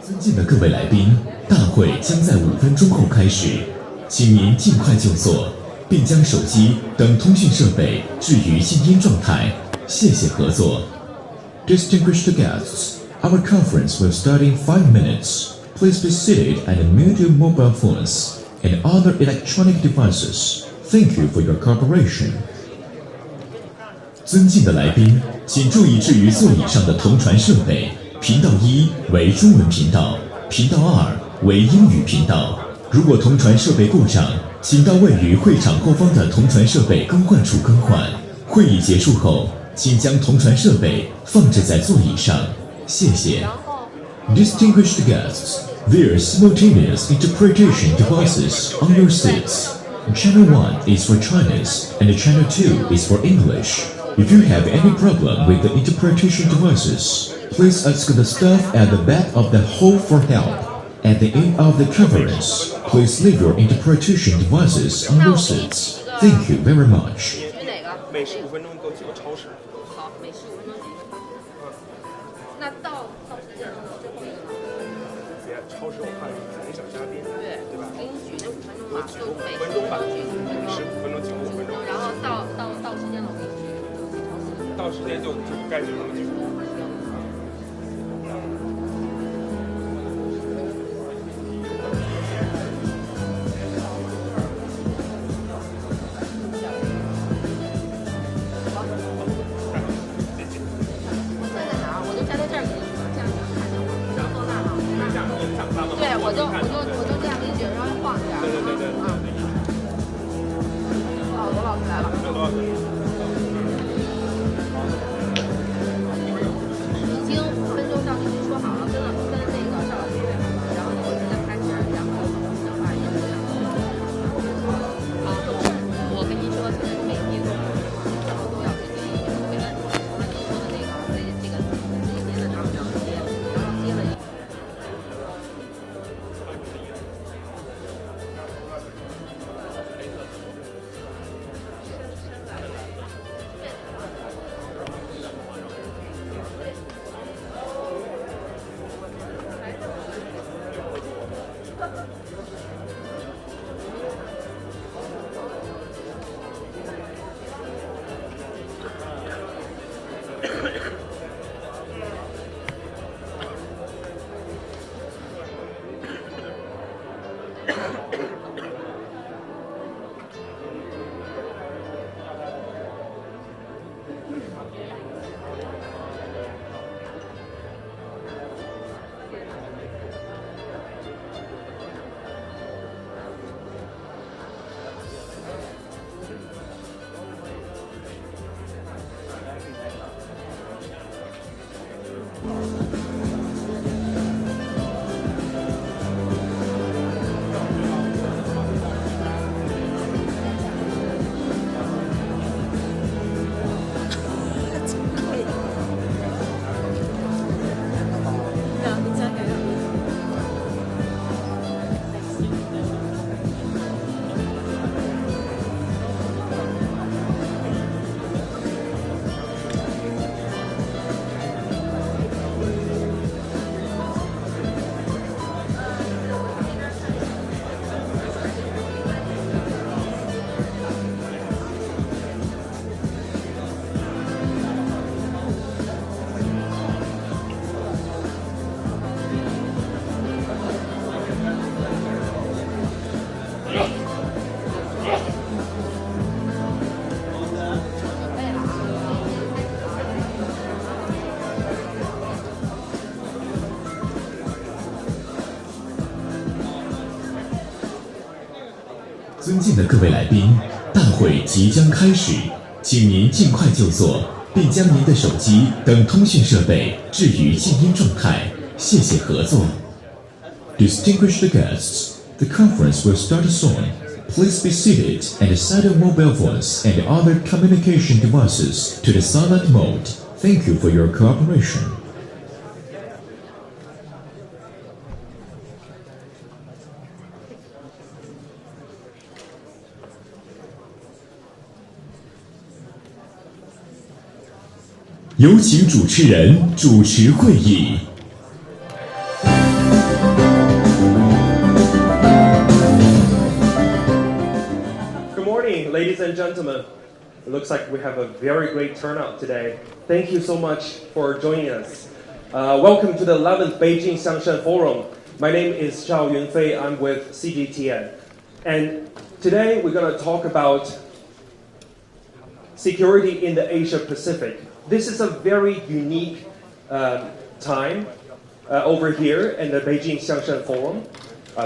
尊敬的各位来宾，大会将在5分钟后开始，请您尽快就座，并将手机等通讯设备置于静音状态。谢谢合作。Distinguished guests, our conference will start in 5 minutes. Please be seated and mute your mobile phones and other electronic devices. Thank you for your cooperation. 尊敬的来宾，请注意置于座椅上的同传设备。频道1为中文频道，频道2为英语频道。如果同传设备故障，请到位于会场后方的同传设备更换处更换。会议结束后，请将同传设备放置在座椅上。谢谢。Distinguished guests, there are simultaneous interpretation devices on your seats. Channel 1 is for Chinese and Channel 2 is for English. If you have any problem with the interpretation devices, please ask the staff at the back of the hall for help. At the end of the conference, please leave your interpretation devices on your seats. Thank you very much. 每15分钟给我几个超市。好，每15分钟几个。那到时间最后一个吗？别，超市我怕有小嘉宾，对吧？给你举这5分钟吧，举5分钟吧，15分钟举5分钟。然后到时间了，我给你举。到时间就该举什么举。我就这样给你举，然后晃一下。对。罗老师来了。已经5分钟到已经说好了，跟那个邵老师约好了，然后呢我现在开始，然后讲话也是这样。我跟您说，现在每天然后都要进行一个回问，刚才您说的这个接的长长时间，然后接了一。尊敬的各位来宾，大会即将开始，请您尽快就座，并将您的手机等通讯设备置于静音状态。谢谢合作。Distinguished guests, the conference will start soon. Please be seated and set your mobile phones and other communication devices to the silent mode. Thank you for your cooperation. 有请主持人主持会议。and gentlemen, it looks like we have a very great turnout today. Thank you so much for joining us. Welcome to the 11th Beijing Xiangshan Forum. My name is Zhao Yunfei. I'm with CGTN. And today we're going to talk about security in the Asia Pacific. This is a very unique time over here in the Beijing Xiangshan Forum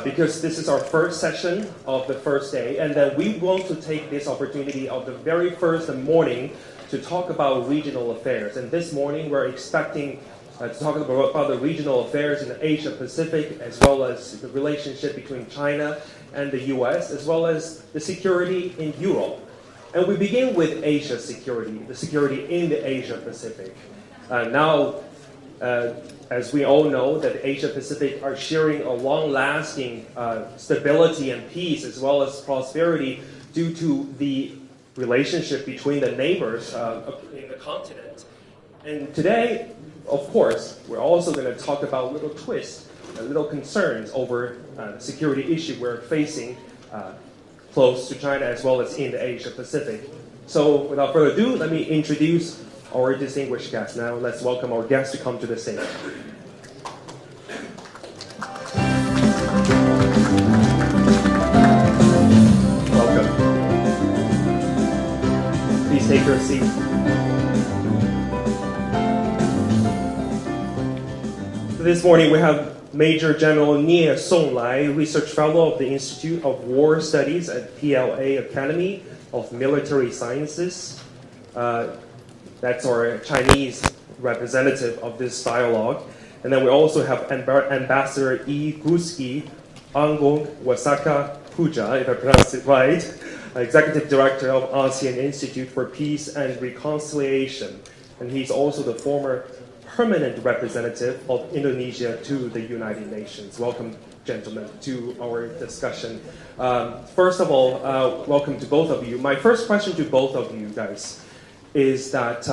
because this is our first session of the first day, and then we want to take this opportunity of the very first morning to talk about regional affairs. And this morning we're expecting to talk about the regional affairs in the Asia Pacific, as well as the relationship between China and the US, as well as the security in Europe. And we begin with Asia security, the security in the Asia Pacific. As we all know, that the Asia Pacific are sharing a long-lasting stability and peace, as well as prosperity, due to the relationship between the neighbors in the continent. And today, of course, we're also going to talk about little twists, little concerns over the security issue we're facing close to China as well as in the Asia Pacific. So without further ado, let me introduce our distinguished guests. Now let's welcome our guests to come to the stage. Welcome. Please take your seat. This morning we have Major General Nie Songlai, Research Fellow of the Institute of War Studies at PLA Academy of Military Sciences. That's our Chinese representative of this dialogue. And then we also have Ambassador Yi Guski Angong Wasaka Puja, if I pronounced it right, Executive Director of ASEAN Institute for Peace and Reconciliation. And he's also the former permanent representative of Indonesia to the United Nations. Welcome, gentlemen, to our discussion. First of all, welcome to both of you. My first question to both of you guys is that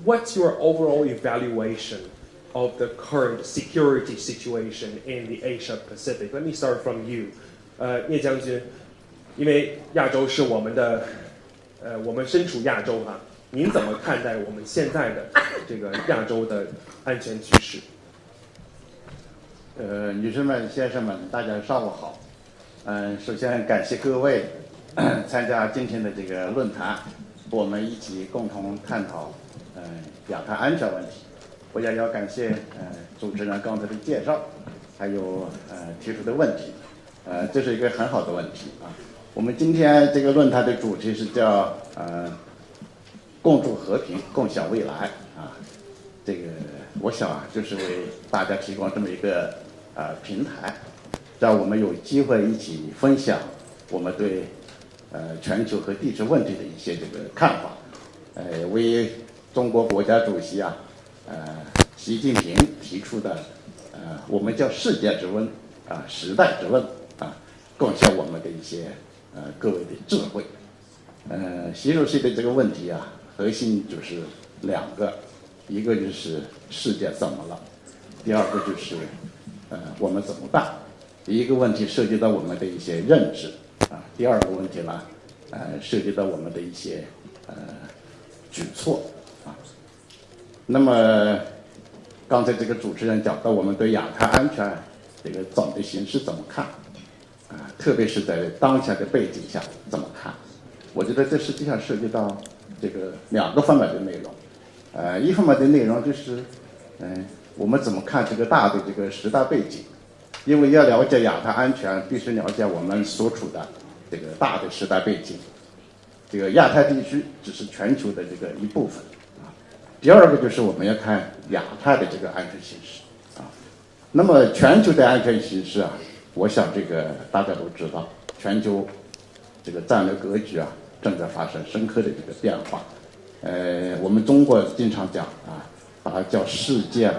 what's your overall evaluation of the current security situation in the Asia Pacific? Let me start from you. 聂将军，因为亚洲是我们的，我们身处亚洲哈。您怎么看待我们现在的这个亚洲的安全局势？女士们、先生们，大家上午好。首先感谢各位参加今天的这个论坛，我们一起共同探讨亚太安全问题。我也要感谢主持人刚才的介绍，还有提出的问题。这是一个很好的问题啊。我们今天这个论坛的主题是叫共筑和平，共享未来啊！这个我想啊，就是为大家提供这么一个平台，让我们有机会一起分享我们对全球和地区问题的一些这个看法。为中国国家主席啊，习近平提出的我们叫世界之问啊，时代之问啊，贡献我们的一些各位的智慧。习主席的这个问题啊。核心就是两个，一个就是世界怎么了，第二个就是我们怎么办。第一个问题涉及到我们的一些认知啊，第二个问题呢涉及到我们的一些举措啊。那么刚才这个主持人讲到我们对亚太安全这个总的形势怎么看啊，特别是在当前的背景下怎么看？我觉得这实际上涉及到这个两个方面的内容，一方面的内容就是，我们怎么看这个大的这个时代背景？因为要了解亚太安全，必须了解我们所处的这个大的时代背景。这个亚太地区只是全球的这个一部分啊。第二个就是我们要看亚太的这个安全形势啊。那么全球的安全形势啊，我想这个大家都知道，全球这个战略格局啊。正在发生深刻的这个变化，我们中国经常讲啊，把它叫世界，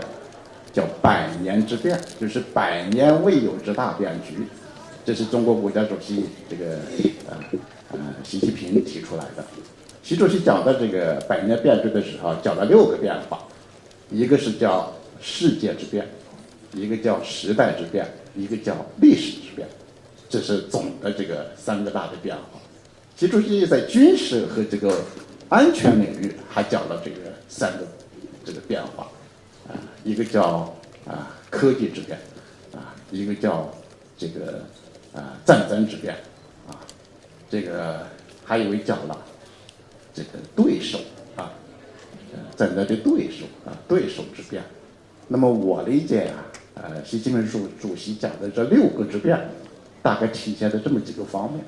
叫百年之变，就是百年未有之大变局，这是中国国家主席这个习近平提出来的。习主席讲的这个百年变局的时候，讲了6个变化，一个是叫世界之变，一个叫时代之变，一个叫历史之变，这是总的这个3个大的变化。习主席在军事和这个安全领域还讲了这个3个这个变化，一个叫科技之变，一个叫这个战争之变，这个还有一讲了这个对手战争的对手对手之变。那么我理解习近平主席讲的这6个之变，大概体现了这么几个方面。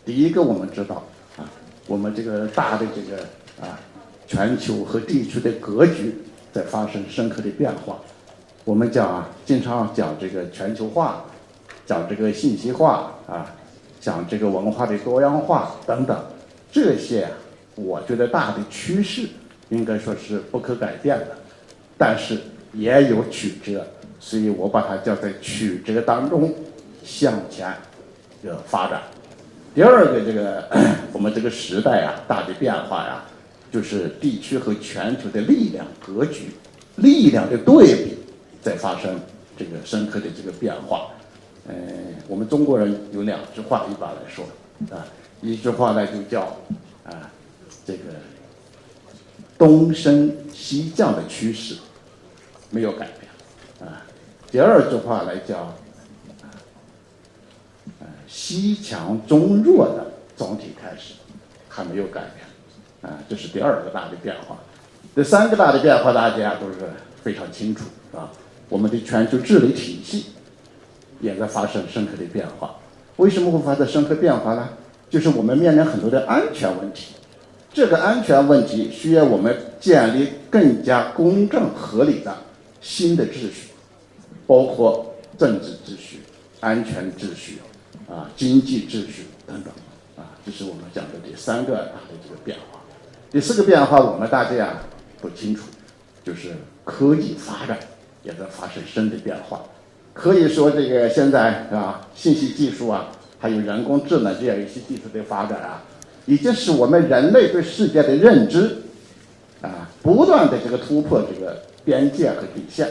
第一个，我们知道我们这个大的这个全球和地区的格局在发生深刻的变化。我们经常讲这个全球化，讲这个信息化讲这个文化的多样化等等，这些我觉得大的趋势应该说是不可改变的，但是也有曲折，所以我把它叫在曲折当中向前发展。第二个，这个我们这个时代大的变化就是地区和全球的力量格局、力量的对比在发生这个深刻的这个变化。我们中国人有2句话一般来说一句话呢就叫这个东升西降的趋势没有改变第二句话来叫西强中弱的总体态势还没有改变这是第2个大的变化。第3个大的变化大家都是非常清楚我们的全球治理体系也在发生深刻的变化。为什么会发生深刻变化呢？就是我们面临很多的安全问题，这个安全问题需要我们建立更加公正合理的新的秩序，包括政治秩序、安全秩序经济秩序等等这是我们讲的第3个大的这个变化。第4个变化我们大家都清楚，就是科技发展也在发生新的变化。可以说这个现在信息技术还有人工智能这样一些技术的发展已经使我们人类对世界的认知不断的这个突破这个边界和底线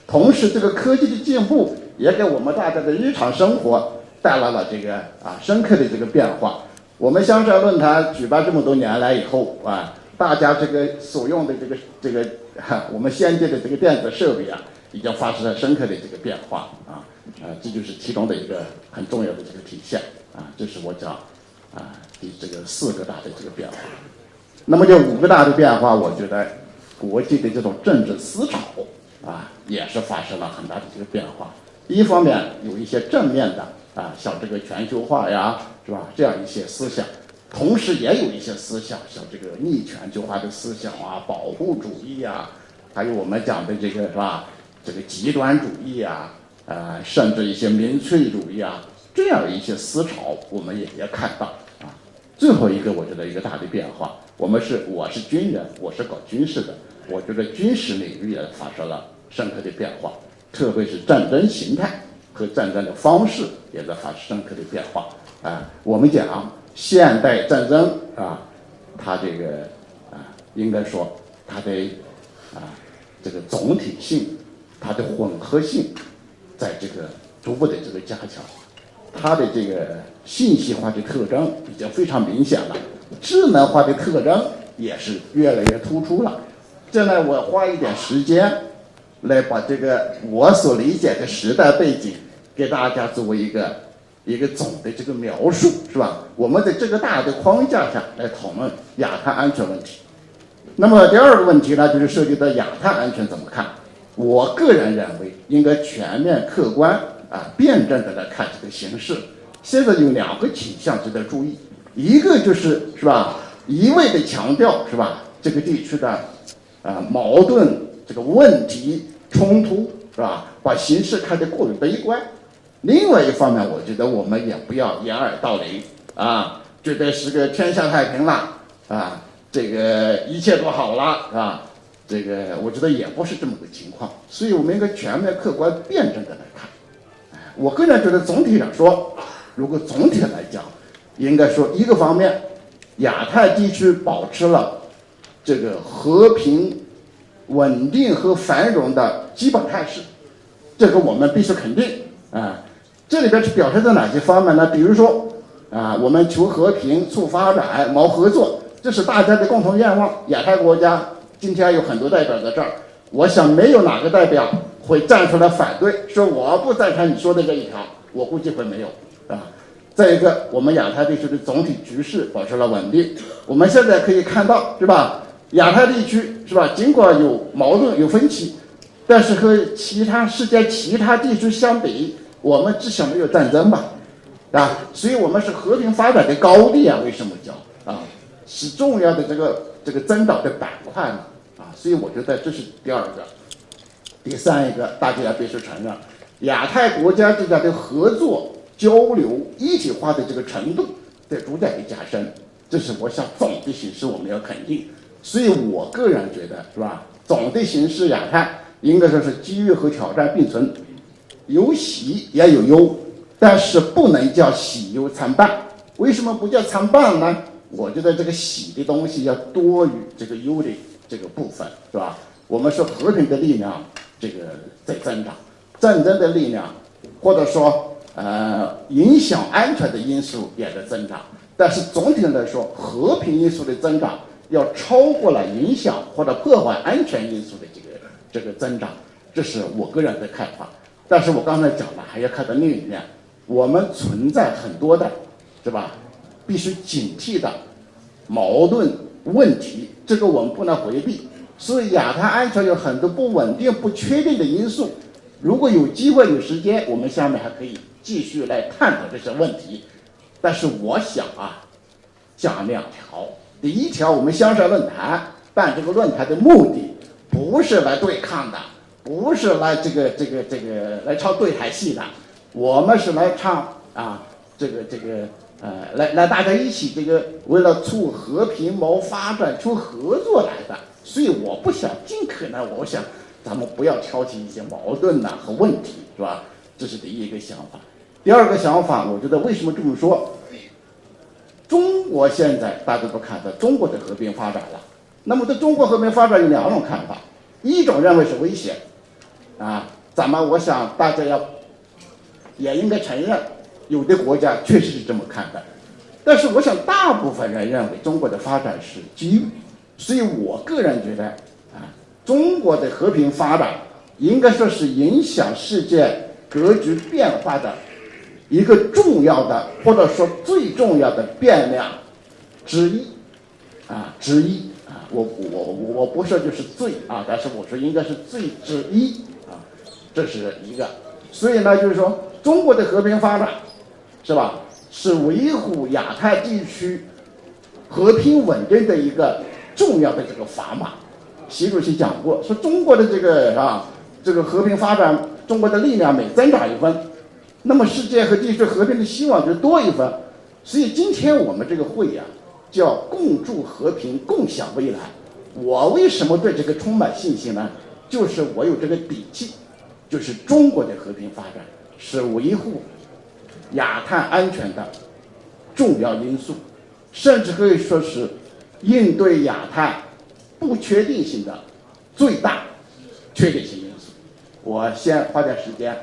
同时这个科技的进步也给我们大家的日常生活带来了这个深刻的这个变化。我们香山论坛举办这么多年来以后大家这个所用的这个我们先进的这个电子设备已经发生了深刻的这个变化这就是其中的一个很重要的这个体现这是我讲第这个4个大的这个变化。那么这5个大的变化，我觉得国际的这种政治思潮也是发生了很大的这个变化。一方面有一些正面的像这个全球化是吧这样一些思想，同时也有一些思想像这个逆全球化的思想保护主义还有我们讲的这个是吧这个极端主义甚至一些民粹主义这样一些思潮我们也看到最后一个我觉得一个大的变化，我是军人，我是搞军事的，我觉得军事领域也发生了深刻的变化，特别是战争形态和战争的方式也在发生深刻的变化我们讲现代战争它这个应该说它的这个总体性，它的混合性在这个逐步的这个加强，它的这个信息化的特征已经非常明显了，智能化的特征也是越来越突出了。这呢，我花一点时间来把这个我所理解的时代背景给大家作为一个总的这个描述，是吧？我们在这个大的框架下来讨论亚太安全问题。那么第2个问题呢，就是涉及到亚太安全怎么看？我个人认为应该全面客观辩证的来看这个形势。现在有2个倾向值得注意，一个就是吧一味的强调是吧这个地区的矛盾这个问题冲突是吧把形势看得过于悲观。另外一方面，我觉得我们也不要掩耳盗铃觉得是个天下太平了这个一切都好了这个我觉得也不是这么个情况，所以我们应该全面客观辩证的来看。我个人觉得总体上说，如果总体来讲，应该说一个方面，亚太地区保持了这个和平、稳定和繁荣的基本态势，这个我们必须肯定这里边是表现在哪些方面呢？比如说我们求和平、促发展、谋合作，这是大家的共同愿望。亚太国家今天有很多代表在这儿，我想没有哪个代表会站出来反对，说我不赞成你说的这一条，我估计会没有啊。再一个，我们亚太地区的总体局势保持了稳定。我们现在可以看到，是吧？亚太地区是吧？尽管有矛盾、有分歧，但是和世界其他地区相比，我们至少没有战争吧，啊，所以我们是和平发展的高地啊。为什么叫啊？是重要的这个增长的板块嘛，啊，所以我觉得这是第二个。第三一个，大家必须承认，亚太国家之间的合作、交流、一体化的这个程度在逐渐的加深，这是我想总的形势我们要肯定。所以我个人觉得，是吧？总的形势亚太应该说是机遇和挑战并存，有喜也有忧，但是不能叫喜忧参半。为什么不叫参半呢？我觉得这个喜的东西要多于这个忧的这个部分，是吧？我们说和平的力量这个在增长，战争的力量或者说影响安全的因素也在增长，但是总体来说，和平因素的增长要超过了影响或者破坏安全因素的这个增长，这是我个人的看法。但是我刚才讲了，还要看到另一面，我们存在很多的，是吧？必须警惕的矛盾问题，这个我们不能回避。所以亚太安全有很多不稳定、不确定的因素。如果有机会、有时间，我们下面还可以继续来探讨这些问题。但是我想讲两条。第一条，我们香山论坛办这个论坛的目的，不是来对抗的，不是来这个来唱对台戏的，我们是来唱来大家一起为了促和平、谋发展、促合作来的。所以我不想尽可能，我想咱们不要挑起一些矛盾和问题，是吧？这是第一个想法。第二个想法，我觉得为什么这么说？中国现在大家都看到中国的和平发展了，那么对中国和平发展有两种看法，一种认为是危险，我想大家也应该承认，有的国家确实是这么看的，但是我想大部分人认为中国的发展是机遇。所以我个人觉得中国的和平发展应该说是影响世界格局变化的一个重要的或者说最重要的变量之一我不说就是最但是我说应该是最之一这是一个。所以呢，就是说中国的和平发展是吧，是维护亚太地区和平稳定的一个重要的这个砝码。习主席讲过，说中国的这个和平发展，中国的力量每增长一分，那么世界和地区和平的希望就多一分。所以今天我们这个会叫共筑和平，共享未来。我为什么对这个充满信心呢？就是我有这个底气，就是中国的和平发展是维护亚太安全的重要因素，甚至可以说是应对亚太不确定性的最大确定性因素。我先花点时间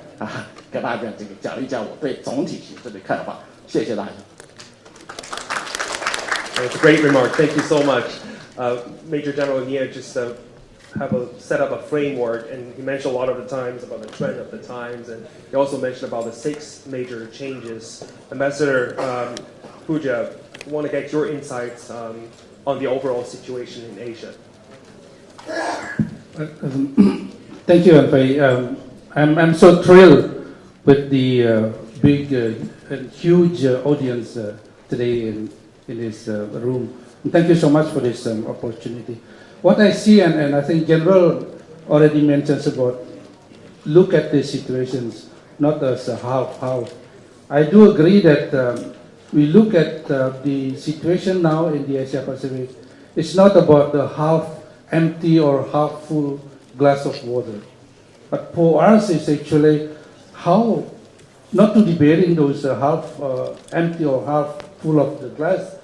给大家讲一讲我对总体形势的看法。谢谢大家。It's a great remark. Thank you so much. Major General Nia just set up a framework, and he mentioned a lot of the times about the trend of the times, and he also mentioned about the 6 major changes. Ambassador Puja, I want to get your insights on the overall situation in Asia. Thank you, Anpei. I'm so thrilled with the big and huge audience today in this room. And thank you so much for this opportunity. What I see, and I think General already mentions about, look at the situations, not as a half. I do agree that we look at the situation now in the Asia Pacific. It's not about the half empty or half full glass of water. But for us, it's actually how, not to debating those half empty or half full of the glass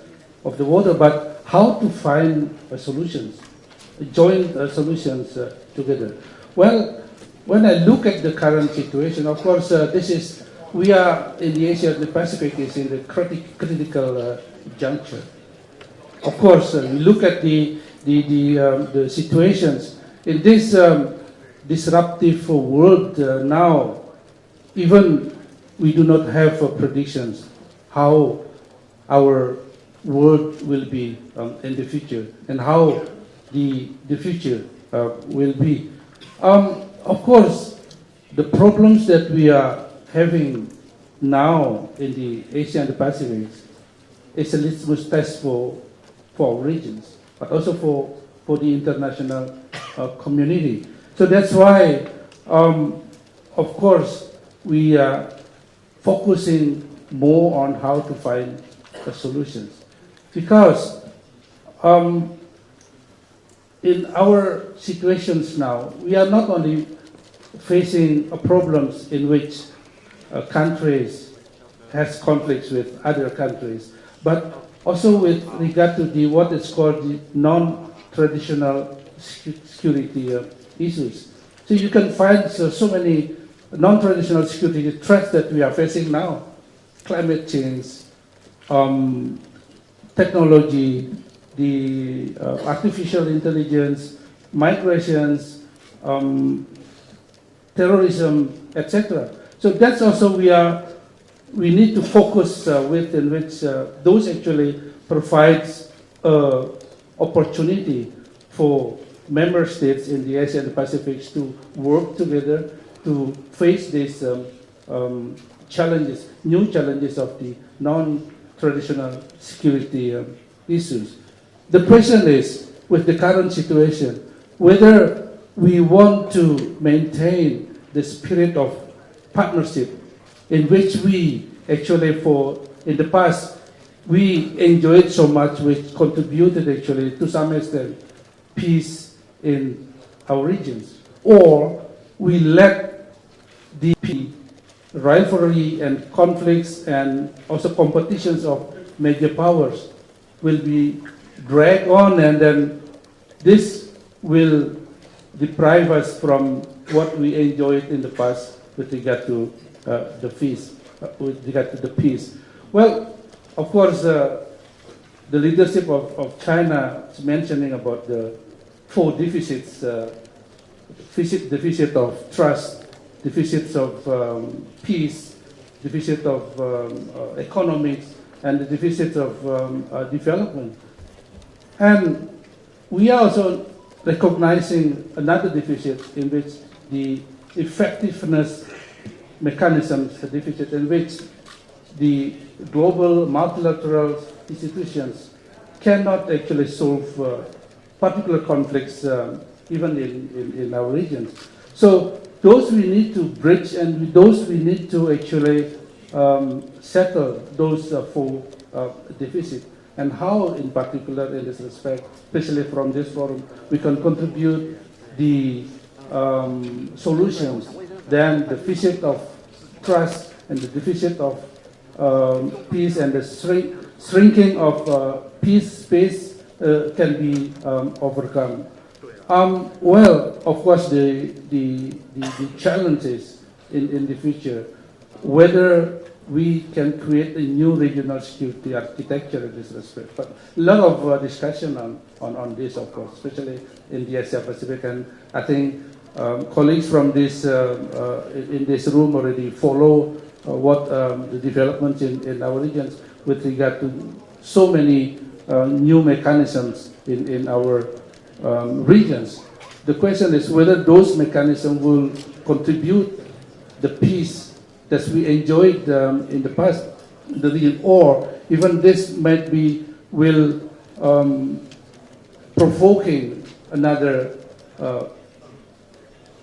of the water, but how to find solutions, joint solutions together. Well, when I look at the current situation, of course, this is we are in the Asia and the Pacific is in the critical juncture. Of course, we look at the situations in this disruptive world now. Even we do not have predictions how our world will be in the future and how the future will be. Of course, the problems that we are having now in the Asia and the Pacific is a litmus test for our regions, but also for the international community. So that's why, of course, we are focusing more on how to find solutions. Because in our situations now, we are not only facing problems in which countries has conflicts with other countries, but also with regard to what is called the non-traditional security issues. So you can find so many non-traditional security threats that we are facing now: climate change, technology, the artificial intelligence, migrations, terrorism, etc. So that's also we need to focus with, in which those actually provides opportunity for member states in the Asia and the Pacific to work together to face these challenges, new challenges of the non-traditional security issues. The question is, with the current situation, whether we want to maintain the spirit of partnership in which we actually in the past, we enjoyed so much, which contributed actually to some extent peace in our regions, or we let the rivalry and conflicts and also competitions of major powers will be dragged on, and then this will deprive us from what we enjoyed in the past with regard to the peace. Well, of course, the leadership of China is mentioning about the 4 deficits: deficit of trust, deficits of peace, deficit of economics, and the deficit of development. And we are also recognizing another deficit in which the effectiveness mechanisms, a deficit in which the global multilateral institutions cannot actually solve particular conflicts even in our regions. So those we need to bridge, and those we need to actually settle those 4 deficits. And how, in particular, in this respect, especially from this forum, we can contribute the solutions. Then the deficit of trust and the deficit of peace and the shrinking of peace space can be overcome. Well, of course, the challenges in the future, whether we can create a new regional security architecture in this respect. But a lot of discussion on this, of course, especially in the Asia Pacific. And I think colleagues from this in this room already follow what the developments in our regions with regard to so many new mechanisms in our regions. The question is whether those mechanisms will contribute the peace that we enjoyed in the past, the region, or even this might be provoking another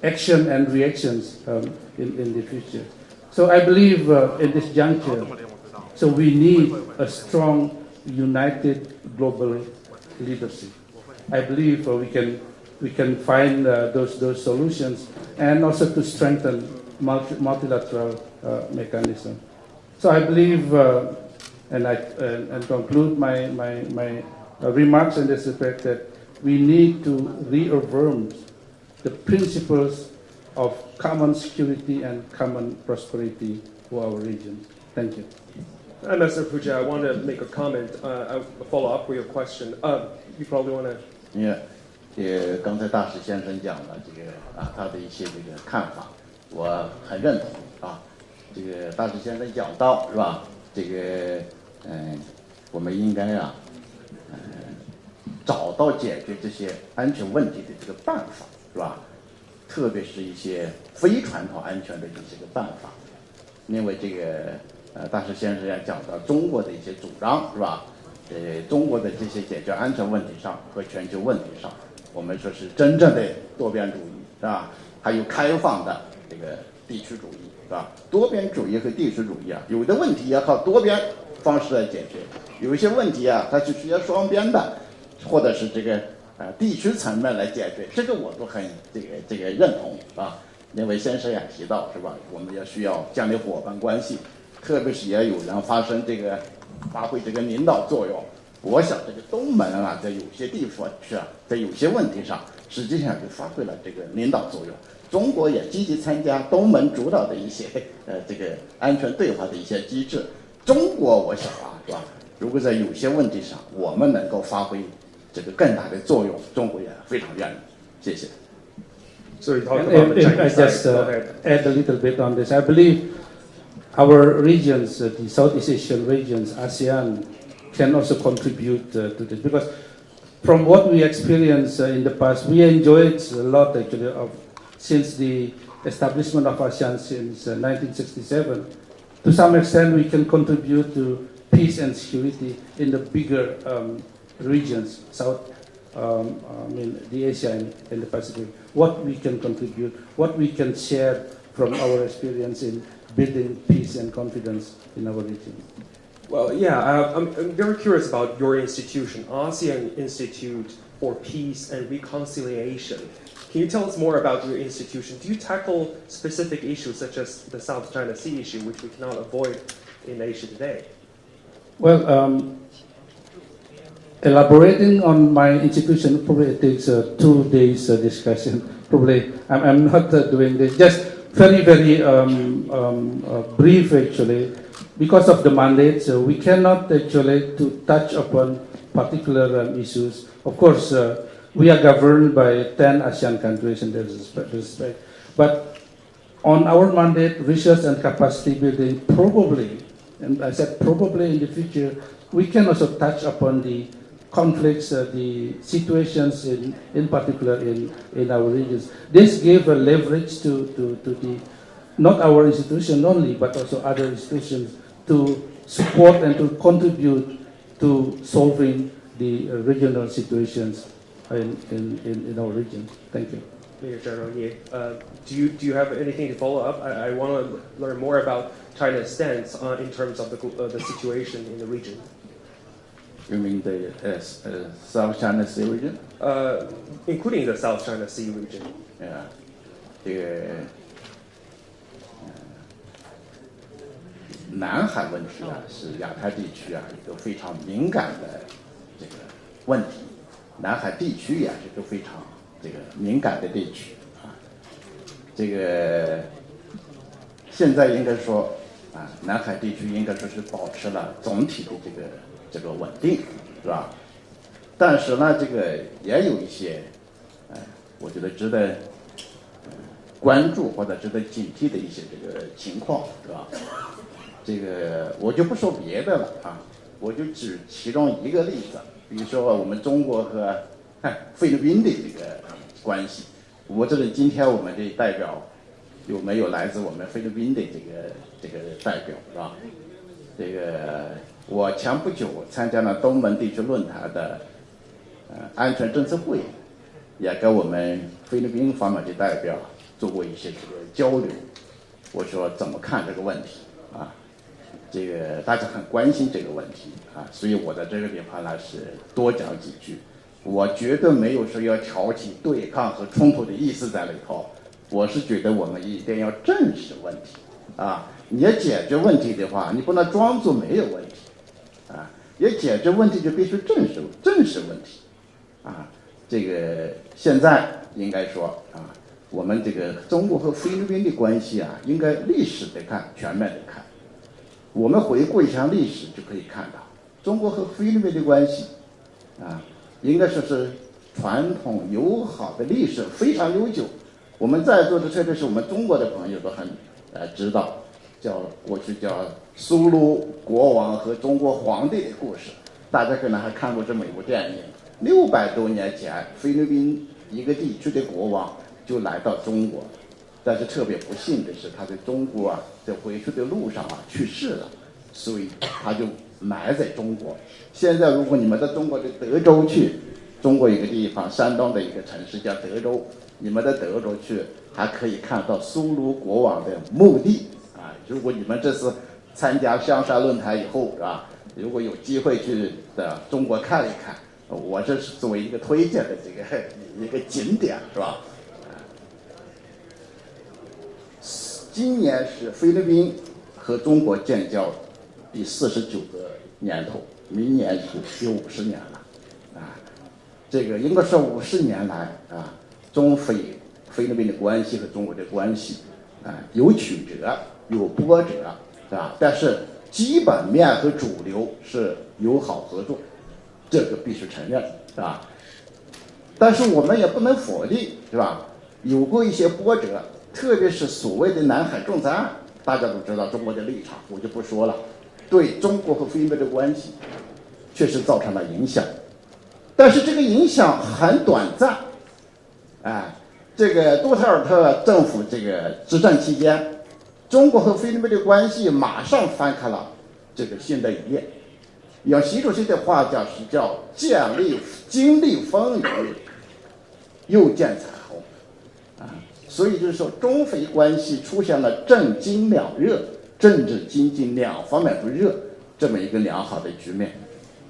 action and reactions in the future. So I believe in this juncture, so we need a strong, united global leadership. I believe we can find those solutions, and also to strengthen multilateral mechanism. So I believe, and conclude my remarks in this respect, that we need to reaffirm the principles of common security and common prosperity for our region. Thank you. Ambassador Puja, I want to make a comment, a follow up with your question. You probably want to. 因为刚才大使先生讲了这个他的一些这个看法，我很认同啊。这个大使先生讲到是吧？这个我们应该找到解决这些安全问题的这个办法是吧？特别是一些非传统安全的一些个办法，因为这个大使先生也讲到中国的一些主张是吧？中国的这些解决安全问题上和全球问题上，我们说是真正的多边主义是吧？还有开放的这个地区主义是吧？多边主义和地区主义有的问题要靠多边方式来解决，有一些问题它是需要双边的，或者是这个地区层面来解决，这个我都很这个认同啊。因为先生也提到是吧？我们也需要建立伙伴关系，特别是也有人发挥这个领导作用。我想这个东盟在有些地方在有些问题上，实际上就发挥了这个领导作用。中国也积极参加东盟主导的一些这个安全对话的一些机制。中国我想是吧？如果在有些问题上我们能够发挥这个更大的作用，中国也非常愿意。谢谢。So you talked about the Chinese I just add a little bit on this. I believe our regions, the Southeast Asian regions, ASEAN, can also contribute to this, because from what we experienced in the past, we enjoyed a lot actually since the establishment of ASEAN since 1967. To some extent, we can contribute to peace and security in the bigger regions, the Asia and the Pacific. What we can contribute, what we can share from our experience in building peace and confidence in our region. Well, yeah, I'm very curious about your institution, ASEAN Institute for Peace and Reconciliation. Can you tell us more about your institution? Do you tackle specific issues such as the South China Sea issue, which we cannot avoid in Asia today? Well, elaborating on my institution probably takes 2 days discussion. Probably I'm not doing this. Just very brief actually. Because of the mandate, we cannot actually to touch upon particular issues. Of course, we are governed by 10 ASEAN countries in that respect. But on our mandate, research and capacity building, probably, and I said probably in the future, we can also touch upon the conflicts, the situations in particular in our regions. This gave a leverage to the, not our institution only, but also other institutions to support and to contribute to solving the regional situations in our region. Thank you. Major General Ye, do you have anything to follow up? I want to learn more about China's stance in terms of the situation in the region. You mean the South China Sea region? Including the South China Sea region. Yeah. 南海问题是亚太地区一个非常敏感的这个问题，南海地区也是一个非常这个敏感的地区这个现在应该说南海地区应该说是保持了总体的这个稳定，是吧？但是呢，这个也有一些我觉得值得关注或者值得警惕的一些这个情况，是吧？这个我就不说别的了我就指其中一个例子，比如说我们中国和菲律宾的这个关系。我这里今天我们的代表有没有来自我们菲律宾的这个代表，是吧？这个我前不久参加了东盟地区论坛的安全政策会议，也跟我们菲律宾方面的代表做过一些这个交流。我说怎么看这个问题这个大家很关心这个问题所以我在这个地方呢是多讲几句。我绝对没有说要挑起对抗和冲突的意思在里头，我是觉得我们一定要正视问题你要解决问题的话，你不能装作没有问题要解决问题就必须正视问题这个现在应该说我们这个中国和菲律宾的关系啊，应该历史得看，全面的看。我们回顾一下历史就可以看到，中国和菲律宾的关系啊，应该说是传统友好的历史非常悠久。我们在座的，特别是我们中国的朋友都很知道，过去叫苏鲁国王和中国皇帝的故事，大家可能还看过这么一部电影。600多年前，菲律宾一个地区的国王就来到中国，但是特别不幸的是，他在中国啊，在回去的路上啊去世了，所以他就埋在中国。现在如果你们到中国的德州去，中国一个地方，山东的一个城市叫德州，你们到德州去还可以看到苏鲁国王的墓地啊。如果你们这次参加香山论坛以后，是吧？如果有机会去的中国看一看，我这是作为一个推荐的这个一个景点，是吧？今年是菲律宾和中国建交第49个年头，明年是第50年了，啊，这个应该说50年来啊，中菲律宾的关系和中国的关系啊，有曲折，有波折，是吧？但是基本面和主流是友好合作，这个必须承认，是吧？但是我们也不能否定，是吧？有过一些波折。特别是所谓的南海仲裁案，大家都知道中国的立场，我就不说了，对中国和菲律宾的关系确实造成了影响，但是这个影响很短暂。这个杜特尔特政府这个执政期间，中国和菲律宾的关系马上翻开了这个新的一页。用习主席的话讲是叫经历风雨，又见彩虹啊。所以就是说，中菲关系出现了政经两热，政治经济两方面都热这么一个良好的局面。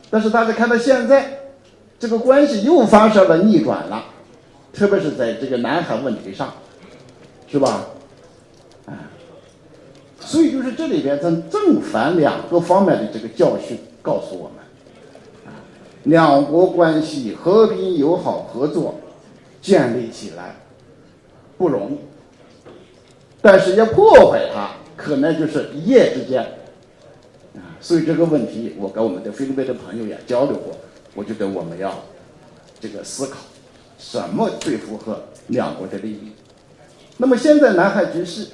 但是大家看到现在，这个关系又发生了逆转了，特别是在这个南海问题上，是吧？所以就是这里边从正反两个方面的这个教训告诉我们，两国关系和平友好合作建立起来不容易，但是要破坏它，可能就是一夜之间。所以这个问题，我跟我们的菲律宾的朋友也交流过，我觉得我们要这个思考，什么最符合两国的利益。那么现在南海局势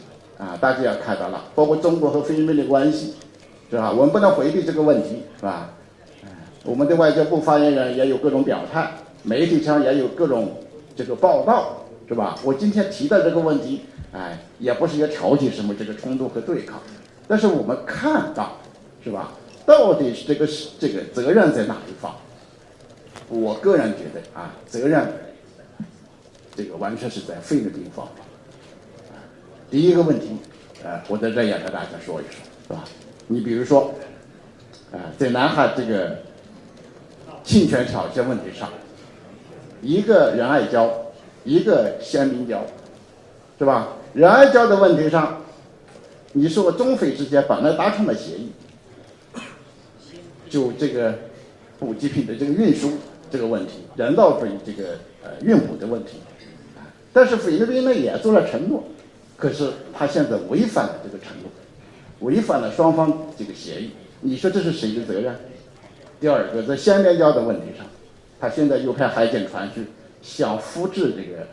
大家也看到了，包括中国和菲律宾的关系，是吧？我们不能回避这个问题，是吧？我们的外交部发言人也有各种表态，媒体上也有各种这个报道，是吧？我今天提的这个问题，也不是要挑起什么这个冲突和对抗，但是我们看到，是吧？到底是这个责任在哪一方？我个人觉得责任这个完全是在菲律宾方面。第一个问题，我在这也跟大家说一说，是吧？你比如说，在南海这个侵权挑衅问题上，一个仁爱礁，一个先民礁，是吧？仁爱礁的问题上，你说中菲之间本来达成了协议，就这个补给品的这个运输这个问题，人道主义这个运补的问题，但是菲律宾呢也做了承诺，可是他现在违反了这个承诺，违反了双方这个协议，你说这是谁的责任？第二个，在先民礁的问题上，他现在又派海警船去想复制这个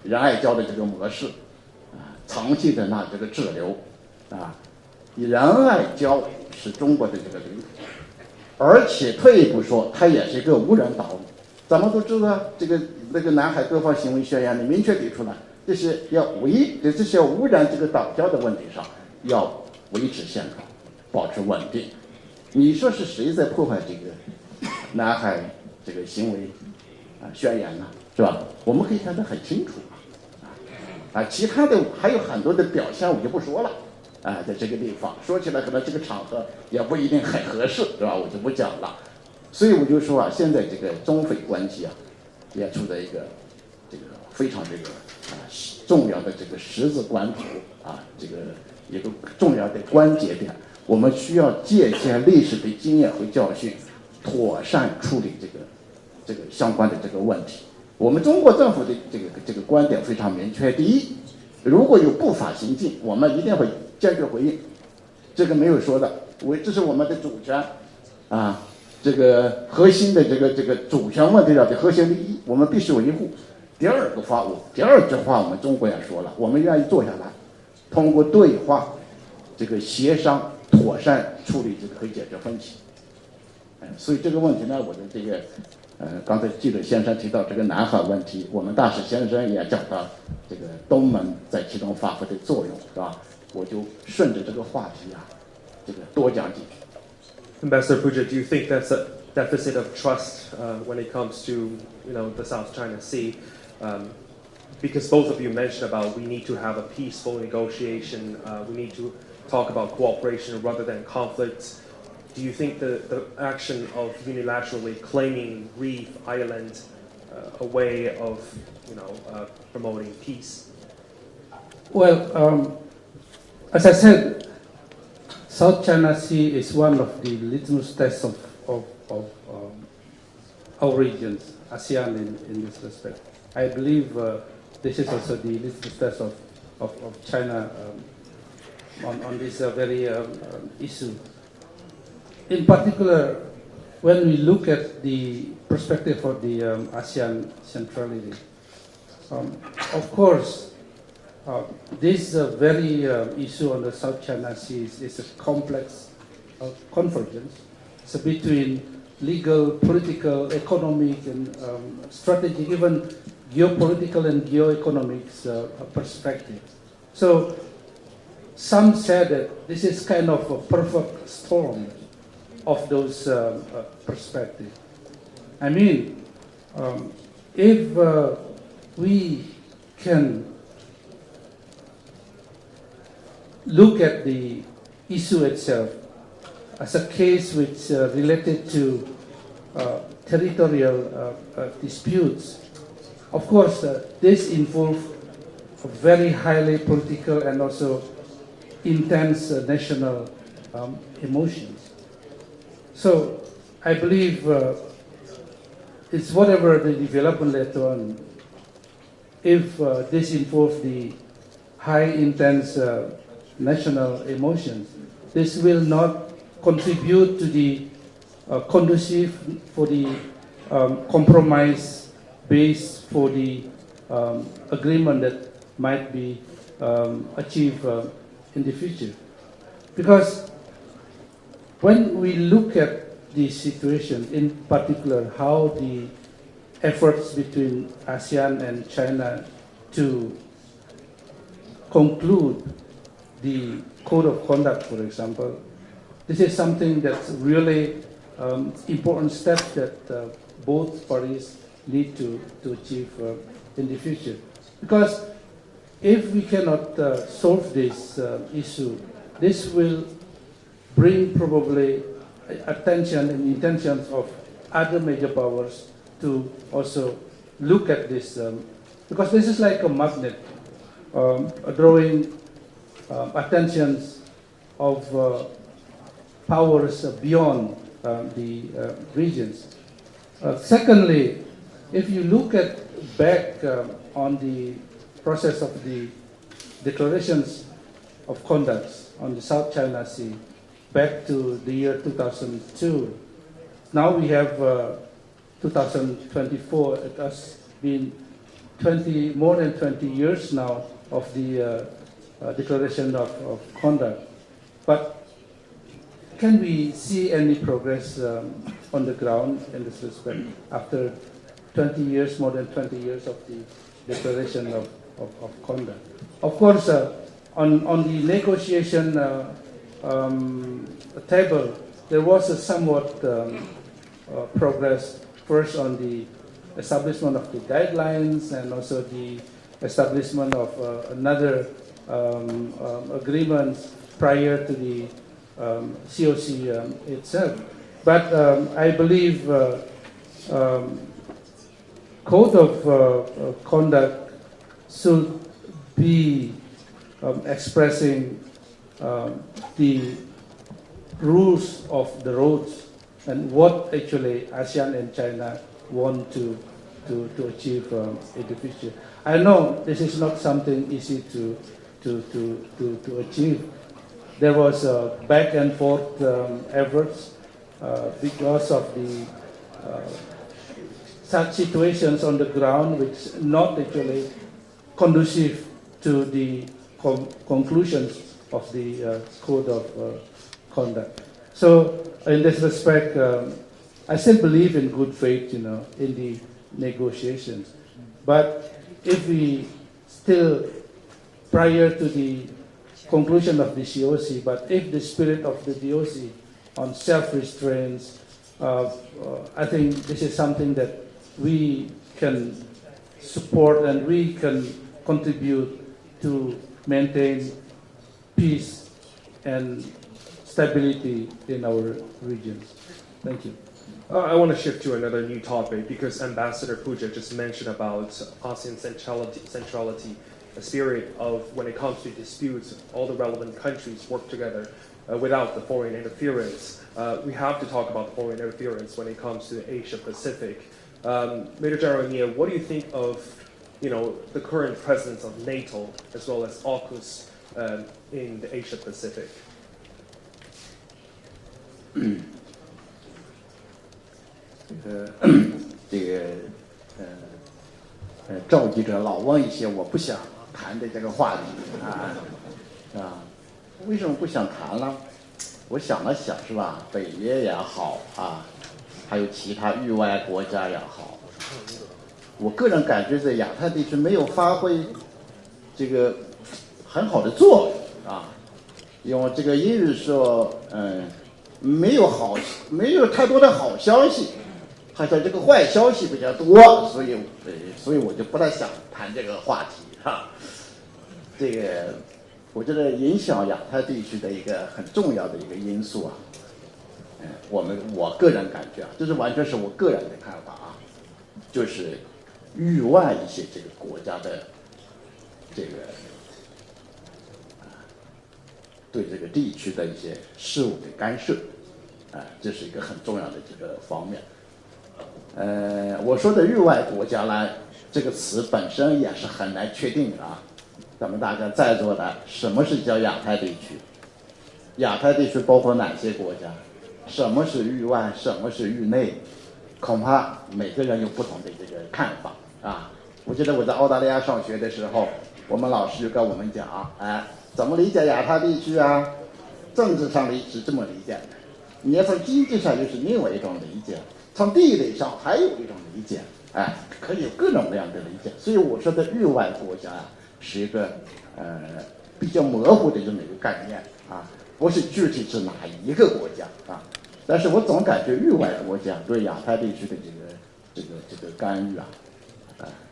仁爱礁的这个模式，长期的这个滞留仁爱礁是中国的这个领土，而且退一步说，它也是一个无人岛屿。咱们都知道，那个南海各方行为宣言里明确提出来，这些无人这个岛礁的问题上，要维持现状，保持稳定。你说是谁在破坏这个南海这个行为宣言呢？是吧？我们可以看得很清楚其他的还有很多的表现，我就不说了在这个地方说起来，可能这个场合也不一定很合适，是吧？我就不讲了。所以我就说现在这个中菲关系也处在一个这个非常这个重要的这个十字关头这个一个重要的关节点，我们需要借鉴历史的经验和教训，妥善处理这个相关的这个问题。我们中国政府的这个观点非常明确。第一，如果有不法行径，我们一定会坚决回应，这个没有说的，这是我们的主权啊，这个核心的这个主权问题的核心利益，我们必须维护。第二句话我们中国也说了，我们愿意坐下来，通过对话这个协商妥善处理这个可以解决分歧。所以这个问题呢，我的这个刚才记者先生提到这个南海问题，我们大使先生也讲到这个东盟在其中发挥的作用，是吧？我就顺着这个话题啊，这个多讲几句。Ambassador Puja, do you think that's a deficit of trust when it comes to the South China Sea? Because both of you mentioned about we need to have a peaceful negotiation, we need to talk about cooperation rather than conflict. Do you think the action of unilaterally claiming Reef Island a way of promoting peace? Well, as I said, South China Sea is one of the litmus tests of our regions, ASEAN in this respect. I believe this is also the litmus test of China on this very issue. In particular, when we look at the perspective of the ASEAN centrality, of course, this very issue on the South China Sea is a complex convergence between legal, political, economic, and strategic, even geopolitical and geoeconomics perspective. So some said that this is kind of a perfect storm of those perspectives. I mean, if we can look at the issue itself as a case which related to territorial disputes, of course, this involves very highly political and also intense national emotions. So I believe it's whatever the development later on, if this involves the high intense national emotions, this will not contribute to the conducive for the compromise base for the agreement that might be achieved in the future. Because when we look at the situation, in particular how the efforts between ASEAN and China to conclude the code of conduct, for example, this is something that's really important steps that both parties need to achieve in the future. Because if we cannot solve this issue, this will bring probably attention and intentions of other major powers to also look at this, because this is like a magnet drawing attentions of powers beyond the regions. Secondly, if you look at back on the process of the declarations of conduct on the South China Sea back to the year 2002, now we have 2024. It has been more than 20 years now of the declaration of conduct. But can we see any progress on the ground in this respect after 20 years, more than 20 years of the declaration of conduct? Of course, on the negotiation table, there was a somewhat progress, first on the establishment of the guidelines and also the establishment of another agreements prior to the COC itself. But I believe code of conduct should be expressing the rules of the roads and what actually ASEAN and China want to to achieve in the future. I know this is not something easy to achieve. There was back and forth efforts because of the such situations on the ground which not actually conducive to the conclusions of the code of conduct. So in this respect, I still believe in good faith, in the negotiations. But if we still, prior to the conclusion of the COC, but if the spirit of the DOC on self-restraints, I think this is something that we can support and we can contribute to maintain peace and stability in our regions. Thank you. I want to shift to another new topic because Ambassador Puja just mentioned about ASEAN centrality, the spirit of when it comes to disputes, all the relevant countries work together without the foreign interference. We have to talk about foreign interference when it comes to Asia Pacific. Major General Nia, what do you think of the current presence of NATO as well as AUKUS in the Asia Pacific? 召集者老问一些我不想谈的这个话题为什么不想谈呢？我想了想，是吧？北约也好还有其他域外国家也好，我个人感觉在亚太地区没有发挥这个很好的作用用这个英语说，没有太多的好消息，好像这个坏消息比较多，所以我就不太想谈这个话题这个我觉得影响亚太地区的一个很重要的一个因素我个人感觉这是完全是我个人的看法就是域外一些这个国家的这个对这个地区的一些事务的干涉这是一个很重要的这个方面。我说的域外国家呢，这个词本身也是很难确定的咱们大家在座的，什么是叫亚太地区？亚太地区包括哪些国家？什么是域外？什么是域内？恐怕每个人有不同的这个看法我记得我在澳大利亚上学的时候，我们老师就跟我们讲怎么理解亚太地区政治上是这么理解的，你要从经济上又是另外一种理解，从地理上还有一种理解可以有各种各样的理解。所以我说的域外国家是一个比较模糊的这么一个概念不是具体是哪一个国家但是我总感觉域外国家对亚太地区的这个干预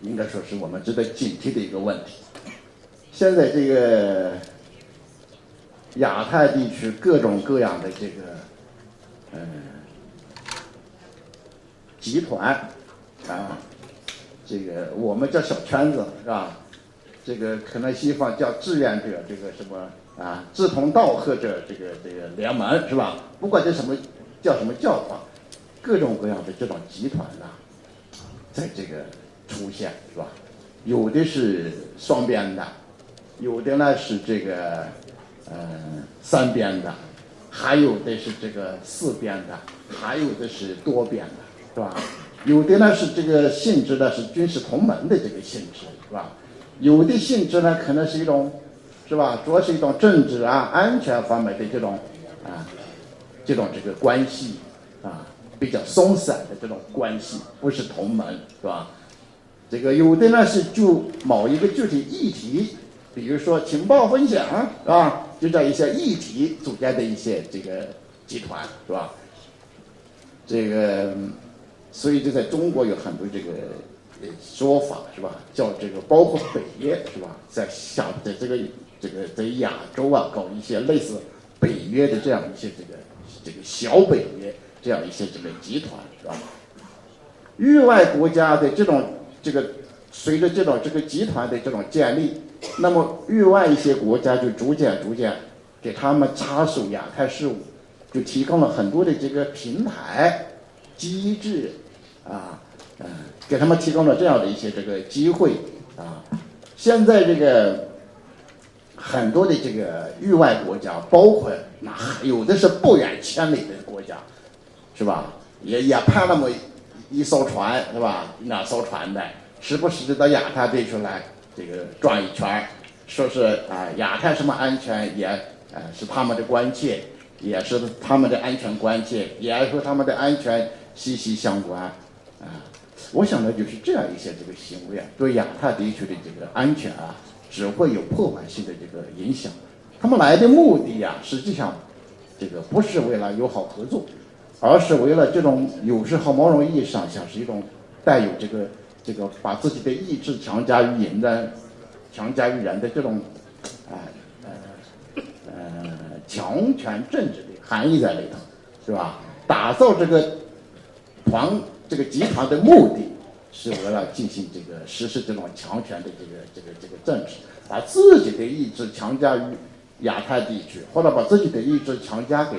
应该说是我们值得警惕的一个问题。现在这个亚太地区各种各样的这个集团这个我们叫小圈子是吧？这个可能西方叫志愿者，这个什么志同道合者这个联盟是吧？不管这什么叫法，各种各样的这种集团在这个出现是吧？有的是双边的，有的呢是这个三边的，还有的是这个四边的，还有的是多边的，是吧？有的呢是这个性质呢是军事同盟的这个性质，是吧？有的性质呢可能是一种，是吧？主要是一种政治安全方面的这种这个关系比较松散的这种关系，不是同盟，是吧？这个有的呢是就某一个具体议题，比如说情报分享，是吧？就这一些议题组建的一些这个集团，是吧？这个，所以就在中国有很多这个说法，是吧？叫这个包括北约，是吧？在在亚洲搞一些类似北约的这样一些这个小北约这样一些这个集团，是吧？域外国家的随着这个集团的这种建立，那么域外一些国家就逐渐给他们插手亚太事务，就提供了很多的这个平台机制给他们提供了这样的一些这个机会啊。现在这个很多的这个域外国家，包括有的是不远千里的国家，是吧？也派那么一艘船，是吧？2艘船的，时不时的到亚太地区来这个转一圈，说是亚太什么安全也是他们的关切，也是他们的安全关切，也和他们的安全息息相关我想呢，就是这样一些这个行为对亚太地区的这个安全只会有破坏性的这个影响。他们来的目的实际上这个不是为了友好合作，而是为了这种有时候某种意义上像是一种带有这个把自己的意志强加于人的这种强权政治的含义在里头，是吧？打造这个集团的目的是为了进行这个实施这种强权的这个政治，把自己的意志强加于亚太地区，或者把自己的意志强加给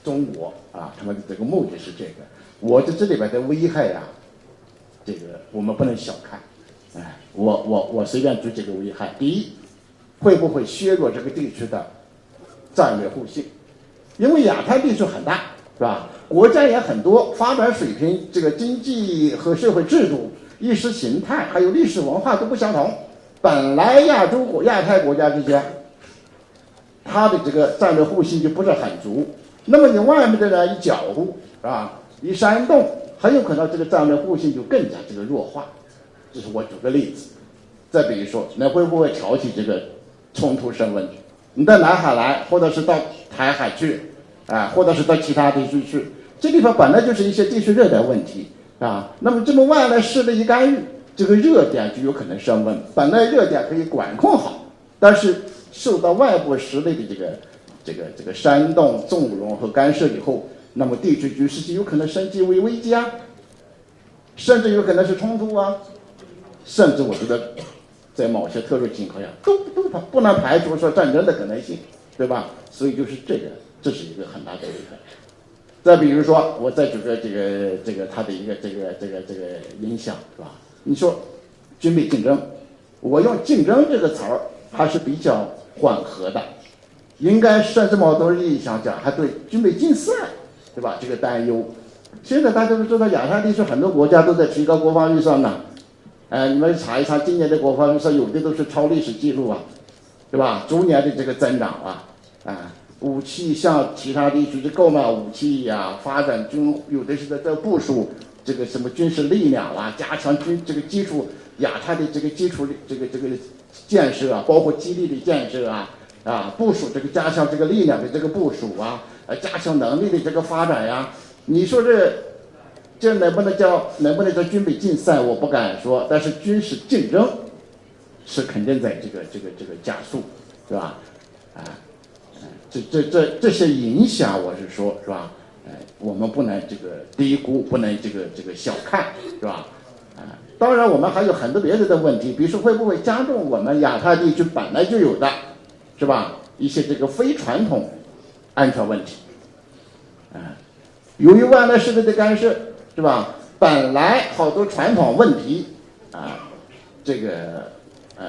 中国他们的这个目的是这个。我在这里边的危害这个我们不能小看。我随便举几个危害。第一，会不会削弱这个地区的战略互信？因为亚太地区很大，是吧？国家也很多，发展水平、这个经济和社会制度、意识形态还有历史文化都不相同。本来亚太国家之间，它的这个战略互信就不是很足。那么你外面的人一搅和，是吧？一煽动，很有可能这个战略互信就更加这个弱化。这是我举个例子。再比如说，那会不会挑起这个冲突升温？你到南海来，或者是到台海去，或者是到其他地区去，这地方本来就是一些地区热点问题那么这么外来势力一干预，这个热点就有可能升温。本来热点可以管控好，但是受到外部实力的这个煽动、纵容和干涉以后，那么地区局势就有可能升级为危机甚至有可能是冲突甚至我觉得在某些特殊情况下都不能排除说战争的可能性，对吧？所以就是这是一个很大的危害。再比如说，我再举个这个它的一个这个影响，是吧？你说军备竞争，我用竞争这个词儿还是比较缓和的，应该甚至某种意义上讲，还对军备竞赛，对吧？这个担忧。现在大家都知道，亚太地区很多国家都在提高国防预算呢。你们查一查今年的国防预算，有的都是超历史记录对吧？逐年的这个增长武器向其他地区购买武器发展有的是在部署这个什么军事力量加强这个基础亚太的这个基础这个建设包括基地的建设部署这个加强这个力量的这个部署加强能力的这个发展你说这能不能叫军备竞赛？我不敢说，但是军事竞争是肯定在这个加速，是吧？这些影响，我是说，是吧？我们不能这个低估，不能这个小看，是吧？当然我们还有很多别的问题，比如说会不会加重我们亚太地区本来就有的，是吧？一些这个非传统安全问题，由于外来势力的干涉。是吧？本来好多传统问题这个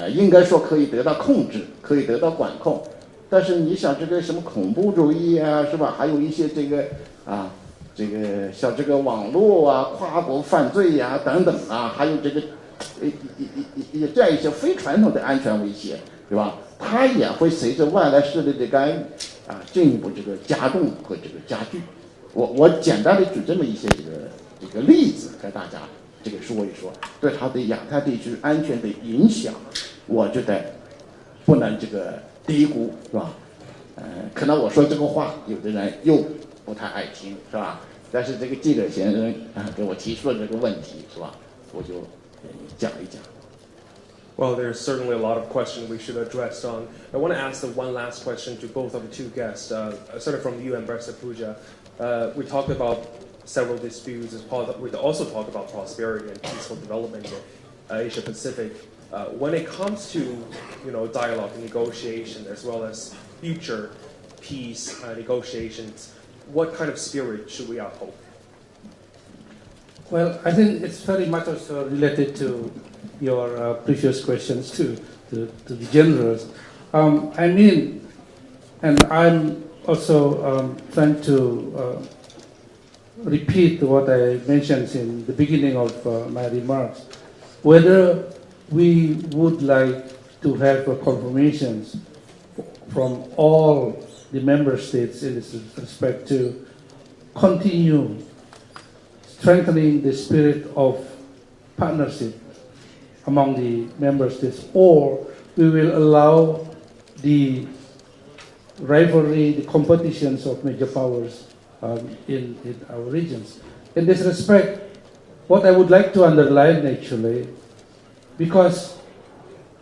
应该说可以得到控制，可以得到管控，但是你想这个什么恐怖主义是吧？还有一些这个像这个网络跨国犯罪等等还有这个这样一些非传统的安全威胁，是吧？它也会随着外来势力的干预进一步这个加重和这个加剧。我简单的举这么一些这个例子跟大家这个说一说，对它的亚太地区安全的影响，我觉得不能这个低估，是吧？可能我说这个话，有的人又不太爱听，是吧？但是这个记者先生给我提出了这个问题，是吧？我就讲一讲。Well, there's certainly a lot of questions we should address on. I want to ask one last question to both of the two guests. Starting from you, Ambassador Puja. We talked about several disputes. We also talked about prosperity and peaceful development in Asia Pacific. When it comes to dialogue and negotiation as well as future peace negotiations, what kind of spirit should we uphold? Well, I think it's very much also related to your previous questions to the generals. I mean, and I'm also trying to repeat what I mentioned in the beginning of my remarks. Whether we would like to have confirmations from all the member states in this respect to continue strengthening the spirit of partnership among the member states, or we will allow the rivalry, the competitions of major powers in our regions. In this respect, what I would like to underline actually, because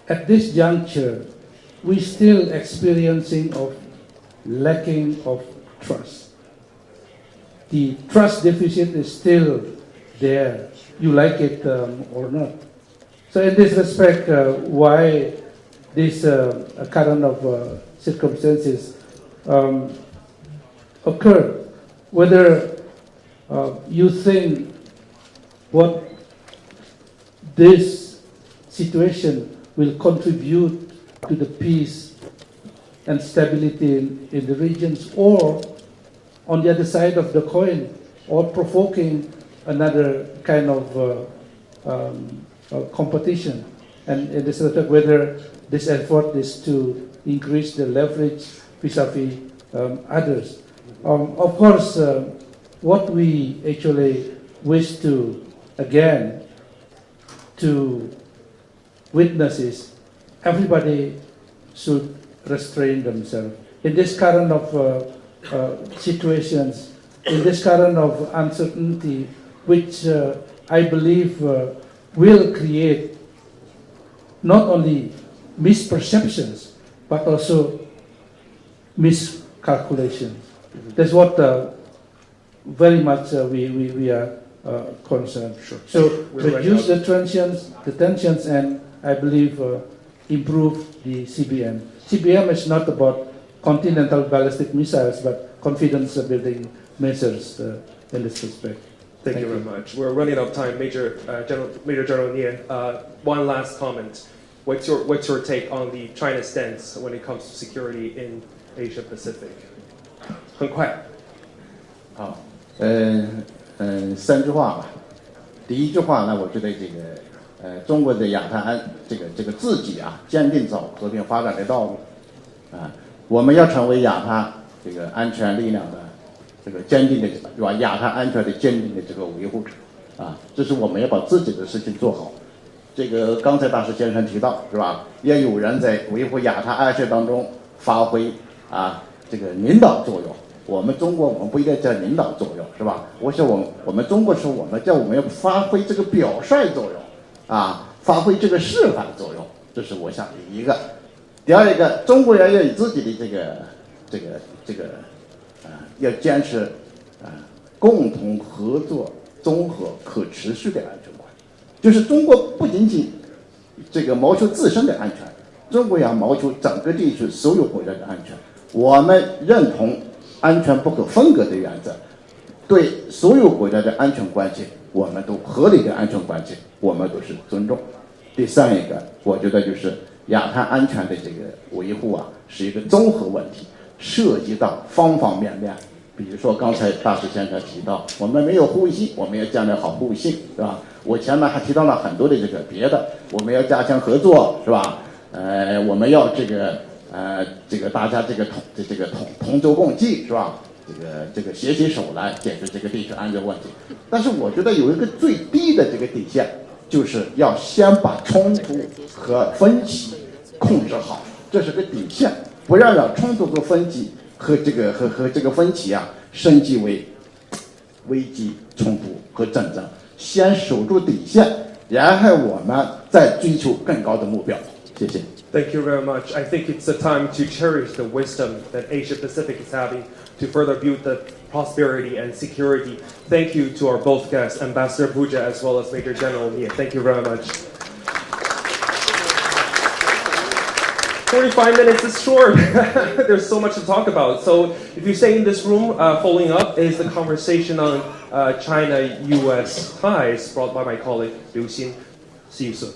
at this juncture, we're still experiencing of lacking of trust. The trust deficit is still there, you like it or not. So in this respect, why this current of circumstances occur, whether you think what this situation will contribute to the peace and stability in the regions, or on the other side of the coin, or provoking another kind of competition, and in this respect, whether this effort is to increase the leverage vis-a-vis others. Of course, what we actually wish to, again, to witness is everybody should restrain themselves. In this current of situations, in this current of uncertainty, which I believe will create not only misperceptions, but also miscalculations. That's what very much we are concerned. Sure. So reduce the tensions, and I believe improve the CBM. CBM is not about continental ballistic missiles, but confidence building measures in this respect. Thank you very much. We're running out of time. Major General Nie, one last comment. What's your take on the China stance when it comes to security in Asia Pacific? 很快。好，三句话吧。第一句话呢，我觉得这个中国的亚太安这个自己啊，坚定走和平发展的道路啊，我们要成为亚太这个安全力量的这个坚定的是吧？亚太安全的坚定的这个维护者啊，这是我们要把自己的事情做好。这个刚才大石先生提到是吧？也有人在维护亚太安全当中发挥啊这个领导作用。我们中国，我们不应该叫领导作用是吧？我想我们中国是我们要发挥这个表率作用啊，发挥这个示范作用，这是我想的一个。第二一个，中国人要有自己的这个要坚持共同合作、综合、可持续的安全观。就是中国不仅仅这个谋求自身的安全，中国也要谋求整个地区所有国家的安全。我们认同安全不可分割的原则，对所有国家的安全关系，我们都合理的安全关系，我们都是尊重。第三一个，我觉得就是亚太安全的这个维护啊，是一个综合问题，涉及到方方面面。比如说刚才大石先生提到，我们没有互信，我们要建立好互信，是吧？我前面还提到了很多的这个别的，我们要加强合作，是吧？我们要这个大家这个同舟共济，是吧？这个携起手来解决这个地区安全问题。但是我觉得有一个最低的这个底线，就是要先把冲突和分歧控制好，这是个底线，不要让冲突和分歧和这个分歧啊升级为危机冲突和战争。先守住底线，然后我们再追求更高的目标。谢谢。Thank you very much. I think it's the time to cherish the wisdom that Asia Pacific is having to further build the prosperity and security. Thank you to our both guests, Ambassador Puja as well as Major General Nie. Thank you very much. 45 minutes is short. There's so much to talk about. So if you stay in this room, following up is the conversation on China-U.S. ties brought by my colleague Liu Xin. See you soon.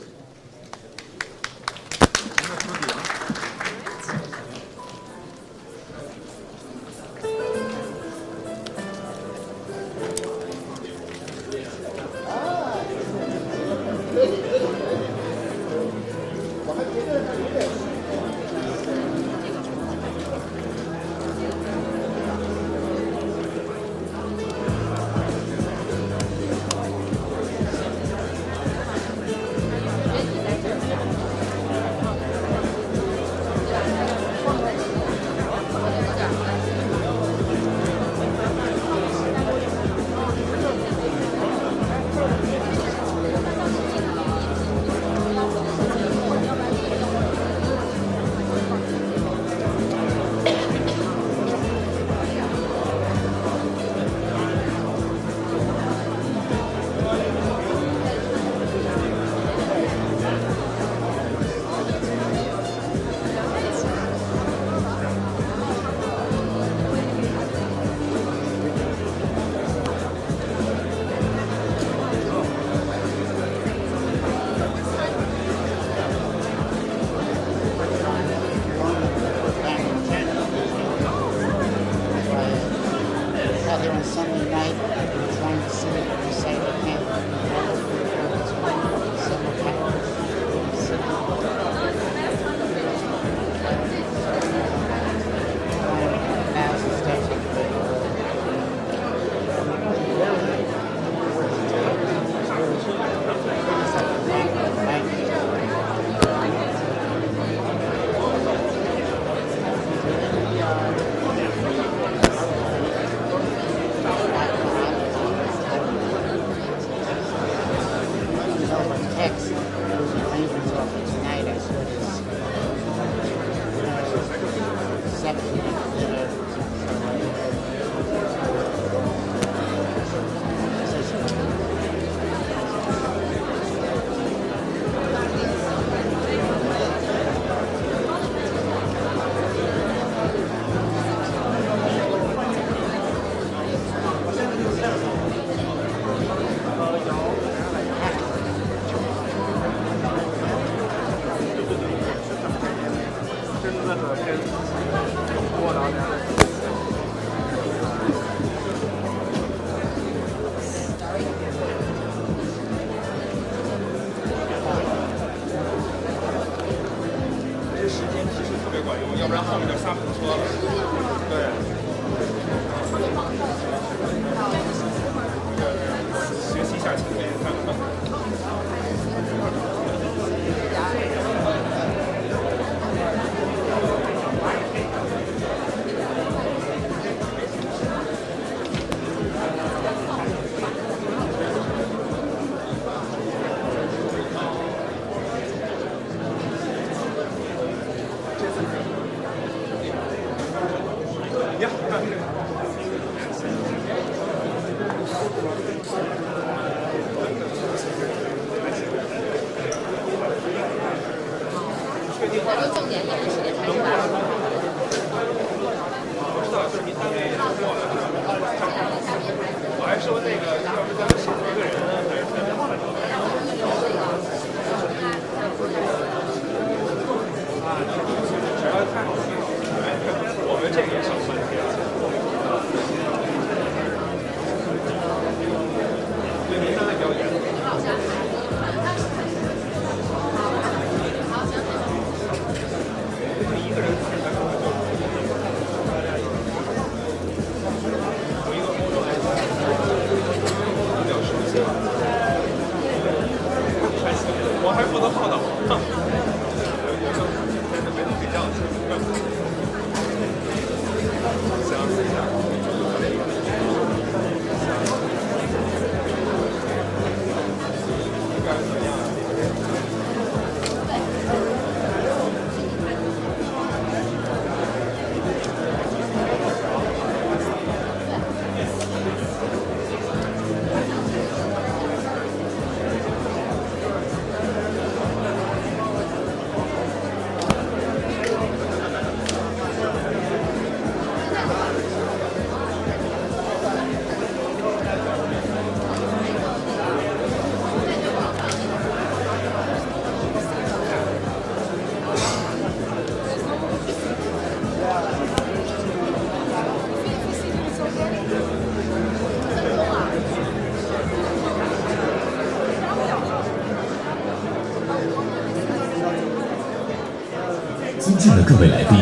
的各位来宾，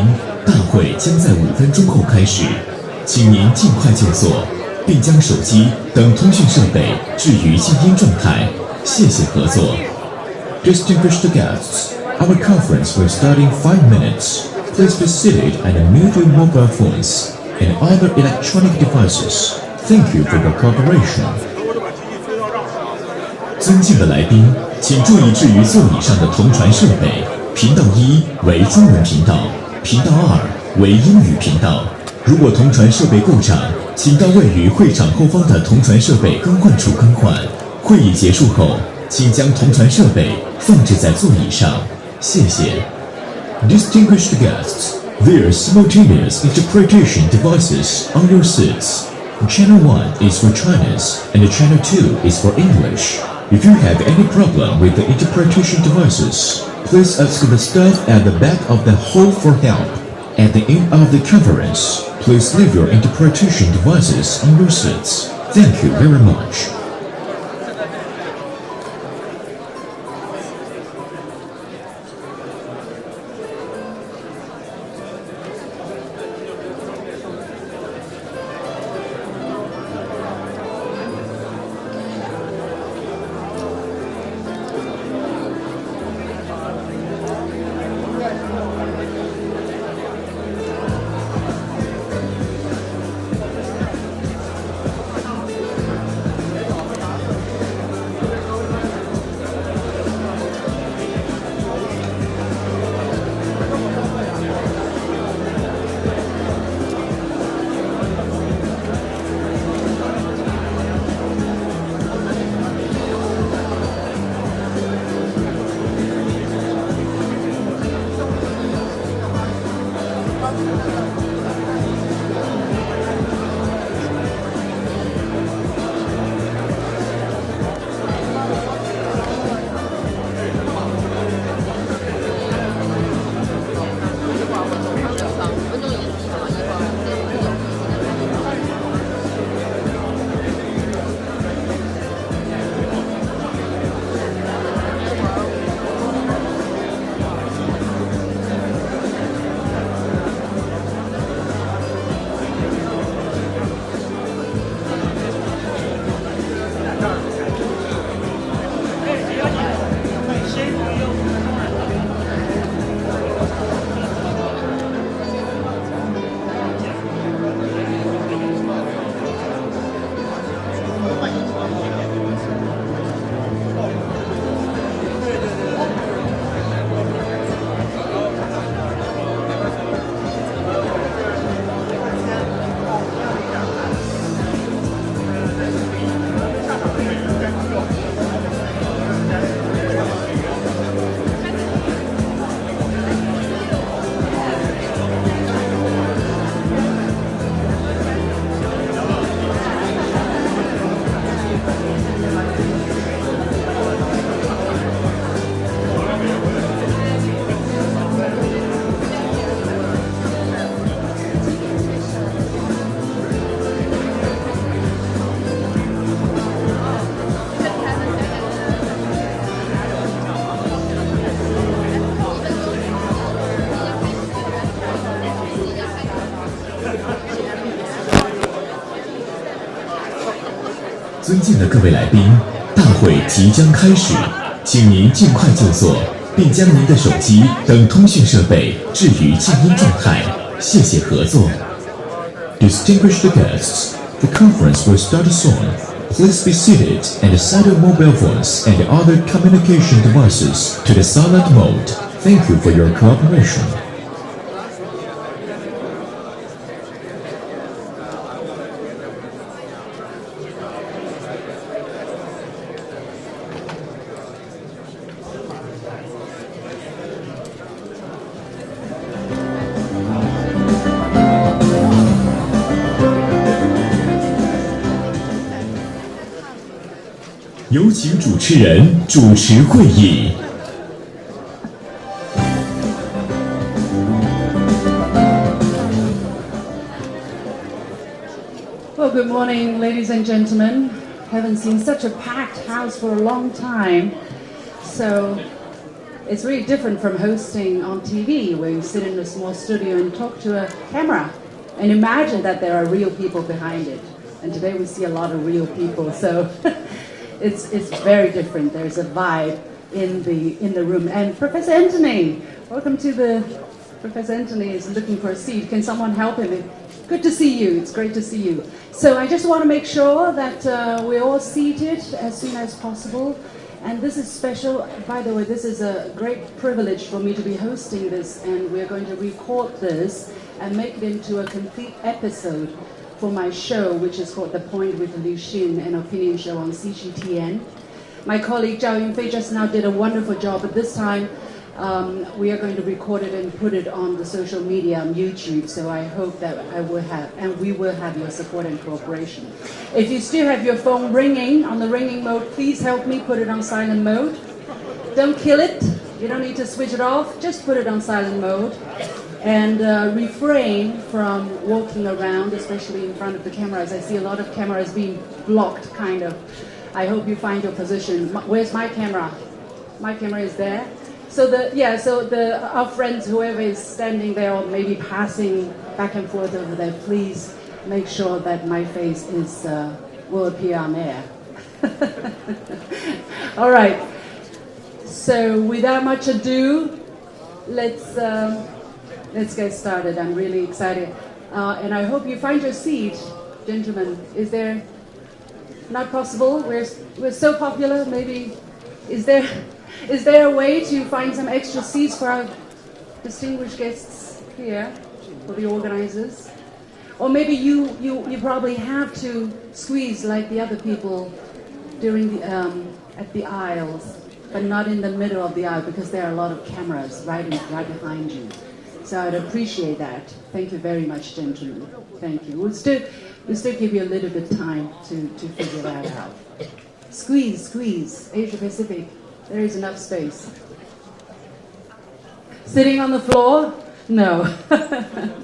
大会将在5分钟后开始，请您尽快就座，并将手机等通讯设备置于静音状态。谢谢合作。Distinguished guests, our conference will start in 5 minutes. Please be seated and mute your mobile phones and other electronic devices. Thank you for your cooperation. 尊敬的来宾，请注意置于座椅上的同传设备。频道1为中文频道，频道2为英语频道。如果同传设备故障，请到位于会场后方的同传设备更换处更换。会议结束后，请将同传设备放置在座椅上。谢谢。Distinguished guests, there are simultaneous interpretation devices on your seats. Channel 1 is for Chinese and Channel 2 is for English. If you have any problem with the interpretation devices, please ask the staff at the back of the hall for help. At the end of the conference, please leave your interpretation devices on your seats. Thank you very much. 尊敬的各位来宾，大会即将开始，请您尽快就座，并将您的手机等通讯设备置于静音状态。谢谢合作。Distinguished guests, the conference will start soon. Please be seated and set your mobile phones and other communication devices to the silent mode. Thank you for your cooperation. 有请主持人主持会议。Well, good morning, ladies and It's really different from hosting on TV, where you sit in a small studio and talk to a camera and imagine that there are real people behind it. And today we see a lot of real people, so it's very different. There's a vibe in the room. And Professor Anthony, welcome to the. Professor Anthony is looking for a seat. Can someone help him? Good to see you. It's great to see you. So I just want to make sure that we're all seated as soon as possible. And this is special. By the way, this is a great privilege for me to be hosting this, and we're going to record this and make it into a complete episode for my show, which is called The Point with Liu Xin, an opinion show on CGTN. My colleague Zhao Yunfei just now did a wonderful job, but this time we are going to record it and put it on the social media on YouTube, so I hope that we will have your support and cooperation. If you still have your phone ringing, on the ringing mode, please help me put it on silent mode. Don't kill it. You don't need to switch it off. Just put it on silent mode. And refrain from walking around, especially in front of the cameras. I see a lot of cameras being blocked, kind of. I hope you find your position. Where's my camera? My camera is there. So our friends, whoever is standing there or maybe passing back and forth over there, please make sure that my face will appear on air. All right. So without much ado, let's get started. I'm really excited, and I hope you find your seat, gentlemen. Is there not possible? We're so popular. Maybe is there a way to find some extra seats for our distinguished guests here, for the organizers? Or maybe you probably have to squeeze like the other people during at the aisles, but not in the middle of the aisle because there are a lot of cameras right behind you. So I'd appreciate that. Thank you very much, gentlemen. Thank you. We'll still give you a little bit of time to figure that out. Squeeze. Asia Pacific. There is enough space. Sitting on the floor? No,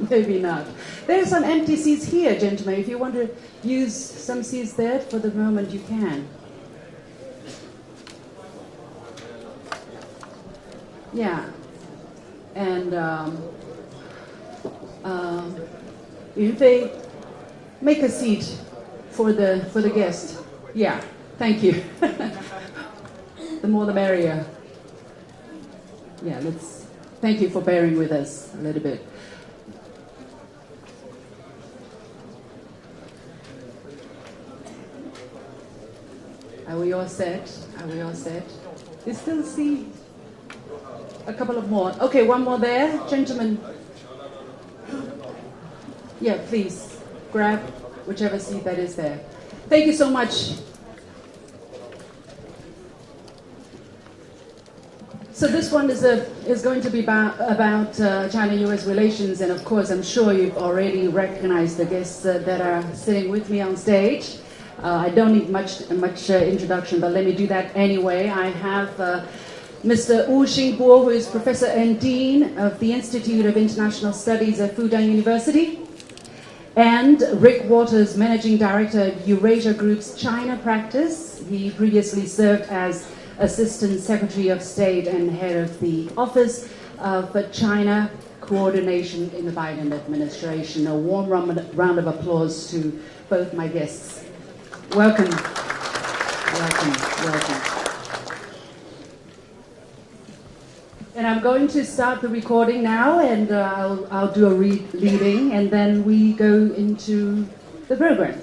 maybe not. There are some empty seats here, gentlemen. If you want to use some seats there for the moment, you can. Yeah. And Yunfei, make a seat for the guest. Yeah, thank you. The more the merrier. Yeah, thank you for bearing with us a little bit. Are we all set? You still see a couple of more. Okay, one more there. Gentlemen. Yeah, please grab whichever seat that is there. Thank you so much. So this one is going to be about China-U.S. relations, and of course I'm sure you've already recognized the guests that are sitting with me on stage. I don't need much introduction, but let me do that anyway. I have Mr. Wu Xingbo, who is Professor and Dean of the Institute of International Studies at Fudan University, and Rick Waters, Managing Director of Eurasia Group's China practice. He previously served as Assistant Secretary of State and head of the Office of China Coordination in the Biden administration. A warm round of applause to both my guests. Welcome. And I'm going to start the recording now, and I'll do a leading, and then we go into the program.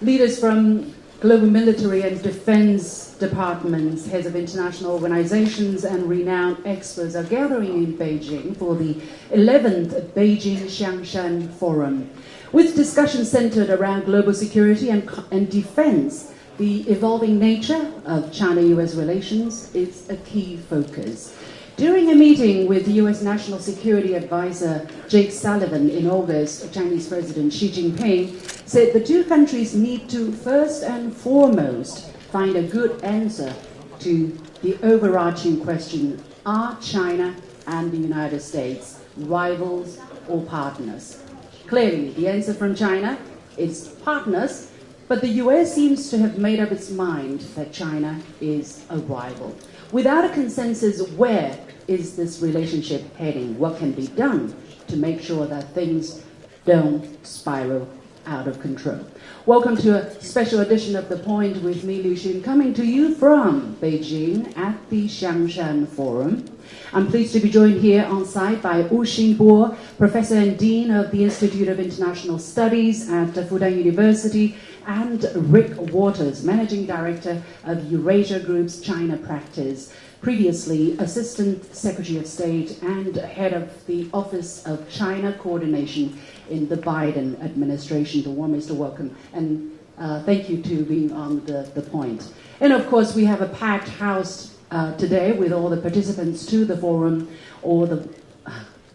Leaders from global military and defense departments, heads of international organizations, and renowned experts are gathering in Beijing for the 11th Beijing Xiangshan Forum. With discussions centered around global security and defense, the evolving nature of China-U.S. relations is a key focus. During a meeting with U.S. National Security Advisor Jake Sullivan in August, Chinese President Xi Jinping said the two countries need to first and foremost find a good answer to the overarching question, are China and the United States rivals or partners? Clearly, the answer from China is partners, but the US seems to have made up its mind that China is a rival. Without a consensus, where is this relationship heading? What can be done to make sure that things don't spiral out of control? Welcome to a special edition of The Point with me, Liu Xin, coming to you from Beijing at the Xiangshan Forum. I'm pleased to be joined here on site by Wu Xinbo, Professor and Dean of the Institute of International Studies at Fudan University, and Rick Waters, Managing Director of Eurasia Group's China Practice, previously Assistant Secretary of State and Head of the Office of China Coordination in the Biden administration. The warmest welcome, and thank you to being on the Point. And of course, we have a packed house today with all the participants to the forum, all the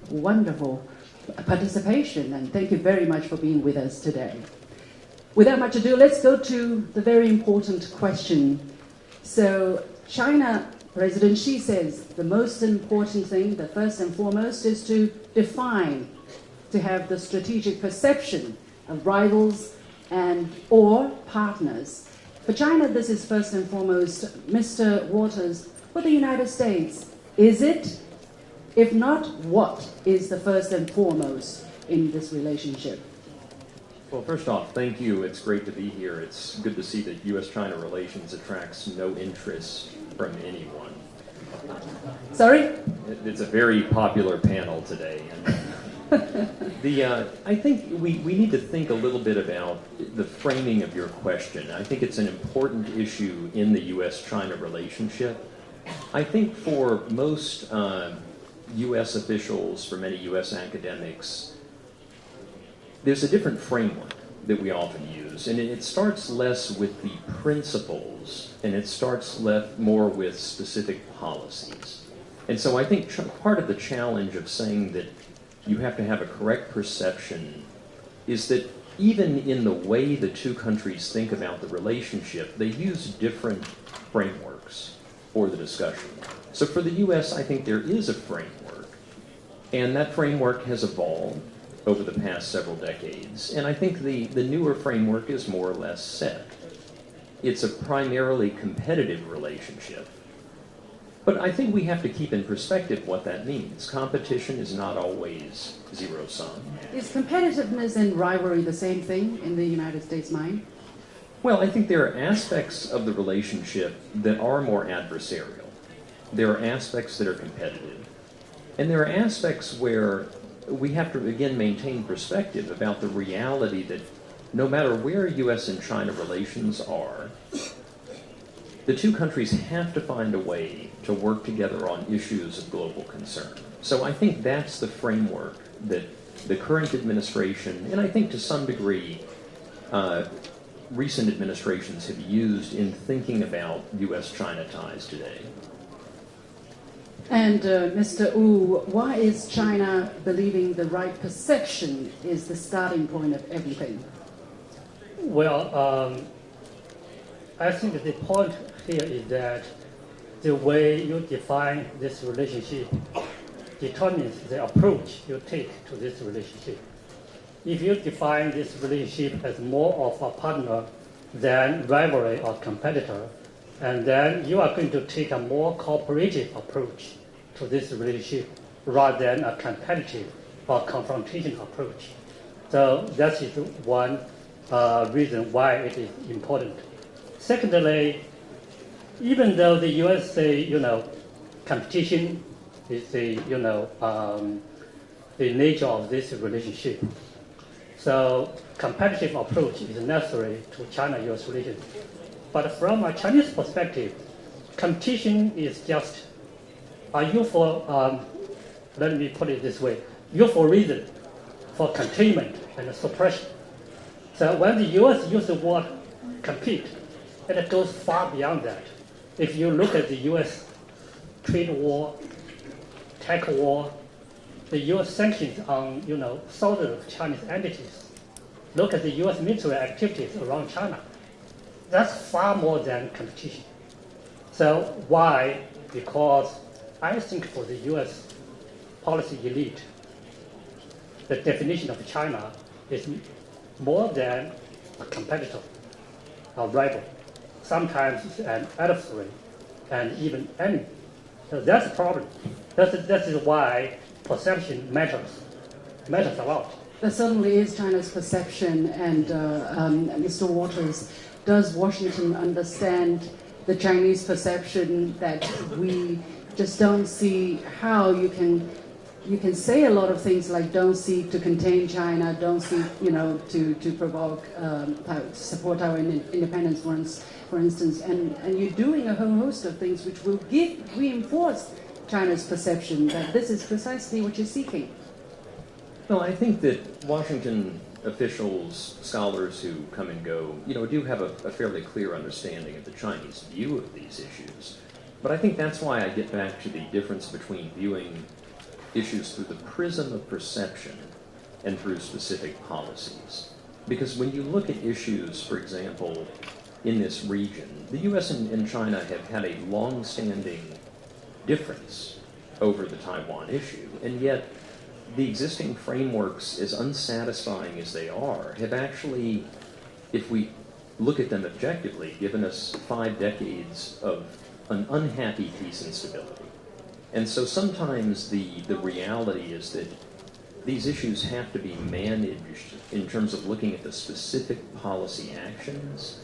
wonderful participation, and thank you very much for being with us today. Without much ado, let's go to the very important question. So, China President Xi says the most important thing, the first and foremost, is to define, to have the strategic perception of rivals and or partners. For China, this is first and foremost. Mr. Waters, for the United States, is it? If not, what is the first and foremost in this relationship? Well, first off, thank you. It's great to be here. It's good to see that U.S.-China relations attracts no interest from anyone. Sorry? It's a very popular panel today. I think we need to think a little bit about the framing of your question. I think it's an important issue in the U.S.-China relationship. I think for most U.S. officials, for many U.S. academics, there's a different framework that we often use, and it starts less with the principles, and it starts more with specific policies. And so I think part of the challenge of saying that you have to have a correct perception is that even in the way the two countries think about the relationship, they use different frameworks for the discussion. So for the U.S., I think there is a framework, and that framework has evolved over the past several decades. And I think the newer framework is more or less set. It's a primarily competitive relationship. But I think we have to keep in perspective what that means. Competition is not always zero-sum. Is competitiveness and rivalry the same thing in the United States' mind? Well, I think there are aspects of the relationship that are more adversarial. There are aspects that are competitive. And there are aspects where we have to, again, maintain perspective about the reality that no matter where U.S. and China relations are, the two countries have to find a way to work together on issues of global concern. So I think that's the framework that the current administration, and I think to some degree, recent administrations have used in thinking about U.S.-China ties today. And Mr. Wu, why is China believing the right perception is the starting point of everything? Well, I think the point here is that the way you define this relationship determines the approach you take to this relationship. If you define this relationship as more of a partner than rivalry or competitor, and then you are going to take a more cooperative approach to this relationship rather than a competitive or confrontation approach. So that is one reason why it is important. Secondly, even though the U.S. say, competition is the nature of this relationship, so competitive approach is necessary to China-U.S. relations. But from a Chinese perspective, competition is just a useful, let me put it this way, useful reason for containment and suppression. So when the U.S. uses the word compete, it goes far beyond that. If you look at the U.S. trade war, tech war, the U.S. sanctions on thousands of Chinese entities, look at the U.S. military activities around China. That's far more than competition. So why? Because I think for the U.S. policy elite, the definition of China is more than a competitor, a rival. Sometimes it's an adversary and even enemy. So that's a problem. That is why perception matters a lot. That certainly is China's perception, and Mr. Waters, does Washington understand the Chinese perception that we just don't see how you can say a lot of things like don't seek to contain China, don't seek, to provoke, support our independence, for instance, and you're doing a whole host of things which will reinforce China's perception that this is precisely what you're seeking. Well, I think that Washington officials, scholars who come and go, do have a fairly clear understanding of the Chinese view of these issues. But I think that's why I get back to the difference between viewing issues through the prism of perception and through specific policies. Because when you look at issues, for example, in this region, the U.S. and China have had a long-standing difference over the Taiwan issue, and yet the existing frameworks, as unsatisfying as they are, have actually, if we look at them objectively, given us 5 decades of an unhappy peace and stability. And so sometimes the reality is that these issues have to be managed in terms of looking at the specific policy actions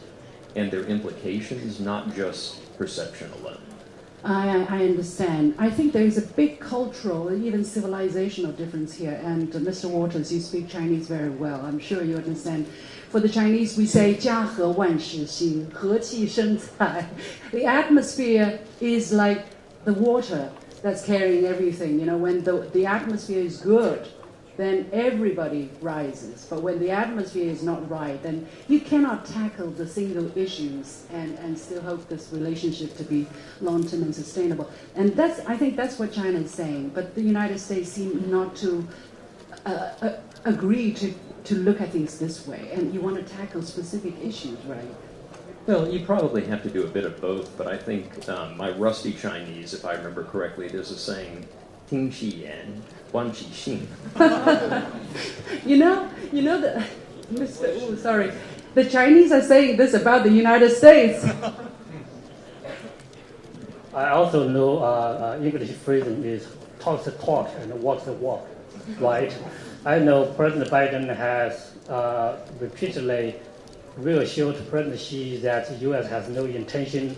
and their implications, not just perception alone. I understand. I think there is a big cultural and even civilizational difference here. And Mr. Waters, you speak Chinese very well. I'm sure you understand. For the Chinese, we say 家和万事兴, 和气生财. The atmosphere is like the water that's carrying everything. When the atmosphere is good, then everybody rises. But when the atmosphere is not right, then you cannot tackle the single issues and still hope this relationship to be long-term and sustainable. And I think that's what China is saying. But the United States seem not to agree to look at things this way. And you want to tackle specific issues, right? Well, you probably have to do a bit of both, but I think my rusty Chinese, if I remember correctly, there's a saying, 听其言, 观其行. You know the sorry. The Chinese are saying this about the United States. I also know English phrasing is talk the talk and walk the walk, right? I know President Biden has repeatedly reassured President Xi that the U.S. has no intention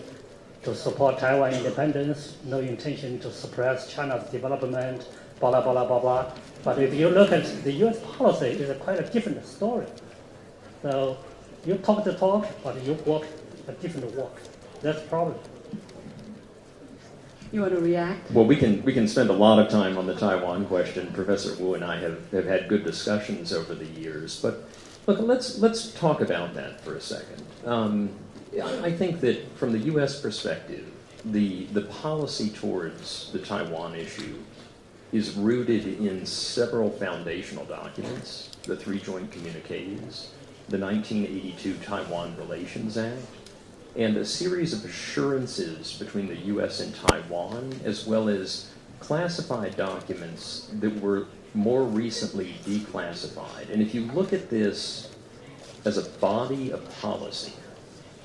to support Taiwan independence, no intention to suppress China's development, blah, blah, blah, blah, blah. But if you look at the U.S. policy, it's quite a different story. So you talk the talk, but you walk a different walk. That's the problem. You want to react? Well, we can spend a lot of time on the Taiwan question. Professor Wu and I have had good discussions over the years. But look, let's talk about that for a second. I think that from the U.S. perspective, the policy towards the Taiwan issue is rooted in several foundational documents, the 3 joint communiques, the 1982 Taiwan Relations Act, and a series of assurances between the U.S. and Taiwan, as well as classified documents that were more recently declassified. And if you look at this as a body of policy,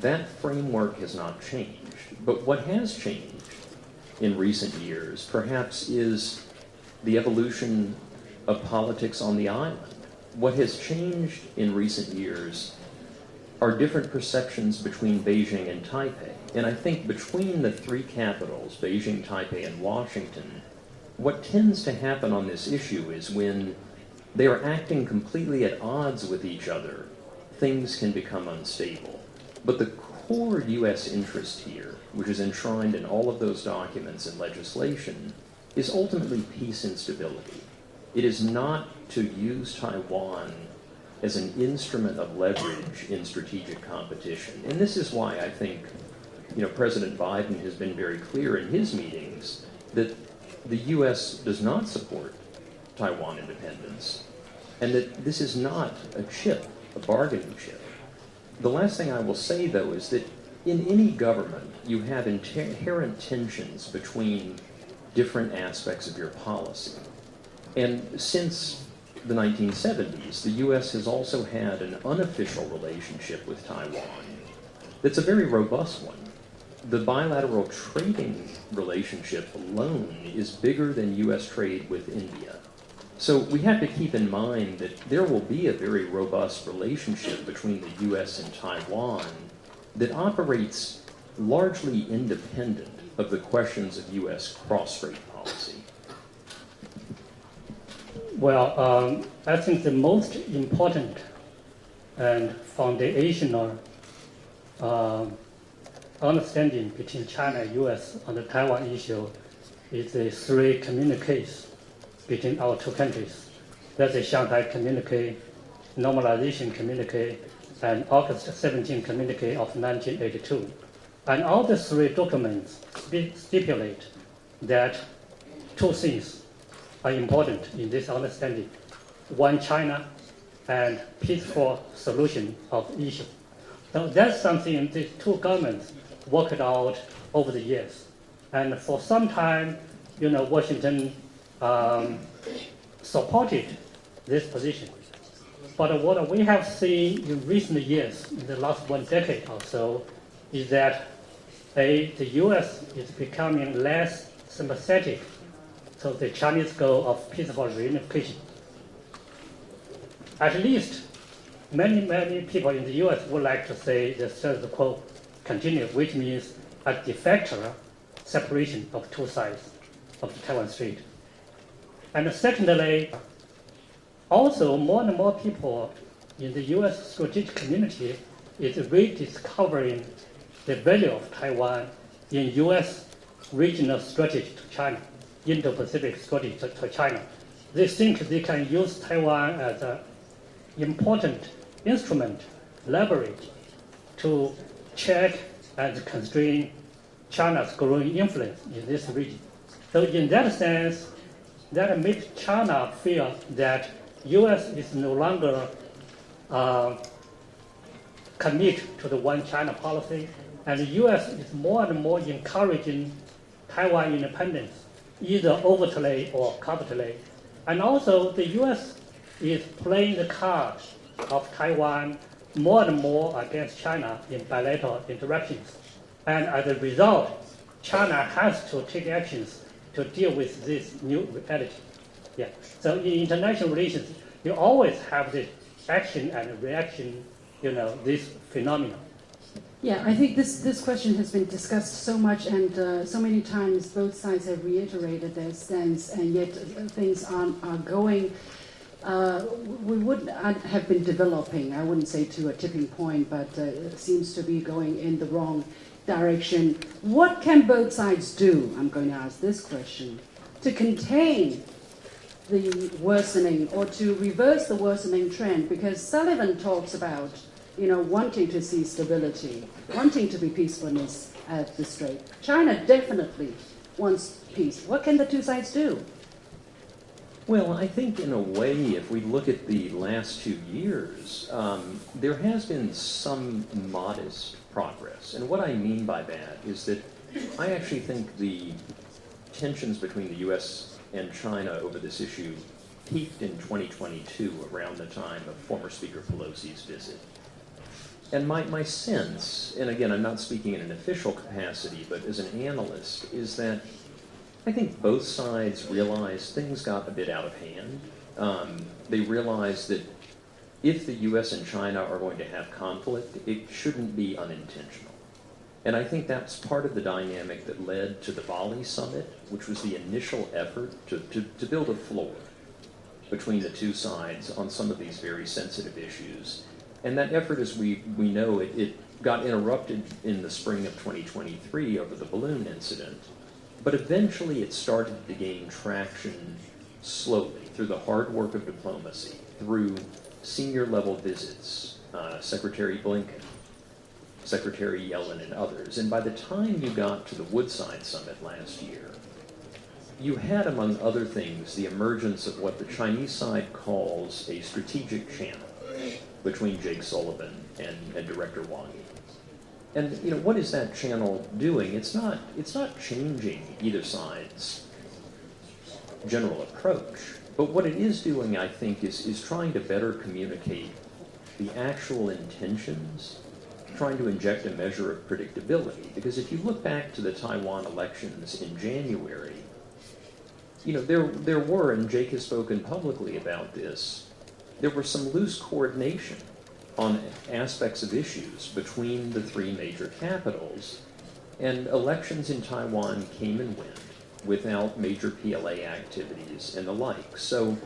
that framework has not changed. But what has changed in recent years, perhaps, is the evolution of politics on the island. What has changed in recent years are different perceptions between Beijing and Taipei. And I think between the 3 capitals, Beijing, Taipei, and Washington, what tends to happen on this issue is when they are acting completely at odds with each other, things can become unstable. But the core U.S. interest here, which is enshrined in all of those documents and legislation, is ultimately peace and stability. It is not to use Taiwan as an instrument of leverage in strategic competition. And this is why I think, President Biden has been very clear in his meetings that the U.S. does not support Taiwan independence, and that this is not a chip, a bargaining chip. The last thing I will say, though, is that in any government, you have inherent tensions between different aspects of your policy. And since the 1970s, the U.S. has also had an unofficial relationship with Taiwan that's a very robust one. the bilateral trading relationship alone is bigger than U.S. trade with India. So we have to keep in mind that there will be a very robust relationship between the U.S. and Taiwan that operates largely independent of the questions of U.S. cross-strait policy. Well, I think the most important and foundational understanding between China and U.S. on the Taiwan issue is the 3 communiques between our 2 countries. That's the Shanghai Communique, Normalization Communique, and August 17 Communique of 1982. And all the 3 documents stipulate that 2 things are important in this understanding. One China and peaceful solution of the issue. So that's something these 2 governments worked out over the years. And for some time, Washington supported this position. But what we have seen in recent years, in the last 1 decade or so, is that the U.S. is becoming less sympathetic to the Chinese goal of peaceful reunification. At least many people in the U.S. would like to say the status quo continue, which means a de facto separation of 2 sides of the Taiwan Strait. And secondly, also more and more people in the U.S. strategic community is rediscovering the value of Taiwan in U.S. regional strategy to China, Indo-Pacific strategy to China. They think they can use Taiwan as an important instrument, leverage, to check and constrain China's growing influence in this region. So in that sense, that makes China feel that U.S. is no longer committed to the one China policy, and the U.S. is more and more encouraging Taiwan independence, either overtly or covertly. And also the U.S. is playing the card of Taiwan more and more against China in bilateral interactions. And as a result, China has to take actions to deal with this new reality. Yeah. So in international relations, you always have this action and reaction, this phenomenon. Yeah, I think this question has been discussed so much, and so many times both sides have reiterated their stance, and yet things are going. We would have been developing, I wouldn't say to a tipping point, but it seems to be going in the wrong direction. What can both sides do, I'm going to ask this question, to contain the worsening or to reverse the worsening trend? Because Sullivan talks about, wanting to see stability, wanting to be peacefulness at the Strait. China definitely wants peace. What can the two sides do? Well, I think in a way, if we look at the last 2 years, there has been some modest progress. And what I mean by that is that I actually think the tensions between the U.S. and China over this issue peaked in 2022, around the time of former Speaker Pelosi's visit. And my sense, and again, I'm not speaking in an official capacity, but as an analyst, is that I think both sides realized things got a bit out of hand. They realized that if the U.S. and China are going to have conflict, it shouldn't be unintentional. And I think that's part of the dynamic that led to the Bali summit, which was the initial effort to build a floor between the two sides on some of these very sensitive issues. And that effort, as we know, it got interrupted in the spring of 2023 over the balloon incident. But eventually it started to gain traction slowly through the hard work of diplomacy, through senior level visits, Secretary Blinken, Secretary Yellen, and others. And by the time you got to the Woodside Summit last year, you had, among other things, the emergence of what the Chinese side calls a strategic channel between Jake Sullivan and Director Wang Yi. And what is that channel doing? It's not changing either side's general approach, but what it is doing, I think, is trying to better communicate the actual intentions trying to inject a measure of predictability. Because if you look back to the Taiwan elections in January, there were, and Jake has spoken publicly about this, there were some loose coordination on aspects of issues between the three major capitals, and elections in Taiwan came and went without major PLA activities and the like. So,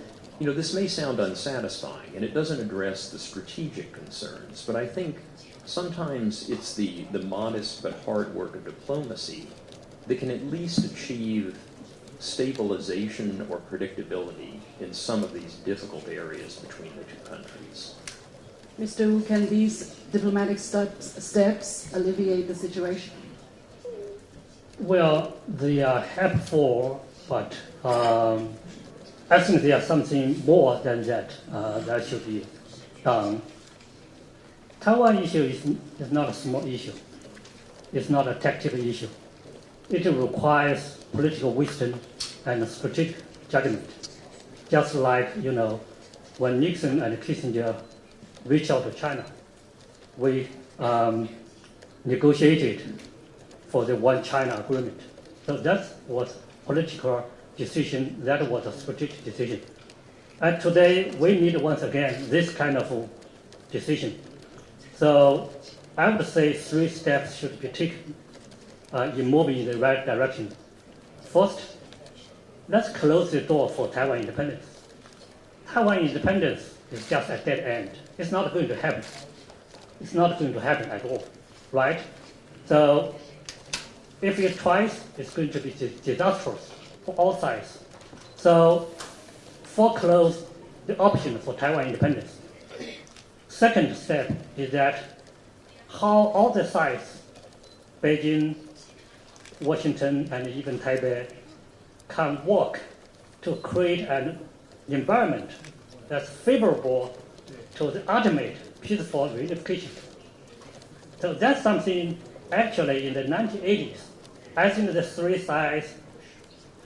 this may sound unsatisfying, and it doesn't address the strategic concerns, but I think sometimes it's the modest but hard work of diplomacy that can at least achieve stabilization or predictability in some of these difficult areas between the two countries. Mr. Wu, can these diplomatic steps alleviate the situation? Well, they are helpful, but I think there's something more than that that should be done. Taiwan issue is not a small issue. It's not a tactical issue. It requires political wisdom and strategic judgment. Just like, when Nixon and Kissinger reached out to China, we negotiated for the One China agreement. So that was political decision, that was a strategic decision. And today, we need once again this kind of decision. So I would say 3 steps should be taken in moving in the right direction. First, let's close the door for Taiwan independence. Taiwan independence is just a dead end. It's not going to happen. It's not going to happen at all, right? So if it tries, it's going to be disastrous for all sides. So foreclose the option for Taiwan independence. Second step is that how all the sides, Beijing, Washington, and even Taipei, can work to create an environment that's favorable to the ultimate peaceful reunification. So that's something actually in the 1980s, I think the 3 sides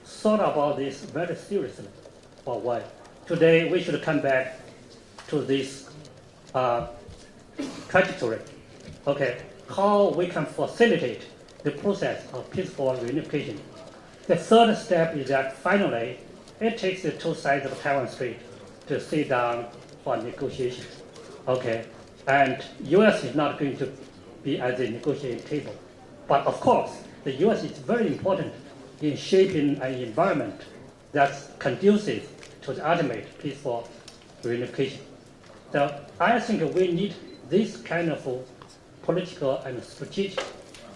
thought about this very seriously for a while. Today, we should come back to this trajectory. Okay, how we can facilitate the process of peaceful reunification. The third step is that finally, it takes the 2 sides of Taiwan Strait to sit down for negotiations. Okay, and U.S. is not going to be at the negotiating table. But of course, the U.S. is very important in shaping an environment that's conducive to the ultimate peaceful reunification. So I think we need this kind of political and strategic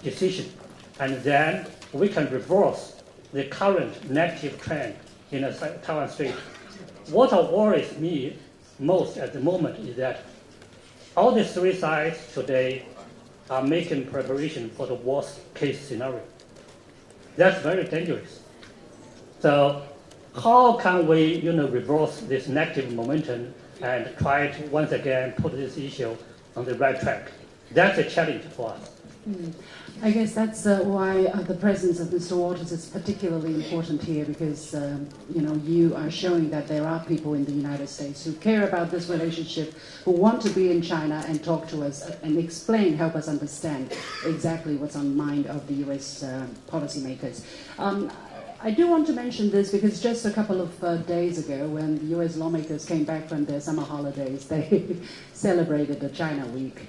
decision, and then we can reverse the current negative trend in the Taiwan Strait. What worries me most at the moment is that all the 3 sides today are making preparation for the worst case scenario. That's very dangerous. So how can we, reverse this negative momentum and try to once again put this issue on the right track? That's a challenge for us. I guess that's why the presence of Mr. Waters is particularly important here, because you are showing that there are people in the United States who care about this relationship, who want to be in China and talk to us and explain, help us understand exactly what's on the mind of the U.S. Policymakers. I do want to mention this because just a couple of days ago, when the U.S. lawmakers came back from their summer holidays, they celebrated the China Week.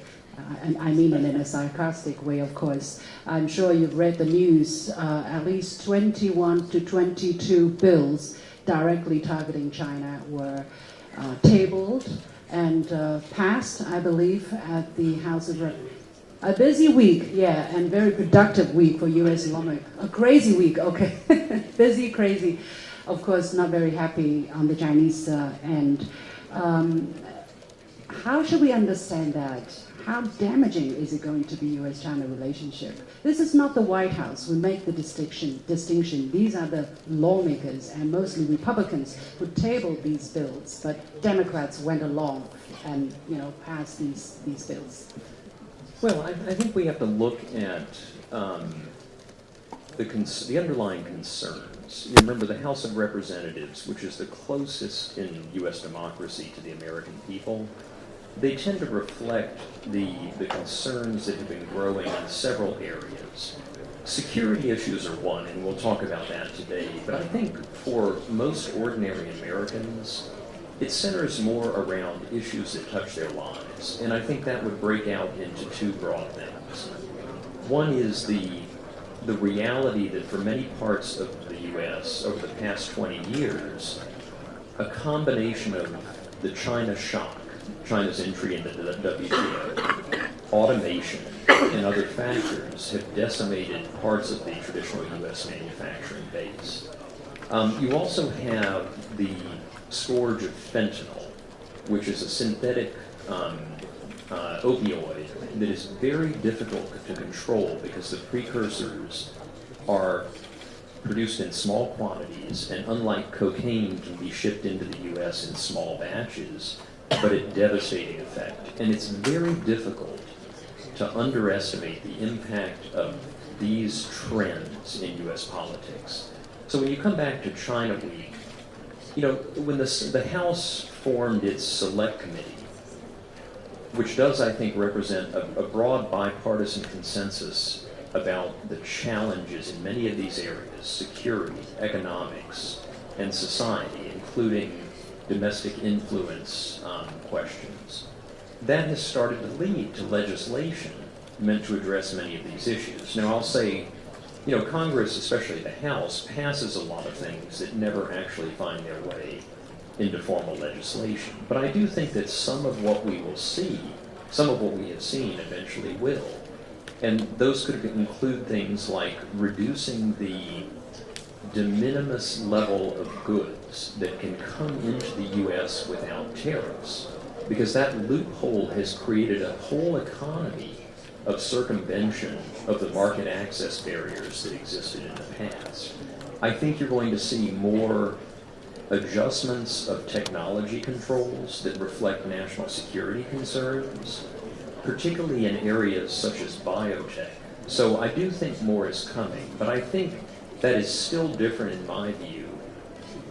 And I mean it in a sarcastic way, of course. I'm sure you've read the news. At least 21 to 22 bills directly targeting China were tabled and passed, I believe, at the House of Representatives. A busy week, yeah, and very productive week for U.S. lawmakers. A crazy week, okay. Busy, crazy. Of course, not very happy on the Chinese end. How should we understand that? How damaging is it going to be U.S.-China relationship? This is not the White House who make the distinction. These are the lawmakers, and mostly Republicans, who tabled these bills, but Democrats went along and passed these bills. Well, I think we have to look at the underlying concerns. Remember, the House of Representatives, which is the closest in U.S. democracy to the American people, they tend to reflect the concerns that have been growing in several areas. Security issues are one, and we'll talk about that today, but I think for most ordinary Americans, it centers more around issues that touch their lives, and I think that would break out into two broad things. One is the reality that for many parts of the U.S. over the past 20 years, a combination of the China shock, China's entry into the WTO, automation, and other factors have decimated parts of the traditional U.S. manufacturing base. You also have the scourge of fentanyl, which is a synthetic opioid that is very difficult to control because the precursors are produced in small quantities, and unlike cocaine, can be shipped into the U.S. in small batches, but at devastating effect. And it's very difficult to underestimate the impact of these trends in U.S. politics. So when you come back to China Week, you know, when the House formed its select committee, which does, I think, represent a broad bipartisan consensus about the challenges in many of these areas, security, economics, and society, including domestic influence questions. That has started to lead to legislation meant to address many of these issues. Now, I'll say, you know, Congress, especially the House, passes a lot of things that never actually find their way into formal legislation. But I do think that some of what we will see, some of what we have seen eventually will. And those could include things like reducing the de minimis level of goods that can come into the U.S. without tariffs, because that loophole has created a whole economy of circumvention of the market access barriers that existed in the past. I think you're going to see more adjustments of technology controls that reflect national security concerns, particularly in areas such as biotech. So I do think more is coming, but I think that is still different in my view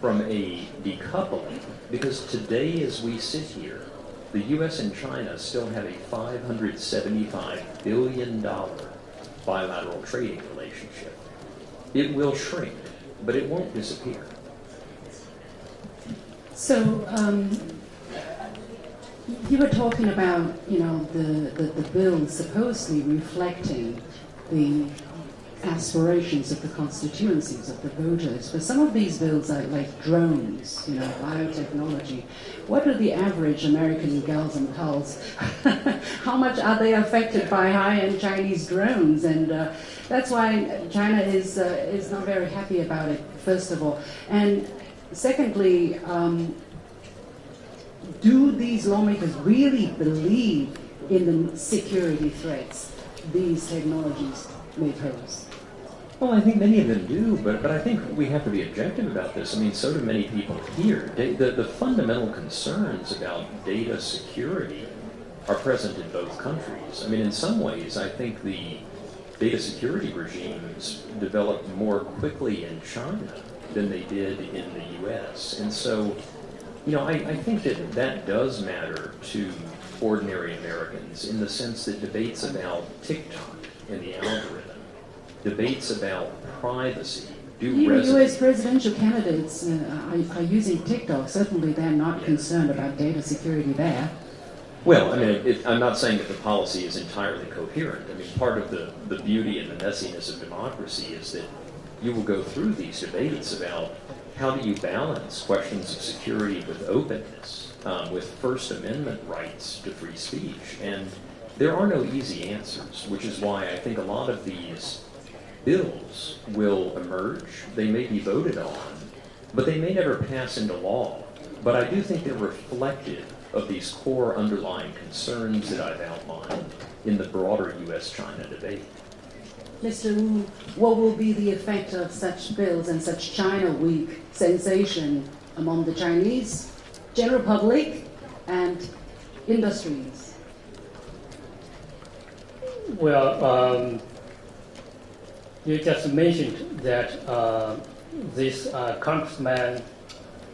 from a decoupling, because today as we sit here, the U.S. and China still have a $575 billion bilateral trading relationship. It will shrink, but it won't disappear. So you were talking about, you know, the bill supposedly reflecting the aspirations of the constituencies of the voters, but some of these bills are like drones, you know, biotechnology. What are the average American girls and pals? How much are they affected by high-end Chinese drones? And that's why China is not very happy about it, first of all. And secondly, do these lawmakers really believe in the security threats these technologies may pose? Well, I think many of them do, but I think we have to be objective about this. I mean, so do many people here. The fundamental concerns about data security are present in both countries. I mean, in some ways, I think the data security regimes developed more quickly in China than they did in the U.S. And so, you know, I think that does matter to ordinary Americans in the sense that debates about TikTok and the algorithm, debates about privacy, U.S. presidential candidates are using TikTok. Certainly they're not concerned about data security there. Well, I mean, I'm not saying that the policy is entirely coherent. I mean, part of the beauty and the messiness of democracy is that you will go through these debates about how do you balance questions of security with openness, with First Amendment rights to free speech. And there are no easy answers, which is why I think a lot of these bills will emerge. They may be voted on, but they may never pass into law. But I do think they're reflective of these core underlying concerns that I've outlined in the broader U.S.-China debate. Mr. Wu, what will be the effect of such bills and such China Week sensation among the Chinese, general public, and industries? Well, you just mentioned that these congressmen,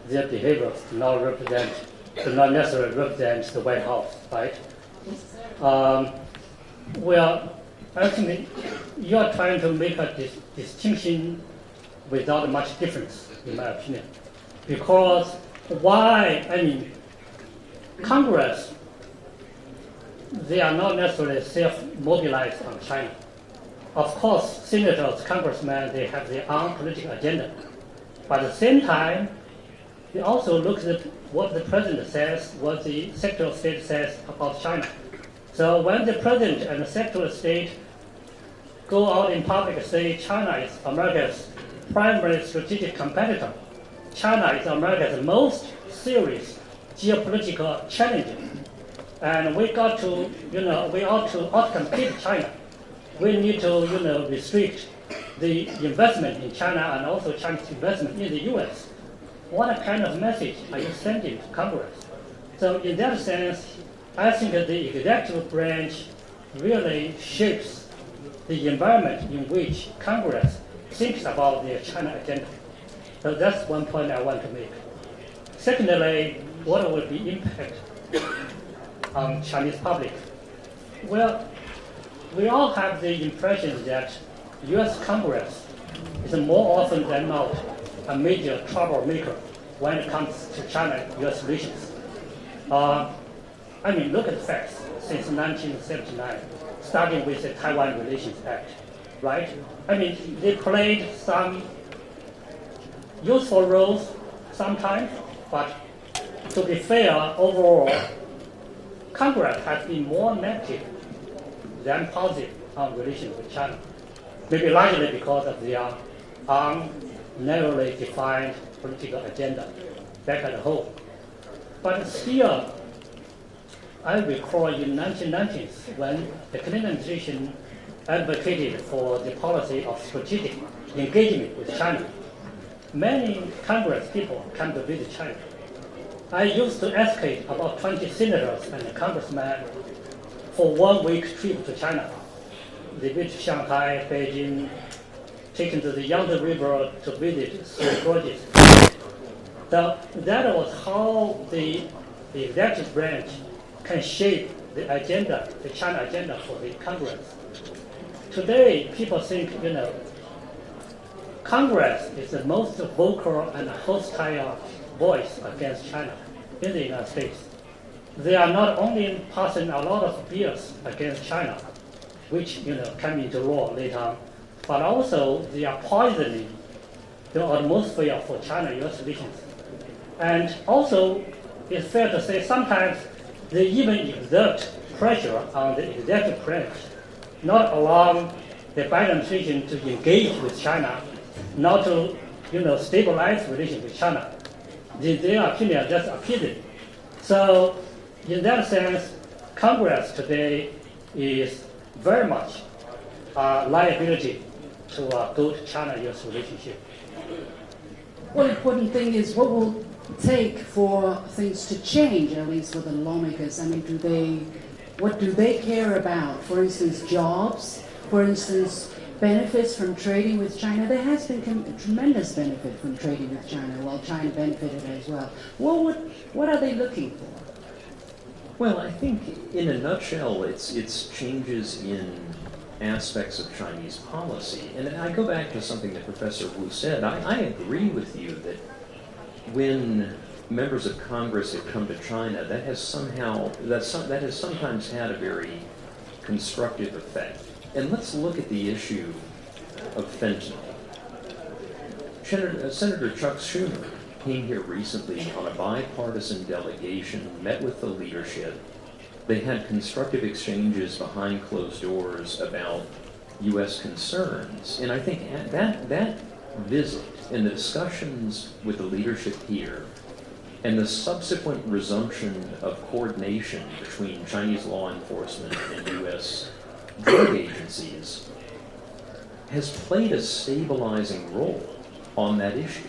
their behaviors do not represent do not necessarily represent the White House, right? Well, I think you are trying to make a distinction without much difference, in my opinion. Because Congress, they are not necessarily self-mobilized on China. Of course, senators, congressmen, they have their own political agenda. But at the same time, they also look at what the president says, what the Secretary of State says about China. So when the president and the Secretary of State go out in public and say China is America's primary strategic competitor, China is America's most serious geopolitical challenge, and we ought to outcompete China. We need to, restrict the investment in China and also Chinese investment in the U.S. What kind of message are you sending to Congress? So in that sense, I think that the executive branch really shapes the environment in which Congress thinks about their China agenda. So that's one point I want to make. Secondly, what will be impact on Chinese public? Well, we all have the impression that U.S. Congress is more often than not a major troublemaker when it comes to China-U.S. relations. Look at the facts since 1979, starting with the Taiwan Relations Act, right? They played some useful roles sometimes, but to be fair, overall, Congress has been more negative than positive on relations with China. Maybe largely because of their narrowly defined political agenda back at home. But still, I recall in the 1990s when the Clinton administration advocated for the policy of strategic engagement with China. Many Congress people come to visit China. I used to escort about 20 senators and congressmen for 1 week trip to China. They visit Shanghai, Beijing, taken to the Yangtze River to visit 3 projects. So that was how the executive branch can shape the agenda, the China agenda for the Congress. Today, people think, Congress is the most vocal and hostile voice against China in the United States. They are not only passing a lot of bills against China, which come into law later on, but also they are poisoning the atmosphere for China-U.S. relations. And also, it's fair to say sometimes they even exert pressure on the executive branch, not allowing the Biden administration to engage with China, not to stabilize relations with China. In their opinion, that's appealing. So in that sense, Congress today is very much a liability to a good China-U.S. relationship. One important thing is what will take for things to change, at least for the lawmakers. What do they care about? For instance, jobs. For instance, benefits from trading with China. There has been tremendous benefit from trading with China, while China benefited as well. What are they looking for? Well, I think in a nutshell, it's changes in aspects of Chinese policy. And I go back to something that Professor Wu said. I agree with you that when members of Congress have come to China, that has sometimes had a very constructive effect. And let's look at the issue of fentanyl. Senator Chuck Schumer came here recently on a bipartisan delegation, met with the leadership. They had constructive exchanges behind closed doors about U.S. concerns. And I think that visit and the discussions with the leadership here and the subsequent resumption of coordination between Chinese law enforcement and U.S. drug agencies has played a stabilizing role on that issue.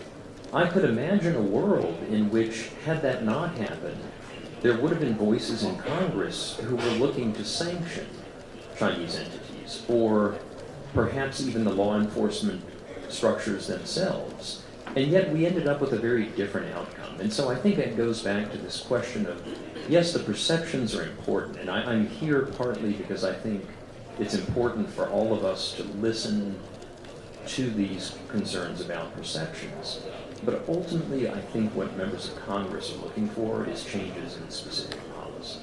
I could imagine a world in which, had that not happened, there would have been voices in Congress who were looking to sanction Chinese entities, or perhaps even the law enforcement structures themselves. And yet we ended up with a very different outcome. And so I think it goes back to this question of, yes, the perceptions are important. And I'm here partly because I think it's important for all of us to listen to these concerns about perceptions. But ultimately, I think what members of Congress are looking for is changes in specific policy.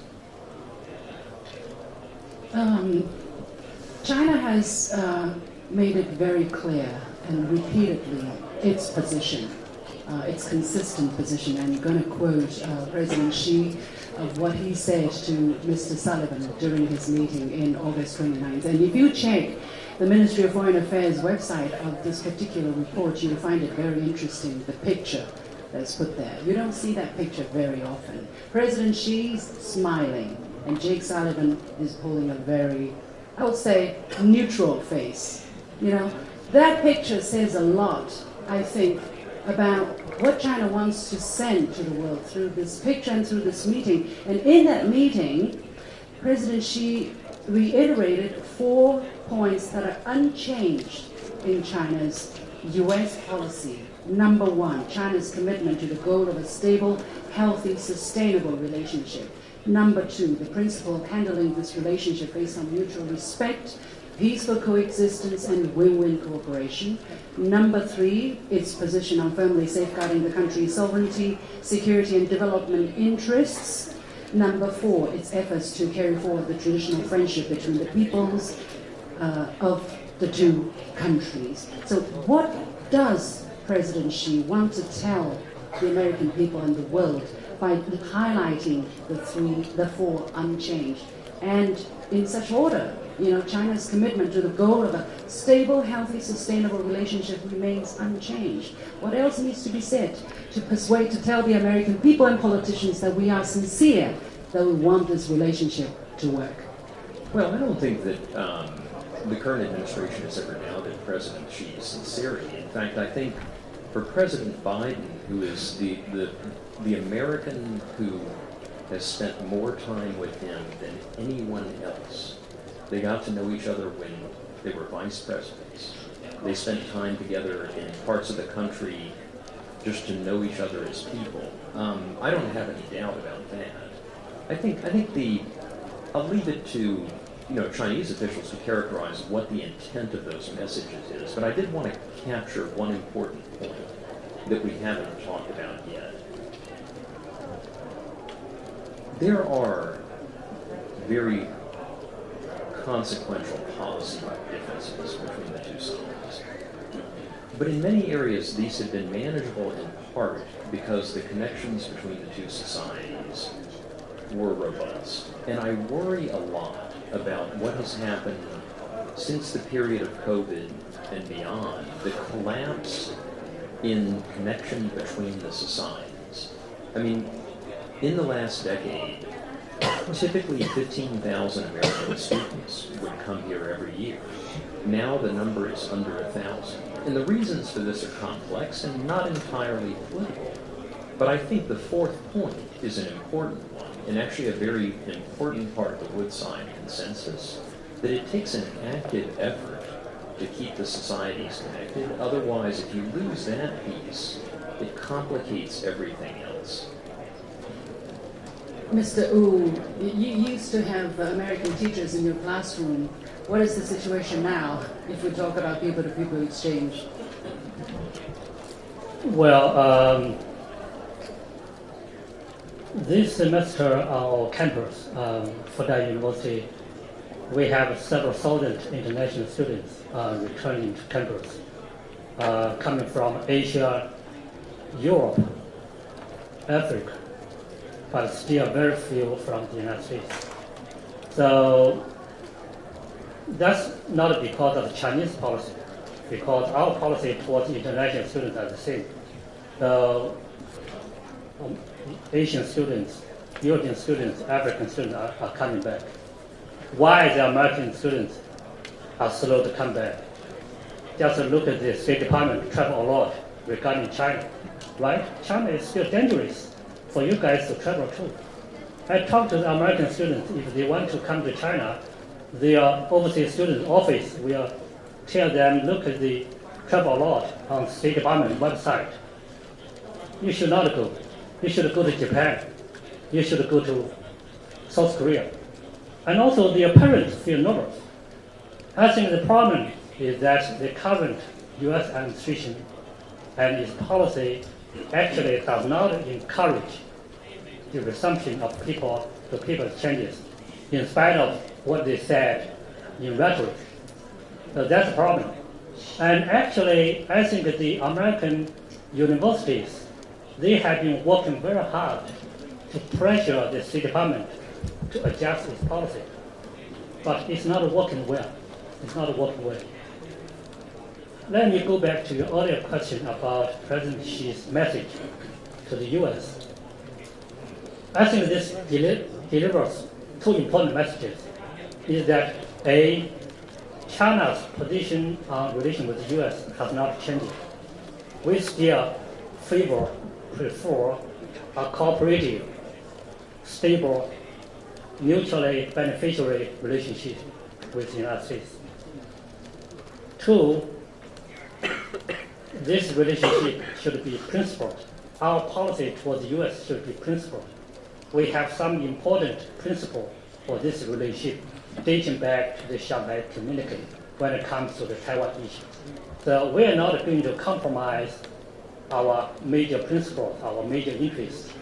China has made it very clear and repeatedly its position, its consistent position. And I'm going to quote President Xi of what he said to Mr. Sullivan during his meeting in August 29th. And if you check the Ministry of Foreign Affairs website of this particular report, you'll find it very interesting, the picture that's put there. You don't see that picture very often. President Xi's smiling, and Jake Sullivan is pulling a very, I would say, neutral face. You know, that picture says a lot, I think, about what China wants to send to the world through this picture and through this meeting. And in that meeting, President Xi reiterated 4 points that are unchanged in China's U.S. policy. Number 1, China's commitment to the goal of a stable, healthy, sustainable relationship. Number 2, the principle of handling this relationship based on mutual respect, peaceful coexistence, and win-win cooperation. Number 3, its position on firmly safeguarding the country's sovereignty, security, and development interests. Number 4, its efforts to carry forward the traditional friendship between the peoples of the two countries. So what does President Xi want to tell the American people and the world by highlighting the 4 unchanged? And in such order, you know, China's commitment to the goal of a stable, healthy, sustainable relationship remains unchanged. What else needs to be said to persuade, to tell the American people and politicians that we are sincere, that we want this relationship to work? Well, I don't think that the current administration has ever doubted President Xi's sincerity. In fact, I think for President Biden, who is the American who has spent more time with him than anyone else, they got to know each other when they were vice presidents. They spent time together in parts of the country just to know each other as people. I don't have any doubt about that. I think I'll leave it to Chinese officials to characterize what the intent of those messages is, but I did want to capture one important point that we haven't talked about yet. There are very consequential policy differences between the two sides. But in many areas, these have been manageable in part because the connections between the two societies were robust. And I worry a lot about what has happened since the period of COVID and beyond, the collapse in connection between the societies. I mean, in the last decade, typically 15,000 American students would come here every year. Now the number is under 1,000. And the reasons for this are complex and not entirely political. But I think the 4th point is an important one, and actually a very important part of the Woodside consensus, that it takes an active effort to keep the societies connected. Otherwise, if you lose that piece, it complicates everything else. Mr. Wu, you used to have American teachers in your classroom. What is the situation now, if we talk about people-to-people exchange? Well, this semester on our campus, Fudan University, we have several thousand international students returning to campus, coming from Asia, Europe, Africa, but still very few from the United States. So that's not because of the Chinese policy, because our policy towards international students are the same. The Asian students, European students, African students are coming back. Why the American students are slow to come back? Just look at the State Department travel a lot regarding China, right? China is still dangerous for you guys to travel to. I talked to the American students, if they want to come to China, their overseas student office will tell them, look at the travel a lot on State Department website. You should not go. You should go to Japan. You should go to South Korea. And also the parents feel nervous. I think the problem is that the current U.S. administration and its policy actually does not encourage the resumption of people-to-people changes, in spite of what they said in rhetoric. So that's a problem. And actually, I think the American universities, they have been working very hard to pressure the State Department to adjust its policy. But it's not working well. It's not working well. Let me go back to your earlier question about President Xi's message to the U.S. I think this delivers two important messages. Is that A, China's position on relation with the U.S. has not changed. We still prefer a cooperative, stable, mutually beneficial relationship with the United States. Two, this relationship should be principled. Our policy towards the U.S. should be principled. We have some important principle for this relationship dating back to the Shanghai Communique when it comes to the Taiwan issue. So we are not going to compromise our major principles, our major interests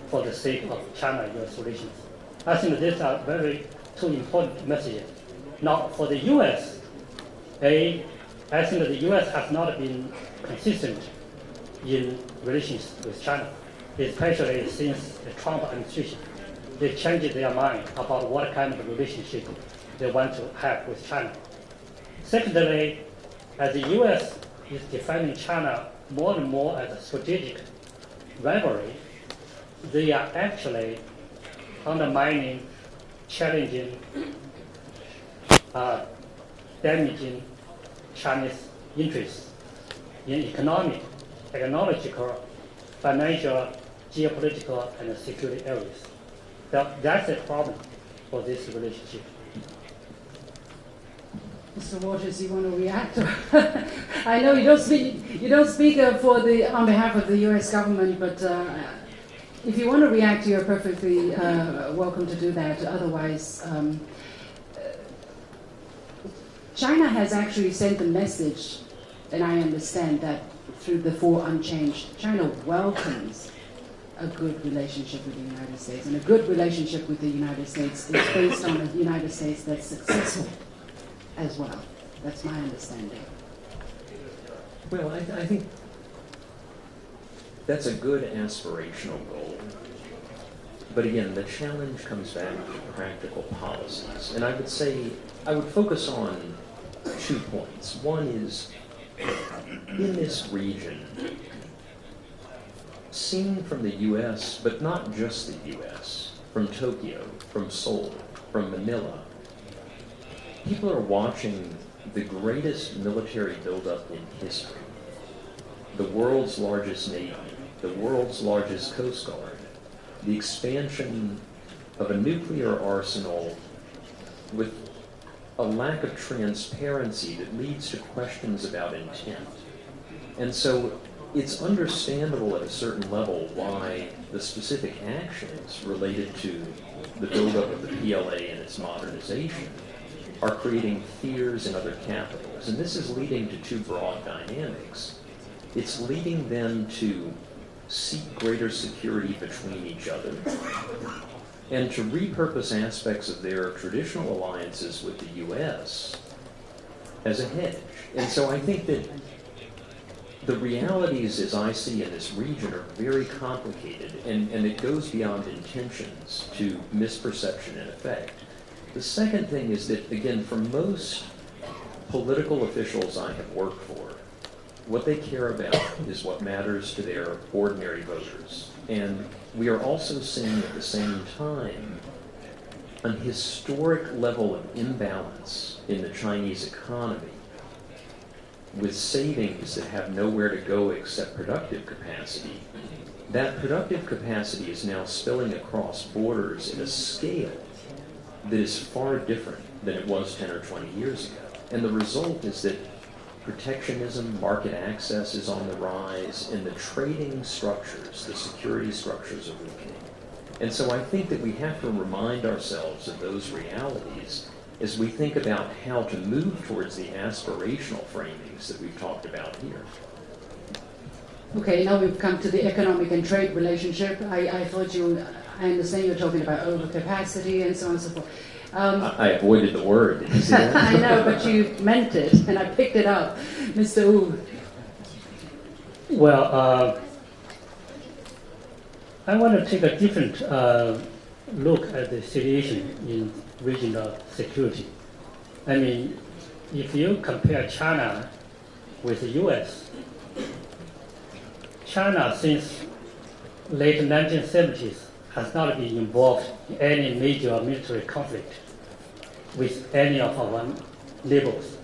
for the sake of China-U.S. relations. I think these are two important messages. Now, for the U.S., I think the U.S. has not been consistent in relations with China, especially since the Trump administration. They changed their mind about what kind of relationship they want to have with China. Secondly, as the U.S. is defining China more and more as a strategic rivalry, they are actually undermining, challenging, damaging Chinese interests in economic, technological, financial, geopolitical, and security areas. That's a problem for this relationship. Mr. Waters, you want to react? I know you don't speak on behalf of the U.S. government, but if you want to react, you're perfectly welcome to do that. Otherwise, China has actually sent the message, and I understand that through the four unchanged, China welcomes a good relationship with the United States, and a good relationship with the United States is based on a United States that's successful as well. That's my understanding. Well, I think that's a good aspirational goal. But again, the challenge comes back to practical policies. And I would say, I would focus on 2 points. One is, in this region, seen from the U.S., but not just the U.S., from Tokyo, from Seoul, from Manila, people are watching the greatest military buildup in history. The world's largest navy, the world's largest coast guard, the expansion of a nuclear arsenal with a lack of transparency that leads to questions about intent. And so it's understandable at a certain level why the specific actions related to the buildup of the PLA and its modernization are creating fears in other capitals. And this is leading to two broad dynamics. It's leading them to seek greater security between each other and to repurpose aspects of their traditional alliances with the U.S. as a hedge. And so I think that the realities, as I see in this region, are very complicated, and it goes beyond intentions to misperception and effect. The second thing is that, again, for most political officials I have worked for, what they care about is what matters to their ordinary voters. And we are also seeing at the same time an historic level of imbalance in the Chinese economy, with savings that have nowhere to go except productive capacity. That productive capacity is now spilling across borders at a scale that is far different than it was 10 or 20 years ago. And the result is that protectionism, market access is on the rise, and the trading structures, the security structures are weakening. And so I think that we have to remind ourselves of those realities as we think about how to move towards the aspirational framings that we've talked about here. Okay, now we've come to the economic and trade relationship. I understand you're talking about overcapacity and so on and so forth. I avoided the word. Did you see that? I know, but you meant it, and I picked it up. Mr. Wu. Well, I want to take a different look at the situation in regional security. I mean, if you compare China with the U.S., China since late 1970s has not been involved in any major military conflict with any of our neighbors.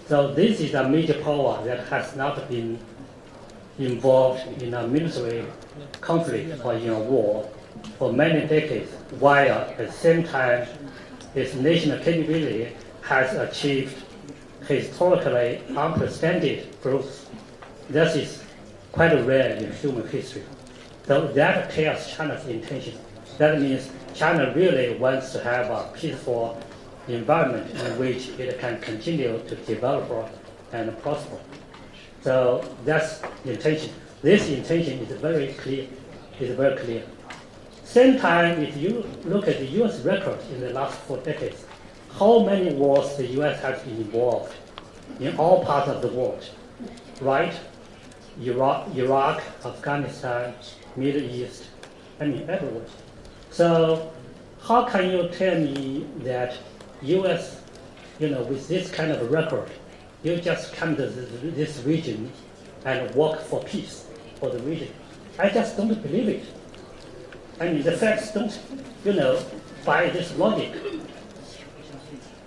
So this is a major power that has not been involved in a military conflict or in a war for many decades, while at the same time its national capability has achieved historically unprecedented growth. This is quite rare in human history. So that tells China's intention. That means China really wants to have a peaceful environment in which it can continue to develop and prosper. So that's the intention. This intention is very clear. Same time, if you look at the U.S. record in the last 4 decades, how many wars the U.S. has been involved in all parts of the world, right? Iraq, Afghanistan, Middle East, I mean everywhere. So how can you tell me that U.S., with this kind of record, you just come to this region and work for peace for the region? I just don't believe it. I mean, the facts don't, buy this logic.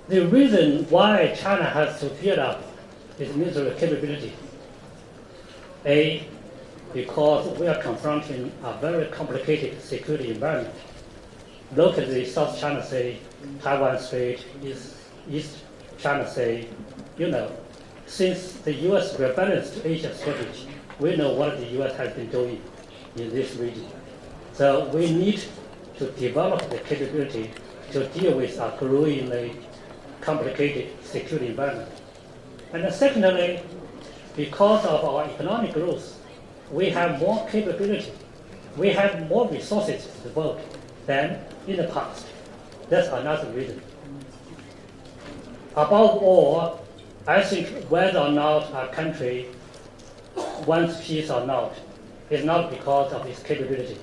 The reason why China has to build up its military capability, because we are confronting a very complicated security environment. Look at the South China Sea, Taiwan Strait, East China Sea. Since the U.S. rebalanced Asia strategy, we know what the U.S. has been doing in this region. So we need to develop the capability to deal with a growingly complicated security environment. And then secondly, because of our economic growth, we have more capability. We have more resources to devote than in the past. That's another reason. Above all, I think whether or not a country wants peace or not is not because of its capability,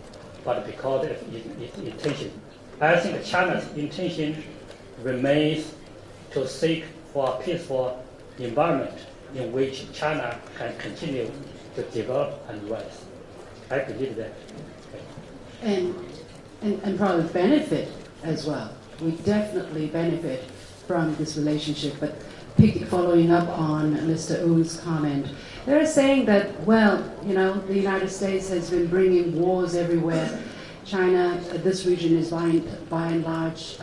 but because of its intention. I think China's intention remains to seek for a peaceful environment in which China can continue to develop and rise. I believe that. And probably benefit as well. We definitely benefit from this relationship. But following up on Mr. Wu's comment, they're saying that, the United States has been bringing wars everywhere. China, this region is by and large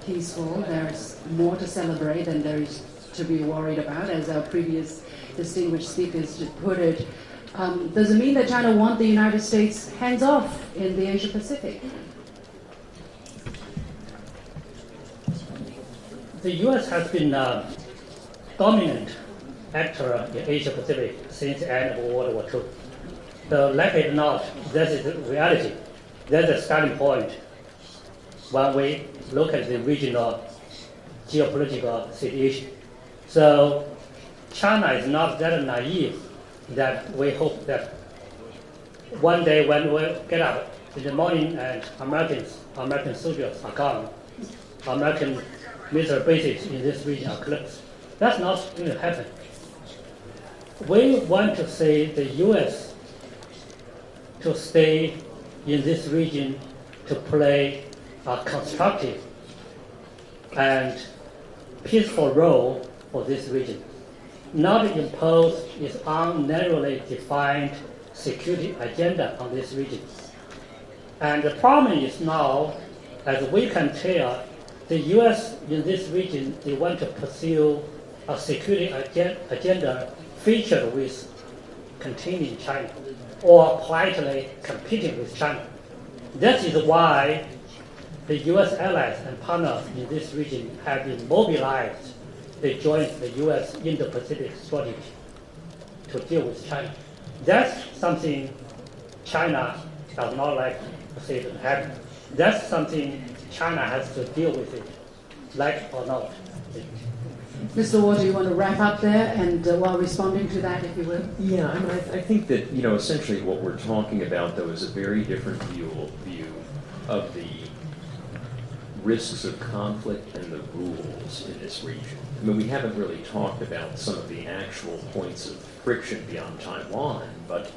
peaceful. There's more to celebrate than there is to be worried about, as our previous distinguished speakers put it. Does it mean that China wants the United States hands off in the Asia Pacific? The U.S. has been a dominant actor in Asia Pacific since the end of World War II. So like it or not, that is the reality. That's the starting point when we look at the regional geopolitical situation. So China is not that naive that we hope that one day when we get up in the morning and American soldiers are gone, American military bases in this region are closed. That's not going to happen. We want to see the U.S. to stay in this region to play a constructive and peaceful role for this region, not impose its own narrowly defined security agenda on this region. And the problem is now, as we can tell, the U.S. in this region, they want to pursue a security agenda featured with containing China or politely competing with China. That is why the U.S. allies and partners in this region have been mobilized. They joined the U.S. Indo-Pacific strategy to deal with China. That's something China does not like to see it happen. That's something China has to deal with it, like or not. Mr. Water, you want to wrap up there, and while responding to that, if you will? Yeah, I mean, I think that, essentially what we're talking about, though, is a very different view of the risks of conflict and the rules in this region. I mean, we haven't really talked about some of the actual points of friction beyond Taiwan, but,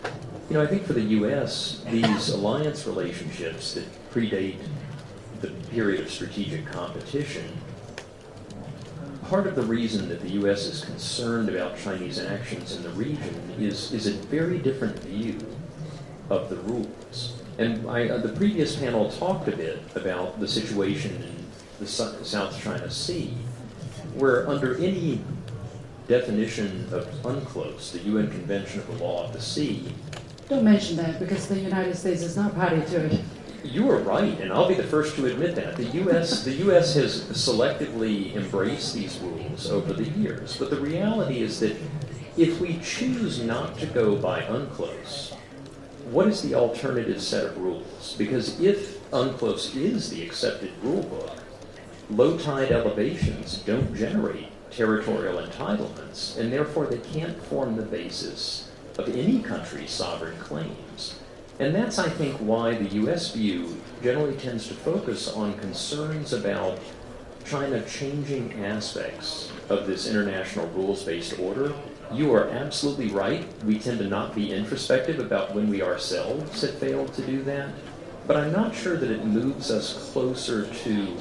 I think for the U.S., these alliance relationships that predate the period of strategic competition, part of the reason that the U.S. is concerned about Chinese actions in the region is a very different view of the rules. And the previous panel talked a bit about the situation in the South China Sea, where under any definition of UNCLOS, the UN Convention of the Law of the Sea. Don't mention that, because the United States is not party to it. You are right, and I'll be the first to admit that. The U.S. has selectively embraced these rules over the years, but the reality is that if we choose not to go by UNCLOS, what is the alternative set of rules? Because if UNCLOS is the accepted rule book, low tide elevations don't generate territorial entitlements, and therefore they can't form the basis of any country's sovereign claims. And that's, I think, why the U.S. view generally tends to focus on concerns about China changing aspects of this international rules-based order. You are absolutely right. We tend to not be introspective about when we ourselves have failed to do that. But I'm not sure that it moves us closer to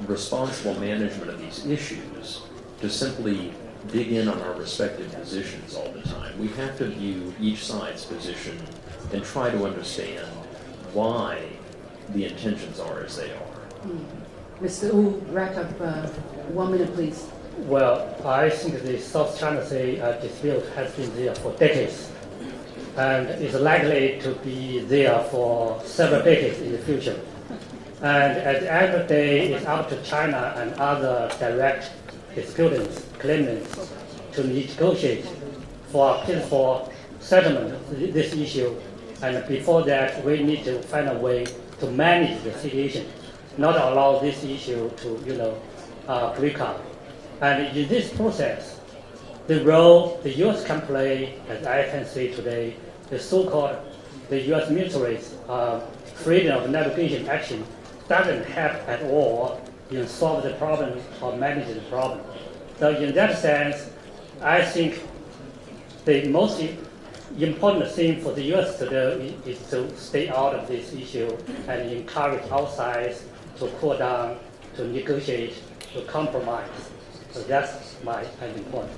responsible management of these issues to simply dig in on our respective positions all the time. We have to view each side's position and try to understand why the intentions are as they are. Mr. Wu, wrap up 1 minute, please. Well, I think the South China Sea dispute has been there for decades and is likely to be there for several decades in the future. And at the end of the day, it's up to China and other direct disputants, claimants, to negotiate for a peaceful settlement of this issue. And before that, we need to find a way to manage the situation, not allow this issue to, break up. And in this process, the role the U.S. can play, as I can see today, the so-called the U.S. military's freedom of navigation action doesn't help at all in solve the problem or manage the problem. So in that sense, I think the most important thing for the U.S. to do is to stay out of this issue and encourage our sides to cool down, to negotiate, to compromise. So that's my ending point.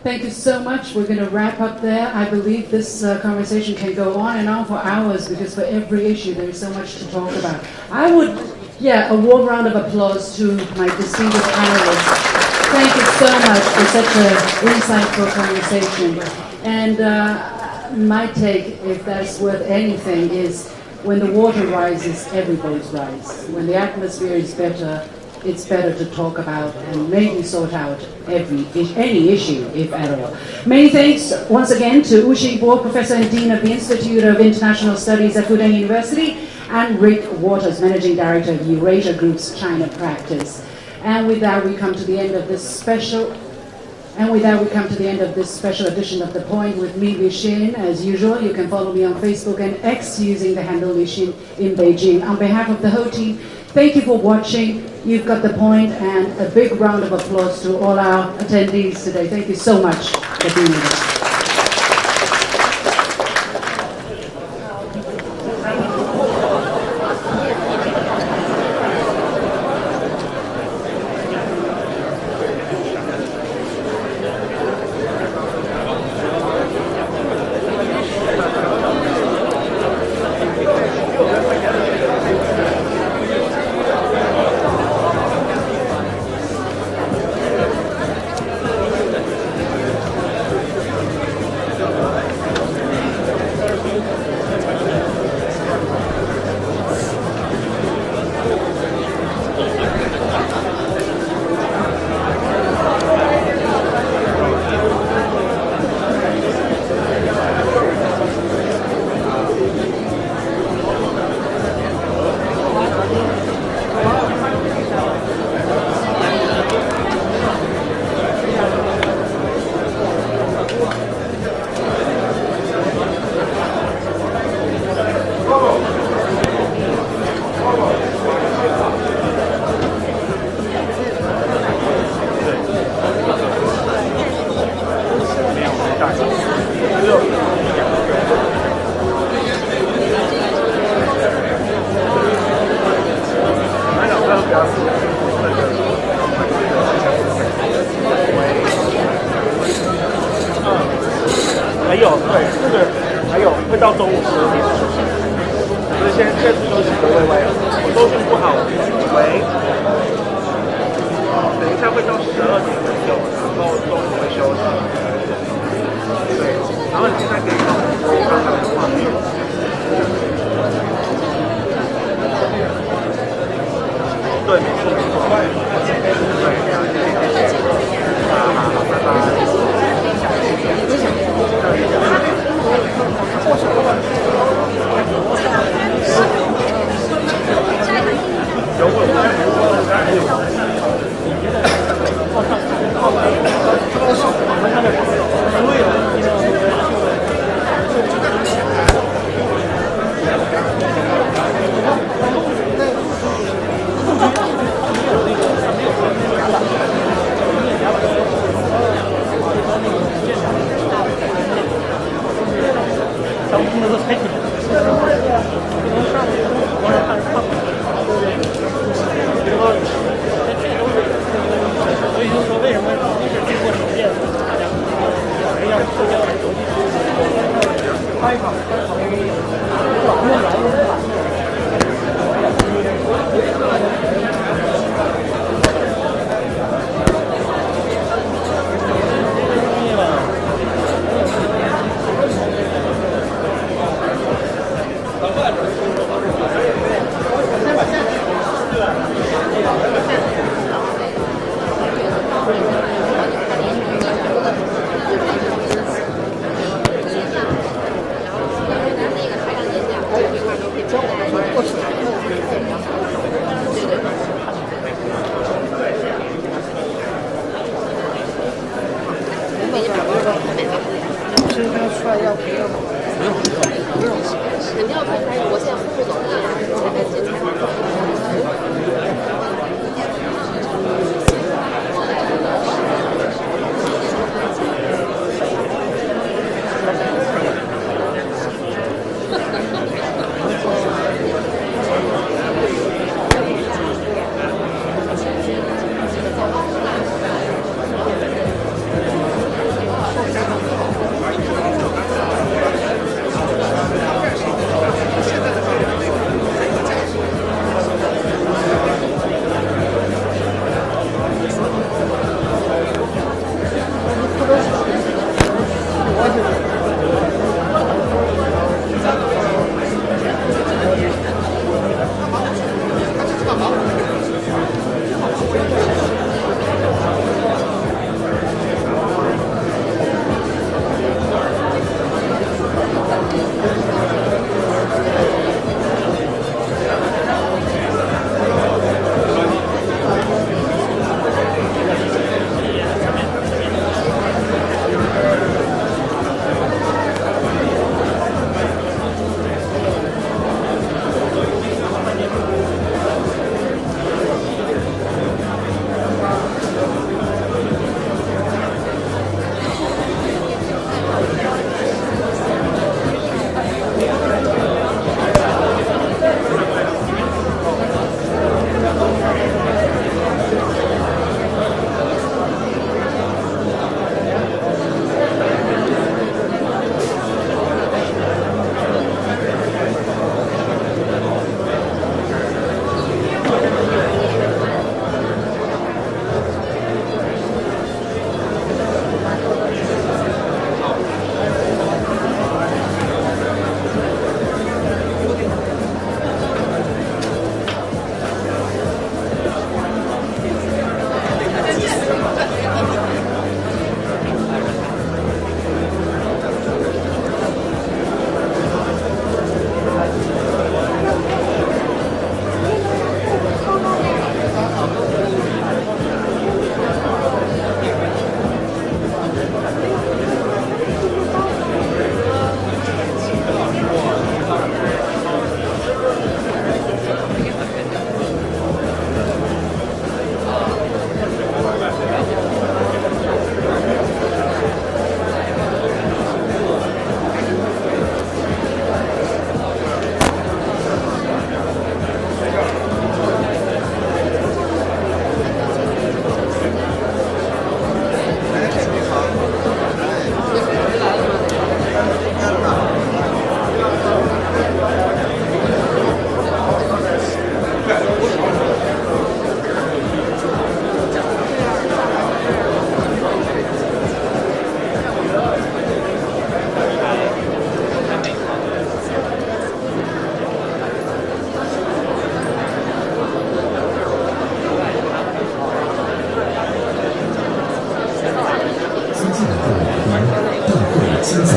Thank you so much. We're going to wrap up there. I believe this conversation can go on and on for hours, because for every issue there is so much to talk about. I would, a warm round of applause to my distinguished panelists. Thank you so much for such an insightful conversation. And my take, if that's worth anything, is when the water rises, every boat rises. When the atmosphere is better, it's better to talk about and maybe sort out any issue, if at all. Many thanks once again to Wu Xingbo, Professor and Dean of the Institute of International Studies at Fudan University, and Rick Waters, Managing Director of Eurasia Group's China Practice. And with that, we come to the end of this special. Edition of The Point with me, Li Xin. As usual, you can follow me on Facebook and X using the handle Li Xin in Beijing. On behalf of the whole team, thank you for watching. You've got The Point, and a big round of applause to all our attendees today. Thank you so much for being with us. 喂，我收讯不好，喂，等一下会到12点左右，然后中午会休息。对，然后你现在可以看刚才的画面。对，没错没错。对，好，谢谢谢谢。好，拜拜。有我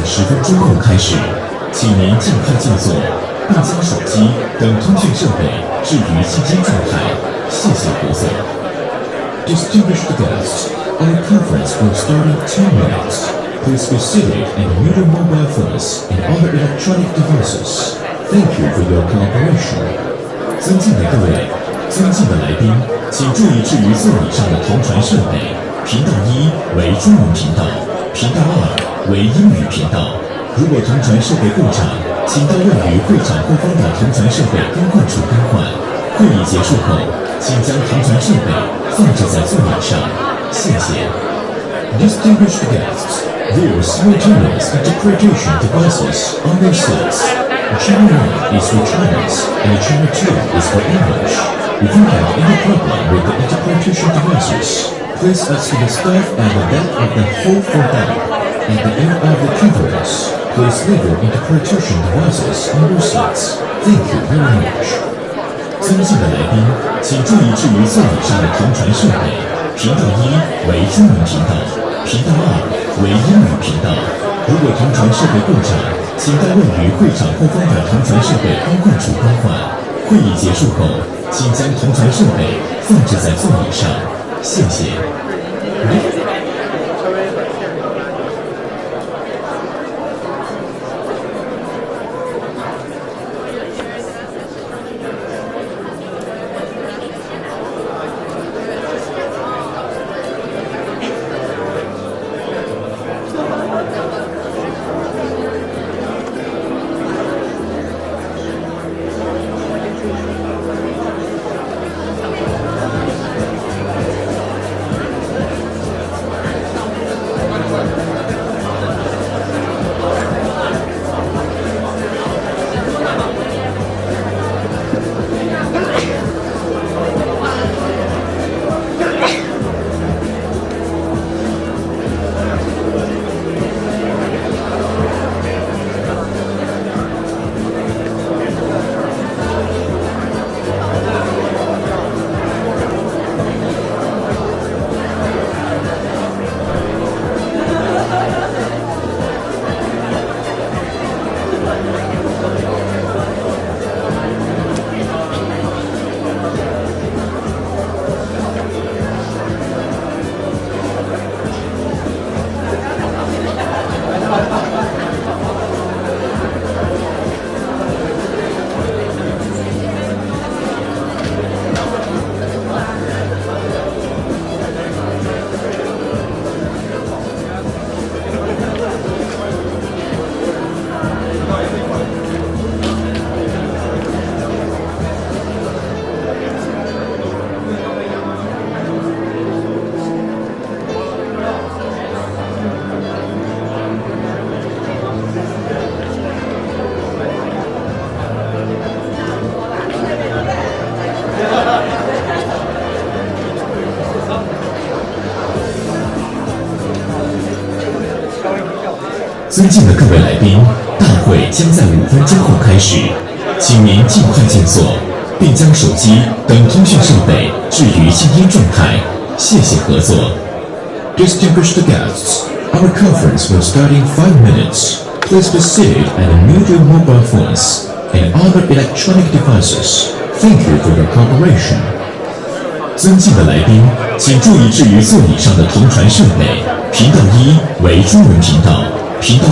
10分钟后开始，请您尽快就座，并将手机等通讯设备置于静音状态。谢谢合作。Distinguished guests, our conference will start in 10 minutes. Please be seated and mute your mobile phones and other electronic devices. Thank you for your cooperation. 尊敬的各位，尊敬的来宾，请注意置于座椅上的同传设备。频道1为中文频道，频道2为英语频道。如果同传设备故障，请到位于会场后方的同传设备更换处更换。会议结束后，请将同传设备放置在座椅上。谢谢。Distinguished guests, there are simultaneous interpretation devices on your seats. Channel 1 is for Chinese and Channel 2 is for English. If you have any problem with the interpretation devices, please ask the staff at the back of the hall for help. At the end of the conference, please leave your interpretation devices on your seats. Thank you very much. 尊敬的来宾，请注意置于座椅上的同传设备。频道1为中文频道，频道2为英语频道。如果同传设备故障，请到位于会场后方的同传设备更换处更换。会议结束后，请将同传设备放置在座椅上。谢谢。尊敬的各位来宾，大会将在5分钟后开始，请您尽快就座，并将手机等通讯设备置于静音状态。谢谢合作。Distinguished guests, our conference will start in 5 minutes. Please be seated and mute your mobile phones and other electronic devices. Thank you for your cooperation. 尊敬的来宾，请注意置于座椅上的同传设备。频道1为中文频道，频道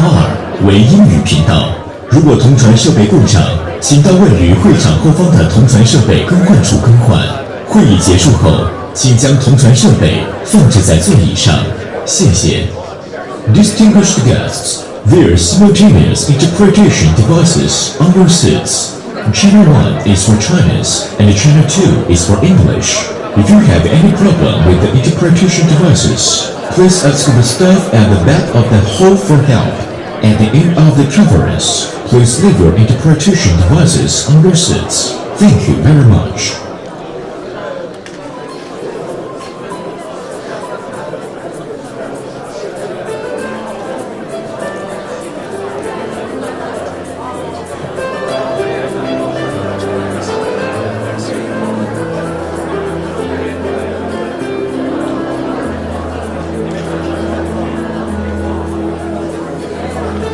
2为英语频道。如果同传设备故障，请到位于会场后方的同传设备更换处更换。会议结束后，请将同传设备放置在座椅上。谢谢。Distinguished guests, there are simultaneous interpretation devices on your seats. Channel 1 is for Chinese and Channel 2 is for English. If you have any problem with the interpretation devices, please ask the staff at the back of the hall for help. At the end of the conference, please leave your interpretation devices on your seats. Thank you very much.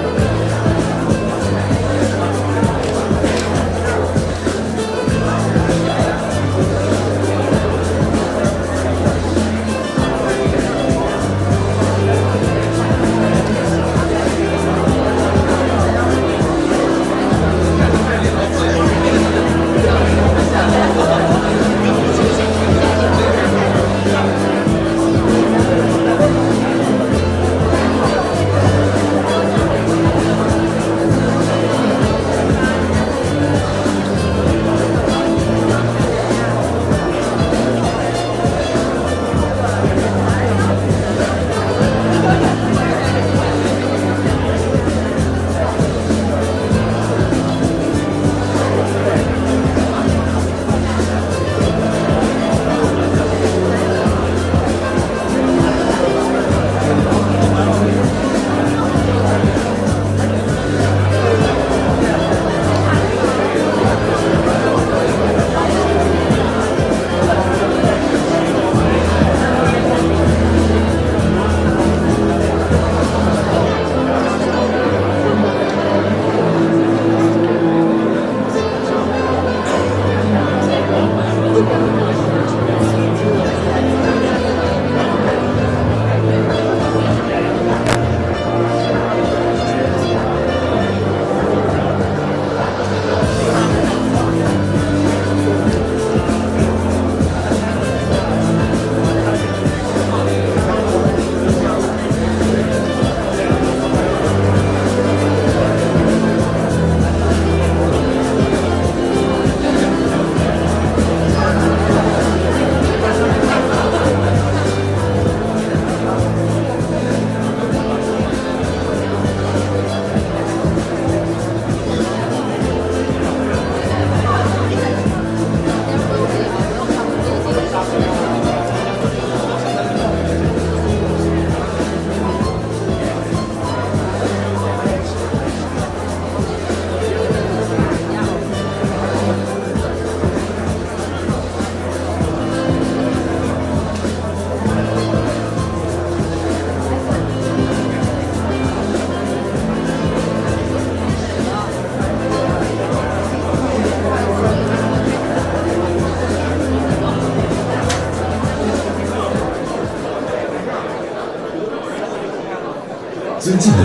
各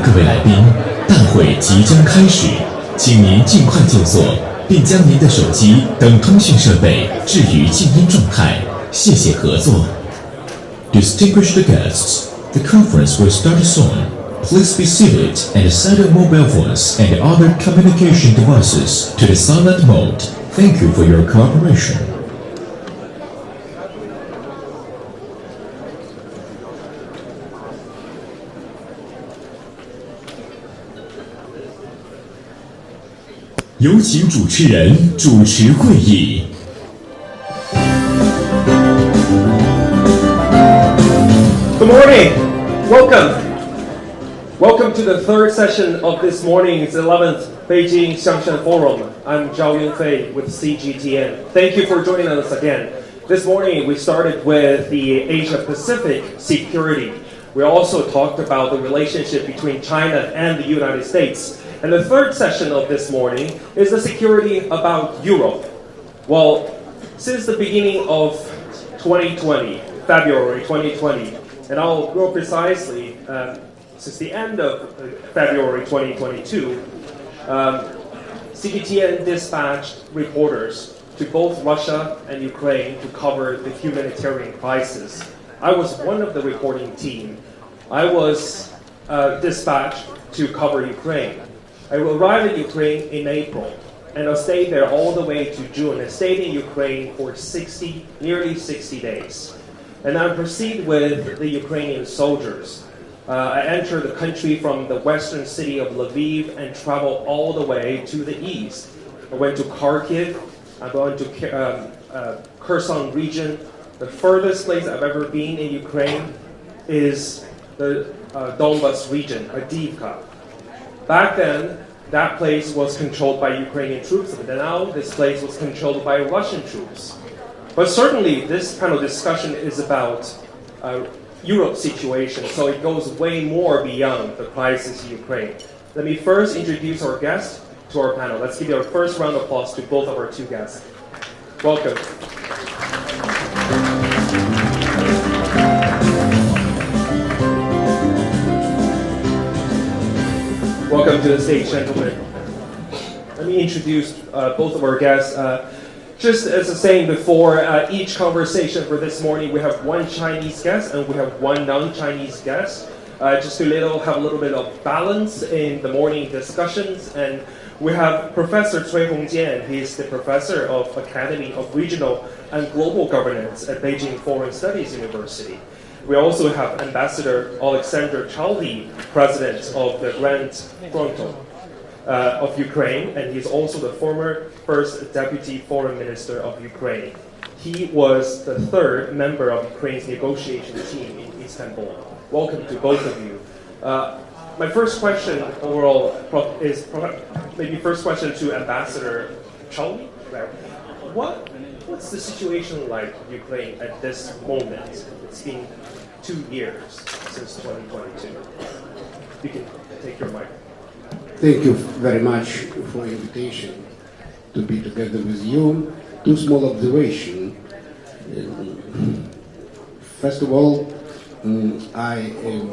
各位来宾，大会即将开始，请您尽快就座，并将您的手机等通讯设备置于静音状态。谢谢合作。Distinguished guests, the conference will start soon. Please be seated and set your mobile phones and other communication devices to the silent mode. Thank you for your cooperation. 有请主持人主持会议。Good morning. Welcome to the third session of this morning's 11th Beijing Xiangshan Forum. I'm Zhao Yunfei with CGTN. Thank you for joining us again. This morning we started with the Asia-Pacific security. We also talked about the relationship between China and the United States. And the third session of this morning is the security about Europe. Well, since the beginning of 2020, February 2020, and I'll go precisely, since the end of February 2022, CGTN dispatched reporters to both Russia and Ukraine to cover the humanitarian crisis. I was one of the reporting team. I was dispatched to cover Ukraine. I arrived in Ukraine in April, and I stayed there all the way to June. I stayed in Ukraine for nearly 60 days. And I proceeded with the Ukrainian soldiers. I entered the country from the western city of Lviv and traveled all the way to the east. I went to Kharkiv, I went to Kherson region. The furthest place I've ever been in Ukraine is the Donbas region, Avdiivka. Back then, that place was controlled by Ukrainian troops, but now this place was controlled by Russian troops. But certainly, this kind of discussion is about Europe's situation, so it goes way more beyond the crisis in Ukraine. Let me first introduce our guests to our panel. Let's give our first round of applause to both of our two guests. Welcome. Welcome to the stage, gentlemen. Let me introduce both of our guests. Just as I was saying before, each conversation for this morning, we have one Chinese guest and we have one non-Chinese guest. Just to have a little bit of balance in the morning discussions. And we have Professor Cui Hongjian. He is the Professor of Academy of Regional and Global Governance at Beijing Foreign Studies University. We also have Ambassador Alexander Chaldi, President of the Grand Frontal of Ukraine, and he's also the former First Deputy Foreign Minister of Ukraine. He was the third member of Ukraine's negotiation team in Istanbul. Welcome to both of you. My first question overall is maybe first question to Ambassador Chaldi. What's the situation like in Ukraine at this moment? It's been 2 years since 2022. You can take your mic. Thank you very much for the invitation to be together with you. Two small observations. First of all, I am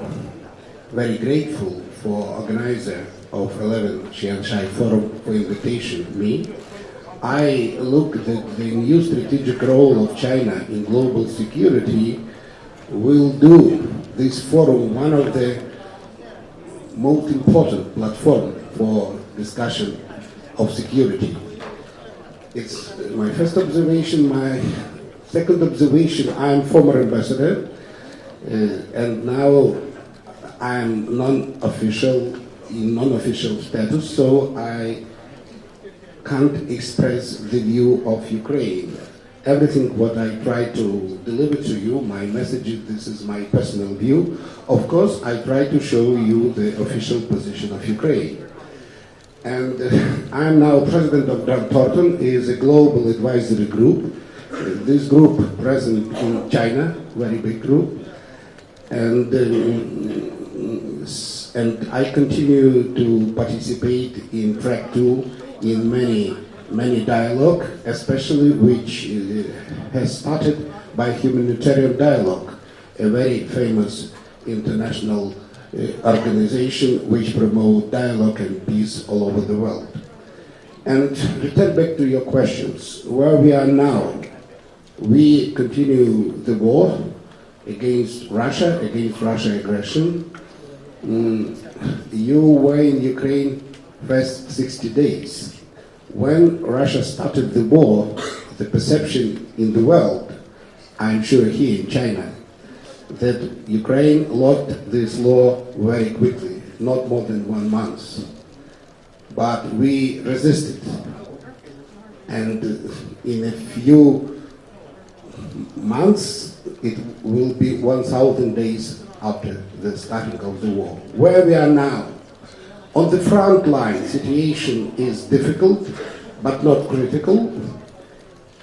very grateful for organizer of 11th Shanghai Forum for invitation me. I look at the new strategic role of China in global security will do this forum one of the most important platform for discussion of security. It's my first observation. My second observation, I'm former ambassador, and now I'm non-official status, so I can't express the view of Ukraine. Everything what I try to deliver to you, my messages, this is my personal view. Of course, I try to show you the official position of Ukraine. And I'm now president of Grant Thornton, is a global advisory group. This group present in China, very big group. And I continue to participate in track 2 in many dialogue, especially which has started by humanitarian dialogue, a very famous international organization which promote dialogue and peace all over the world. And return back to your questions, where we are now, we continue the war against Russia aggression. You were in Ukraine first 60 days. When Russia started the war, the perception in the world, I'm sure here in China, that Ukraine lost this war very quickly, not more than 1 month. But we resisted. And in a few months, it will be 1,000 days after the starting of the war. Where we are now, on the front line, situation is difficult, but not critical.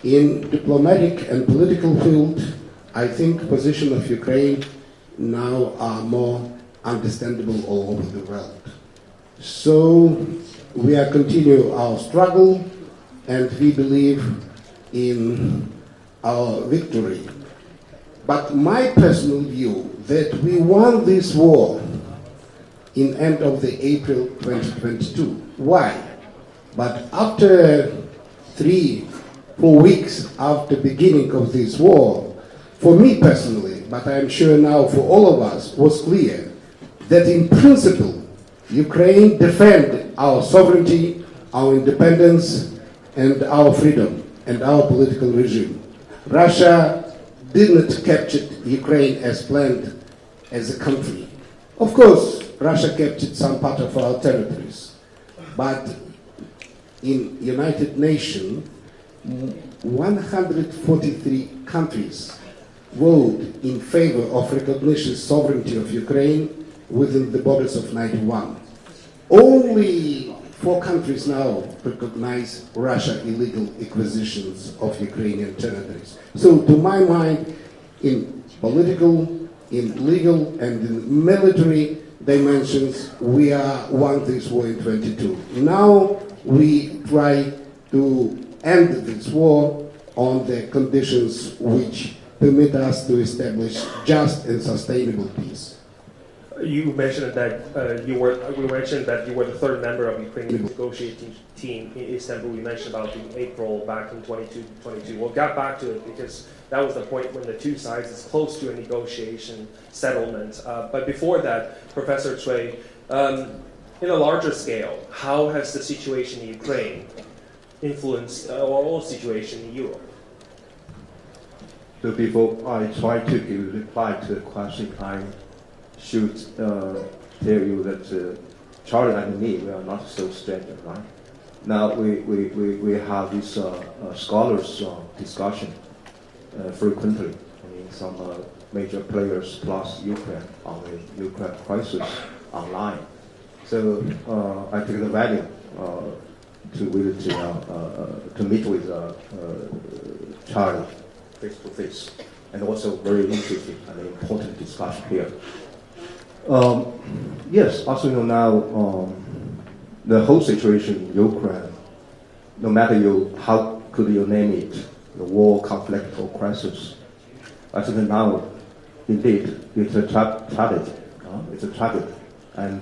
In diplomatic and political field, I think position of Ukraine now are more understandable all over the world. So we are continue our struggle, and we believe in our victory. But my personal view that we won this war in end of the April 2022. Why? But after 3-4 weeks after beginning of this war, for me personally, but I'm sure now for all of us, was clear that in principle, Ukraine defend our sovereignty, our independence, and our freedom, and our political regime. Russia didn't capture Ukraine as planned as a country. Of course, Russia captured some part of our territories, but in United Nations, 143 countries voted in favor of recognition sovereignty of Ukraine within the borders of 91. Only 4 countries now recognize Russia illegal acquisitions of Ukrainian territories. So to my mind, in political, in legal, and in military dimensions, we are won this war in 22. Now we try to end this war on the conditions which permit us to establish just and sustainable peace. You mentioned that you were the third member of Ukraine's negotiating team in Istanbul. You mentioned about in April back in 22. We'll get back to it because that was the point when the two sides is close to a negotiation settlement. But before that, Professor Cui, in a larger scale, how has the situation in Ukraine influenced our overall situation in Europe? So before I try to give reply to the question, I should tell you that Charlie and me, we are not so strangers, right? Now we have this scholars discussion frequently. I mean, some major players plus Ukraine on the Ukraine crisis online. So I take the value to meet with Charlie face to face, and also very interesting and important discussion here. Yes, also you know now the whole situation in Ukraine, no matter how could you name it, the war, conflict, or crisis, I think now indeed it's a tragedy. It's a tragedy, and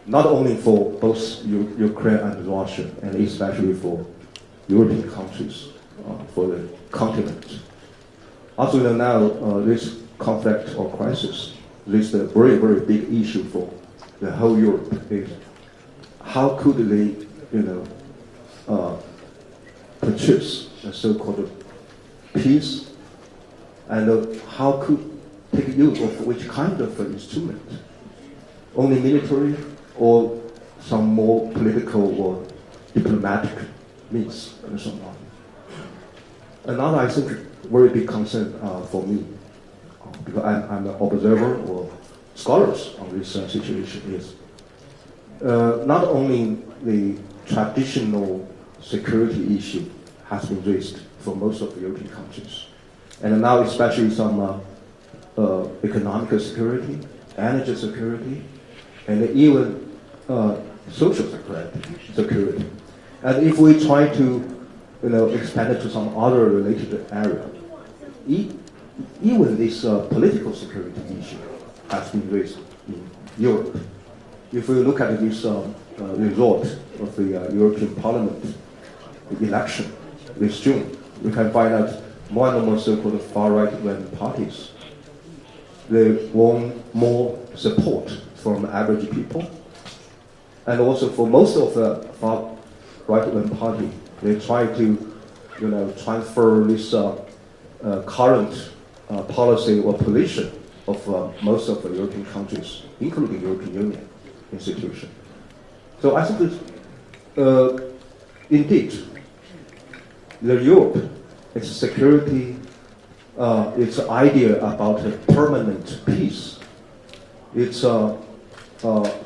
not only for both Ukraine and Russia, and especially for European countries, for the continent. Also you know now this conflict or crisis. This is a very, very big issue for the whole Europe. Is how could they, purchase a so-called peace, and how could take use of which kind of instrument? Only military or some more political or diplomatic means and so on. Another, I think, very big concern for me, because I'm an observer or scholars on this situation, is not only the traditional security issue has been raised for most of the European countries, and now especially some economic security, energy security, and even social security. And if we try to expand it to some other related area, even this political security issue has been raised in Europe. If we look at this result of the European Parliament election this June, we can find out more and more so-called far-right wing parties. They won more support from average people, and also for most of the far-right wing party, they try to, transfer this current policy or position of most of the European countries, including European Union institutions. So I think that, indeed, the Europe, its security, its idea about a permanent peace, its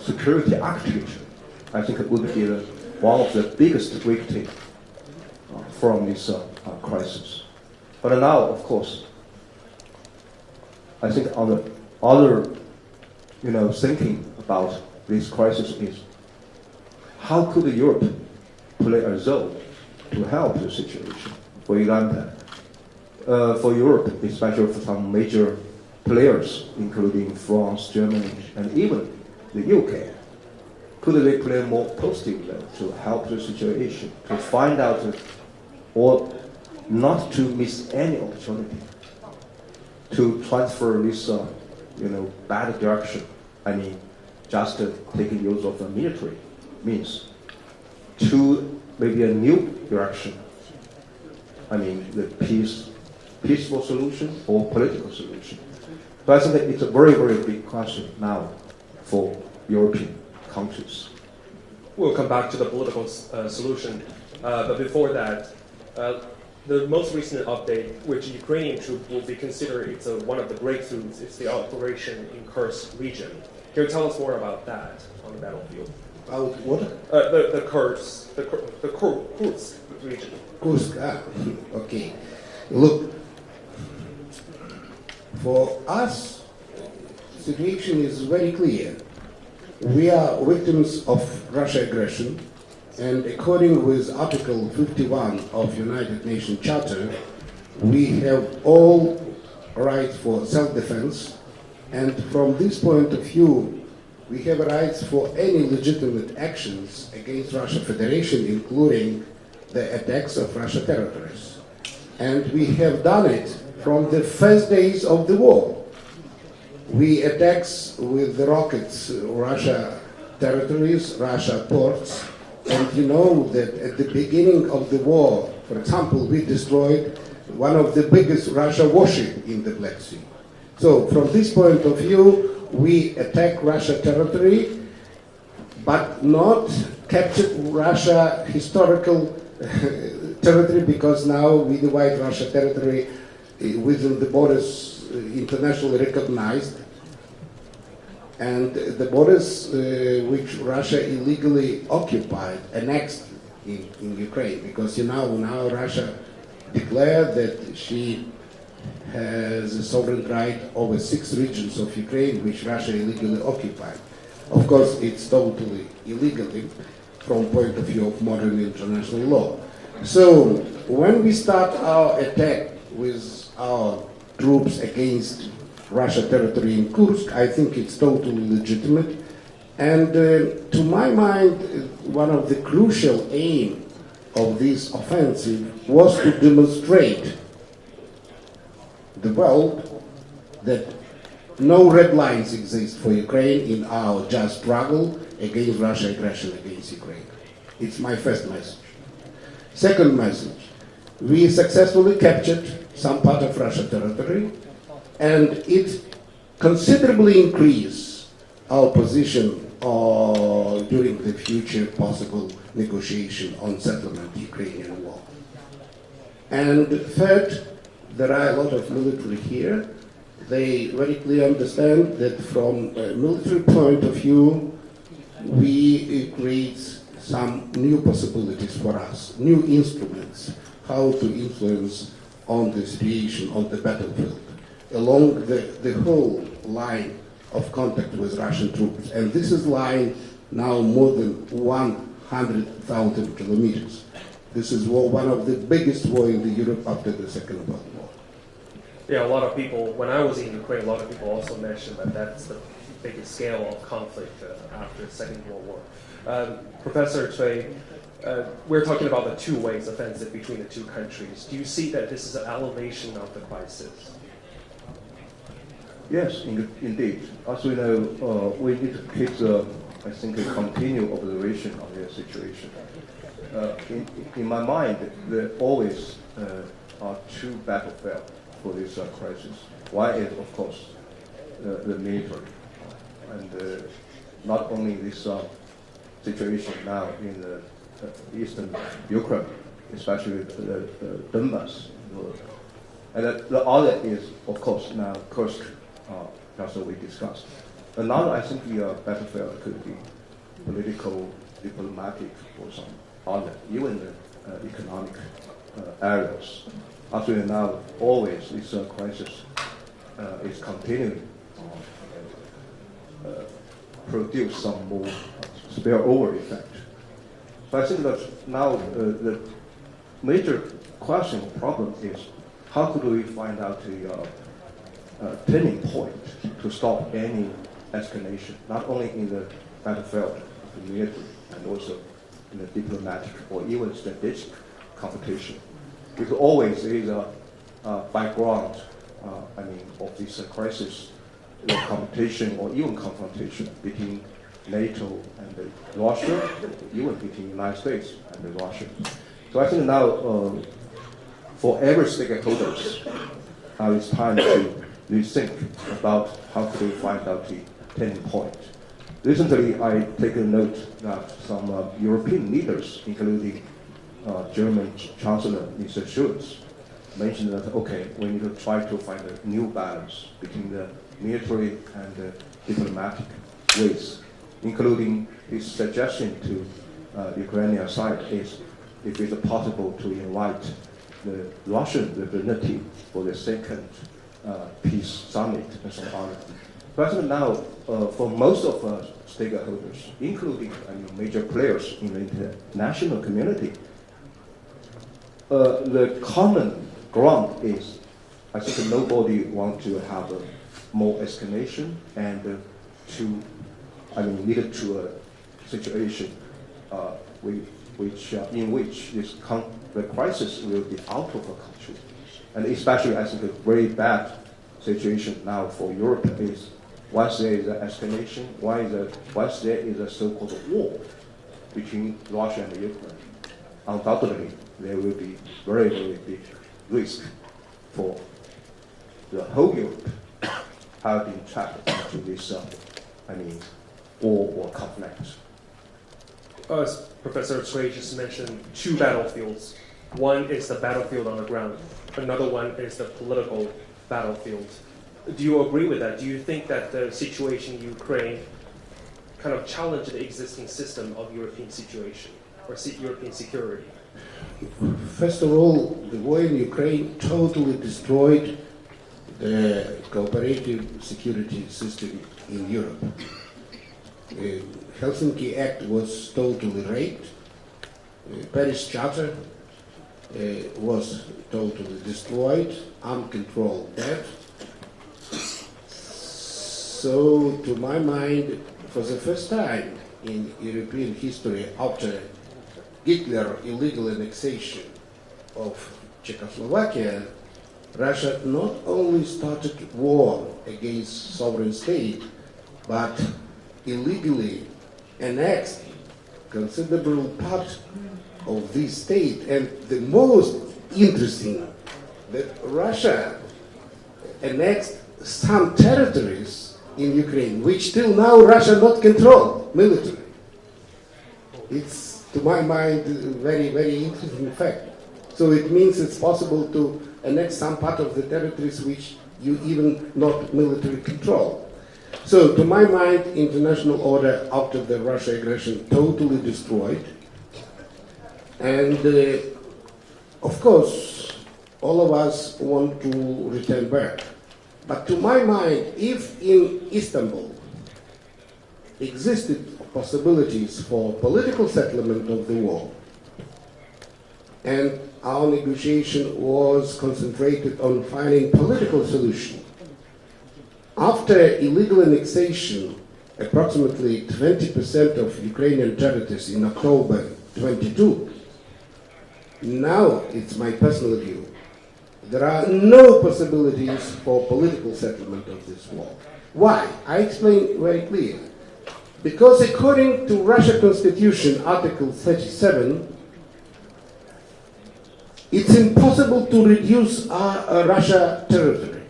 security architecture, I think it would be one of the biggest victims from this crisis. But now, of course, I think on the other, thinking about this crisis is how could Europe play a role to help the situation? For example, for Europe, especially for some major players, including France, Germany, and even the UK, could they play a more positive role to help the situation, to find out or not to miss any opportunity to transfer this, bad direction? I mean, just taking use of the military means to maybe a new direction. I mean, the peaceful solution or political solution. So I think that it's a very, very big question now for European countries. We'll come back to the political solution, but before that, the most recent update, which Ukrainian troops will be considered it's one of the breakthroughs, is the operation in Kursk region. Can you tell us more about that on the battlefield? About what? The Kursk region. Kursk, okay. Look, for us, the situation is very clear. We are victims of Russian aggression, and according with Article 51 of United Nations Charter, we have all rights for self-defense, and from this point of view, we have rights for any legitimate actions against Russian Federation, including the attacks of Russian territories. And we have done it from the first days of the war. We attacks with the rockets Russia territories, Russia ports, and you know that at the beginning of the war, for example, we destroyed one of the biggest Russia warship in the Black Sea. So from this point of view, we attack Russia territory, but not capture Russia historical territory, because now we divide Russia territory within the borders internationally recognized, and the borders which Russia illegally occupied, annexed in Ukraine, because now Russia declared that she has a sovereign right over 6 regions of Ukraine which Russia illegally occupied. Of course, it's totally illegally from point of view of modern international law. So when we start our attack with our troops against Russia territory in Kursk, I think it's totally legitimate. And to my mind, one of the crucial aims of this offensive was to demonstrate the world that no red lines exist for Ukraine in our just struggle against Russian aggression against Ukraine. It's my first message. Second message, we successfully captured some part of Russian territory, and it considerably increased our position during the future possible negotiation on settlement Ukrainian war. And third, there are a lot of military here. They very clearly understand that from a military point of view, we create some new possibilities for us, new instruments, how to influence on the situation on the battlefield, along the whole line of contact with Russian troops. And this is line now more than 100,000 kilometers. This is one of the biggest war in Europe after the Second World War. Yeah, a lot of people, when I was in Ukraine, a lot of people also mentioned that that's the biggest scale of conflict after the Second World War. Professor Cui, we're talking about the two ways offensive between the two countries. Do you see that this is an elevation of the crisis? Yes, indeed. As we know, we need to keep I think, a continued observation of the situation. In my mind, there always are two battlefields for this crisis. One is, of course, the military, and not only this situation now in the eastern Ukraine, especially the Donbass, and the other is, of course, now Kursk, as we discussed. Another, I think, the battlefield could be political, diplomatic, or some other, even economic areas. As we know, always this crisis is continuing produce some more spillover effect. So I think that now the major question or problem is how could we find out a turning point to stop any escalation, not only in the battlefield of the military and also in the diplomatic or even strategic competition. Because always there is a background, of this crisis, the competition or even confrontation between NATO and Russia, even between the United States and Russia. So I think now, for every stakeholders, it's time to rethink about how to find out the turning point. Recently, I take a note that some European leaders, including German Chancellor Mr. Schulz, mentioned that, okay, we need to try to find a new balance between the military and the diplomatic ways, including his suggestion to the Ukrainian side is if it's possible to invite the Russian representative for the second peace summit and so on. But I think now, for most of us stakeholders, including major players in the international community, the common ground is, I think nobody wants to have more escalation and lead to a situation in which the crisis will be out of the country. And especially, I think, a very bad situation now for Europe is once there is an escalation, once there is a so-called war between Russia and Ukraine, undoubtedly there will be very, very big risk for the whole Europe have been trapped into this, war or conflict. As Professor Cui just mentioned, two battlefields. One is the battlefield on the ground. Another one is the political battlefield. Do you agree with that? Do you think that the situation in Ukraine kind of challenged the existing system of European situation or European security? First of all, the war in Ukraine totally destroyed the cooperative security system in Europe. The Helsinki Act was totally raped. The Paris Charter was totally destroyed, uncontrolled debt. So, to my mind, for the first time in European history, after Hitler's illegal annexation of Czechoslovakia, Russia not only started war against sovereign state, but illegally annexed considerable part of this state. And the most interesting, that Russia annexed some territories in Ukraine, which till now Russia not control militarily. It's, to my mind, a very, very interesting fact. So it means it's possible to annex some part of the territories which you even not military control. So to my mind, international order after the Russia aggression totally destroyed. And of course, all of us want to return back. But to my mind, if in Istanbul existed possibilities for political settlement of the war, and our negotiation was concentrated on finding political solution, After illegal annexation, approximately 20% of Ukrainian territories in October 22, now it's my personal view, there are no possibilities for political settlement of this war. Why? I explain very clear. Because according to Russia Constitution, Article 37, it's impossible to reduce Russia territory.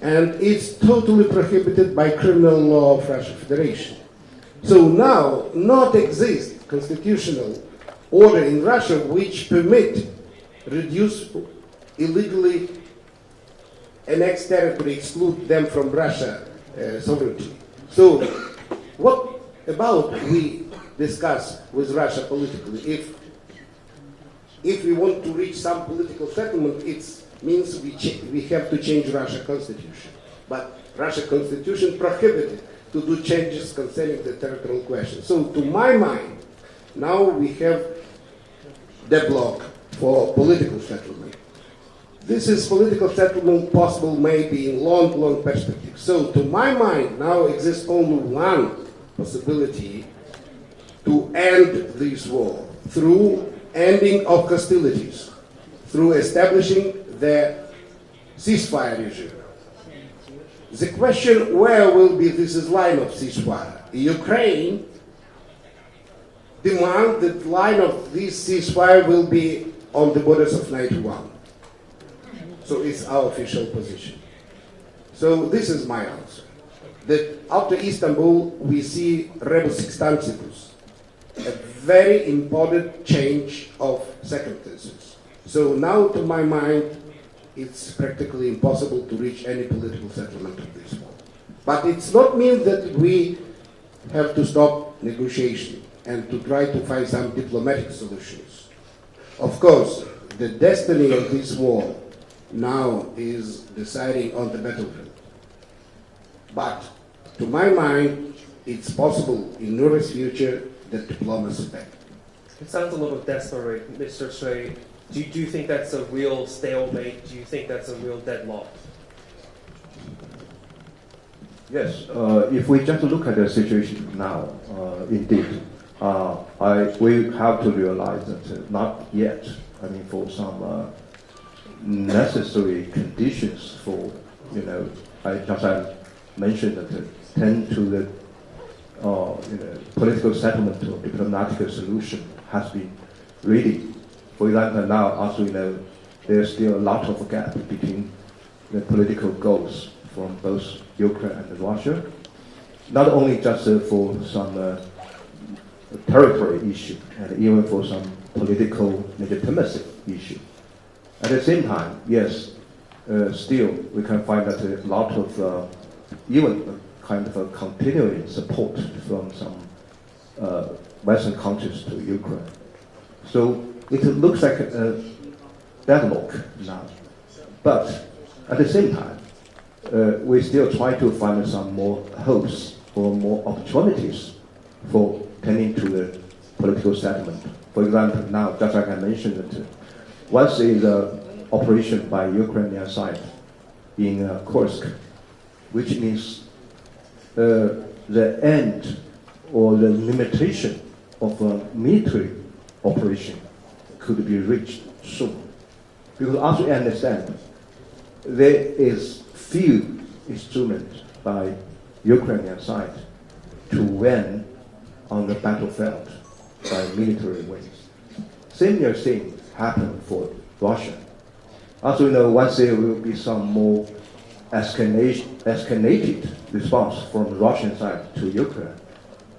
And it's totally prohibited by criminal law of Russian Federation. So now, not exist constitutional order in Russia which permit reduce illegally annexed territory, exclude them from Russia sovereignty. So what about we discuss with Russia politically? If we want to reach some political settlement, it means we have to change Russia constitution. But Russia constitution prohibited to do changes concerning the territorial question. So to my mind, now we have deadlock for political settlement. This is political settlement possible maybe in long perspective. So to my mind, now exists only one possibility to end this war through ending of hostilities, through establishing the ceasefire regime. The question, where will be this line of ceasefire? Ukraine demand that line of this ceasefire will be on the borders of 91. So it's our official position. So this is my answer. That after Istanbul, we see rebus extensivus, a very important change of circumstances. So now, to my mind, it's practically impossible to reach any political settlement of this war. But it's not mean that we have to stop negotiation and to try to find some diplomatic solutions. Of course, the destiny of this war now is deciding on the battlefield. But to my mind, it's possible in nearest future that diplomacy back. It sounds a little desperate, Mr. Sui. Do you think that's a real stalemate? Do you think that's a real deadlock? Yes, if we just look at the situation now, indeed, we have to realize that not yet, for some necessary conditions for, I mentioned that tend to the political settlement or diplomatic solution has been ready. For example, now, as we know, there's still a lot of gap between the political goals from both Ukraine and Russia, not only just for some territory issue and even for some political legitimacy issue. At the same time, yes, still we can find that a lot of even kind of a continuing support from some Western countries to Ukraine. So it looks like a deadlock now. But at the same time, we still try to find some more hopes or more opportunities for tending to the political settlement. For example, now, just like I mentioned, that once is an operation by Ukrainian side in Kursk, which means the end or the limitation of a military operation could be reached soon. Because as we understand, there is few instruments by Ukrainian side to win on the battlefield by military wings. Similar thing happened for Russia. As we know, once there will be some more escalated response from the Russian side to Ukraine,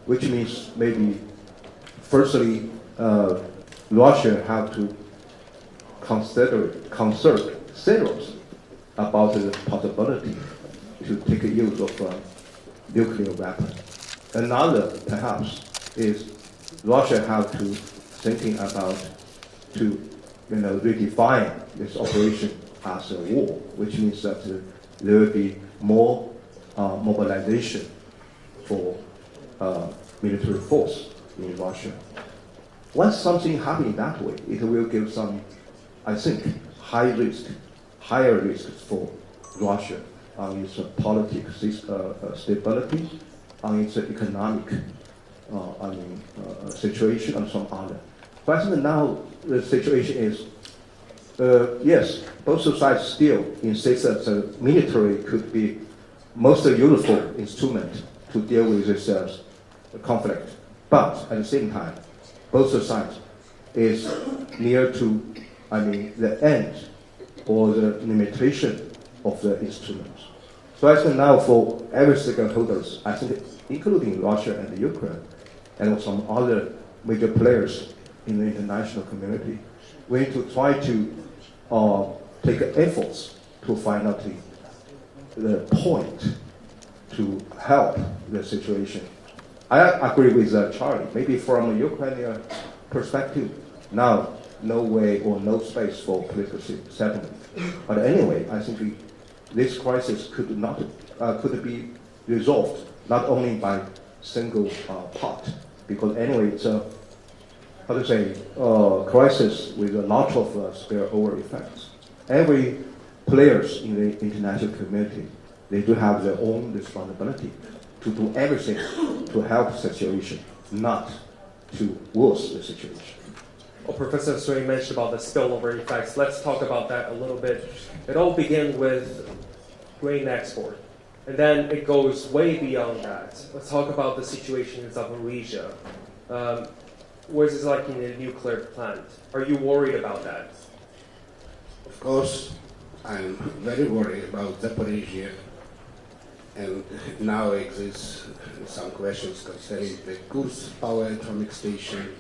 which means maybe, firstly, Russia have to concern seriously about the possibility to take use of nuclear weapon. Another, perhaps, is Russia have to thinking about to redefine this operation as a war, which means that there will be more mobilization for military force in Russia. Once something happens that way, it will give some, I think, higher risks for Russia on its political stability, on its economic situation, and some other. But I think now the situation is, yes, both sides still insist that the military could be most useful instrument to deal with this conflict. But at the same time, both sides is near to, the end or the limitation of the instruments. So I think now for every stakeholders, I think including Russia and Ukraine, and some other major players in the international community, we need to try to take efforts to find out the point to help the situation. I agree with Charlie. Maybe from a Ukrainian perspective, now no way or no space for political settlement. But anyway, I think this crisis could be resolved not only by single part, because anyway it's a crisis with a lot of spillover effects. Every players in the international community, they do have their own responsibility to do everything to help the situation, not to worsen the situation. Well, Professor Sui mentioned about the spillover effects. Let's talk about that a little bit. It all began with grain export, and then it goes way beyond that. Let's talk about the situation in Zaporizhzhia. What is it like in the nuclear plant? Are you worried about that? Of course, I'm very worried about Zaporizhzhia, and now exists some questions concerning the Kursk power atomic station.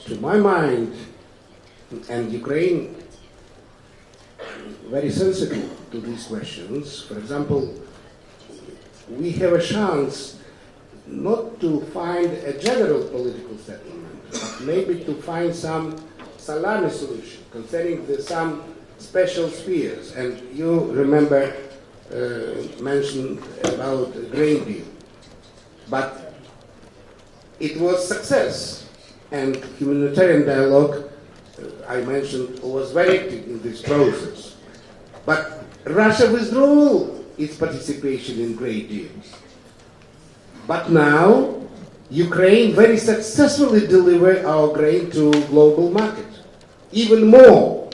To my mind, and Ukraine very sensitive to these questions. For example, we have a chance not to find a general political settlement, but maybe to find some salami solution concerning some special spheres. And you remember mentioned about the grain deal. But it was success, and humanitarian dialogue, I mentioned, was very active in this process. But Russia withdrew its participation in grain deals. But now, Ukraine very successfully delivered our grain to global market, even more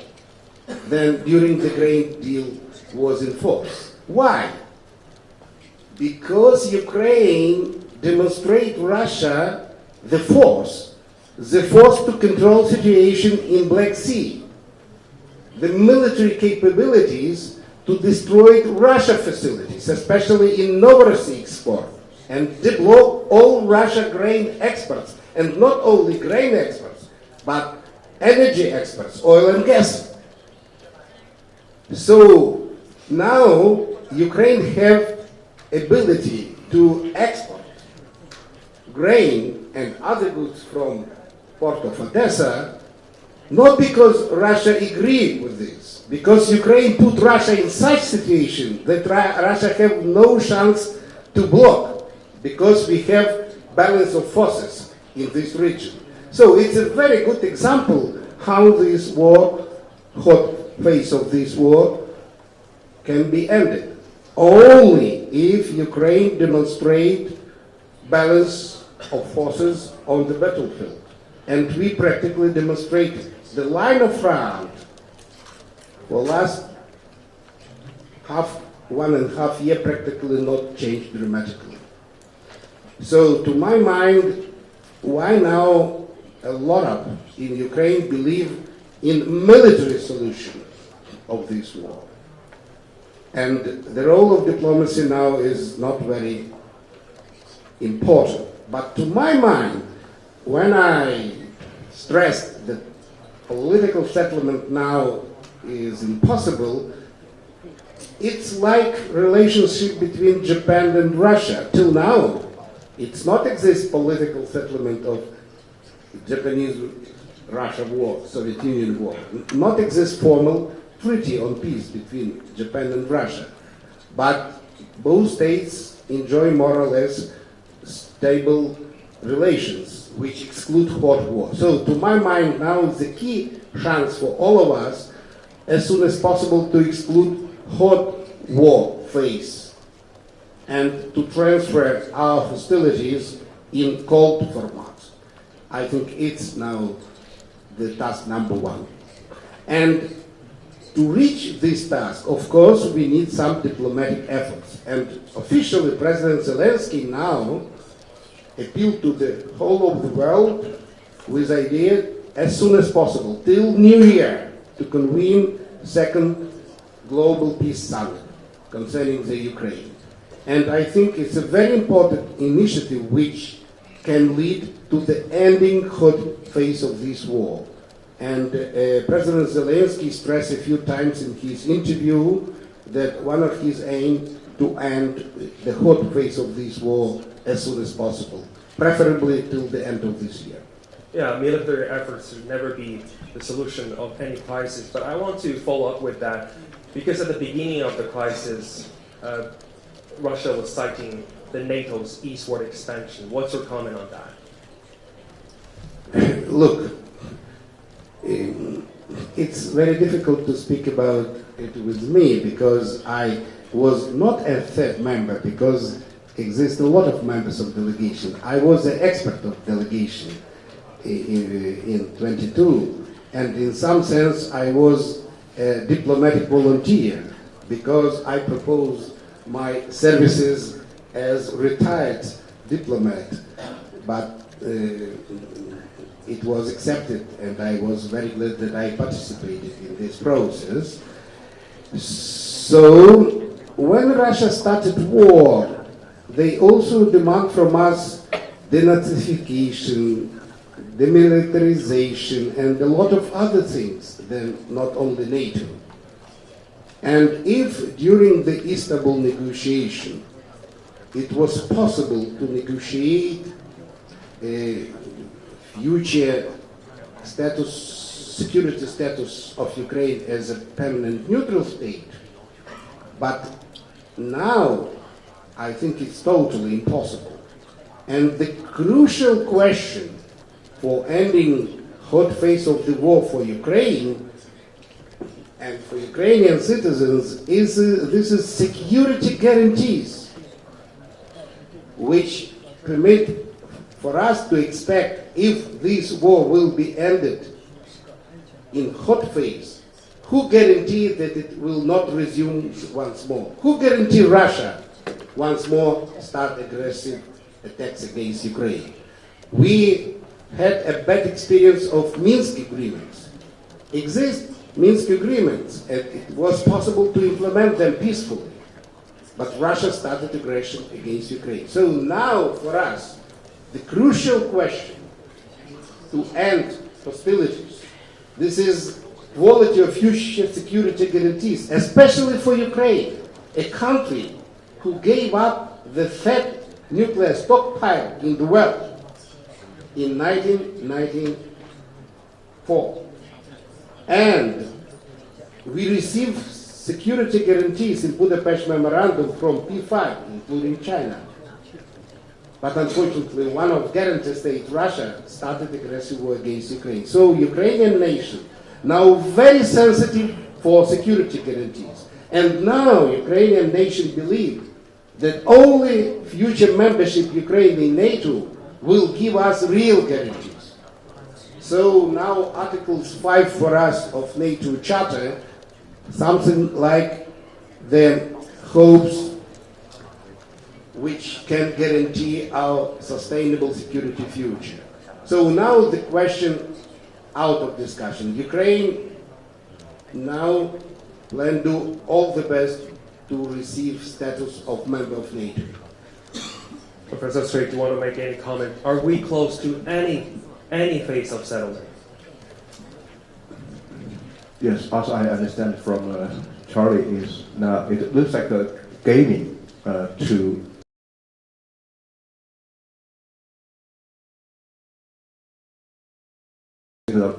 than during the grain deal was in force. Why? Because Ukraine demonstrates Russia the force to control situation in Black Sea, the military capabilities to destroy Russia facilities, especially in Novorossiysk export, and deblock all Russia grain exports, and not only grain exports, but energy exports, oil and gas. So now Ukraine have ability to export grain and other goods from port of Odessa, not because Russia agreed with this, because Ukraine put Russia in such situation that Russia have no chance to block, because we have balance of forces in this region. So it's a very good example how this war, hot phase of this war, can be ended. Only if Ukraine demonstrate balance of forces on the battlefield. And we practically demonstrated. The line of front for last 1.5 years practically not changed dramatically. So to my mind, why now a lot of in Ukraine believe in military solution of this war? And the role of diplomacy now is not very important. But to my mind, when I stressed that political settlement now is impossible, it's like relationship between Japan and Russia. Till now, it's not exist political settlement of Japanese-Russia war, Soviet Union war. Not exist formal treaty on peace between Japan and Russia. But both states enjoy more or less stable relations, which exclude hot war. So to my mind now the key chance for all of us as soon as possible to exclude hot war phase and to transfer our hostilities in cold format. I think it's now the task number one. And to reach this task, of course, we need some diplomatic efforts. And officially, President Zelensky now appealed to the whole of the world with the idea, as soon as possible, till New Year, to convene second Global Peace Summit concerning the Ukraine. And I think it's a very important initiative which can lead to the ending hot phase of this war. And President Zelensky stressed a few times in his interview that one of his aims to end the hot phase of this war as soon as possible, preferably till the end of this year. Yeah, military efforts should never be the solution of any crisis. But I want to follow up with that, because at the beginning of the crisis, Russia was citing the NATO's eastward expansion. What's your comment on that? Look, it's very difficult to speak about it with me because I was not a third member, because exist a lot of members of delegation. I was the expert of delegation in 22, and in some sense I was a diplomatic volunteer because I proposed my services as retired diplomat, but it was accepted, and I was very glad that I participated in this process. So when Russia started war, they also demand from us denazification, demilitarization, and a lot of other things than not only NATO. And if during the Istanbul negotiation it was possible to negotiate a future security status of Ukraine as a permanent neutral state, but now I think it's totally impossible. And the crucial question for ending hot phase of the war for Ukraine and for Ukrainian citizens is this is security guarantees, which permit for us to expect, if this war will be ended in hot phase, who guarantee that it will not resume once more? Who guarantee Russia once more start aggressive attacks against Ukraine? We had a bad experience of Minsk agreements. Exist Minsk agreements, and it was possible to implement them peacefully. But Russia started aggression against Ukraine. So now, for us, the crucial question to end hostilities, this is quality of future security guarantees, especially for Ukraine, a country who gave up the third nuclear stockpile in the world in 1994. And we received security guarantees in Budapest Memorandum from P5, including China. But unfortunately, one of guarantee states, Russia, started aggressive war against Ukraine. So Ukrainian nation, now very sensitive for security guarantees. And now Ukrainian nation believe that only future membership Ukraine in NATO will give us real guarantees. So now Articles 5 for us of NATO Charter, something like the hopes which can guarantee our sustainable security future. So now the question out of discussion. Ukraine now plan to do all the best to receive status of member of NATO. Professor Strait, do you want to make any comment? Are we close to any phase of settlement? Yes, as I understand from Charlie, is now it looks like a gaming to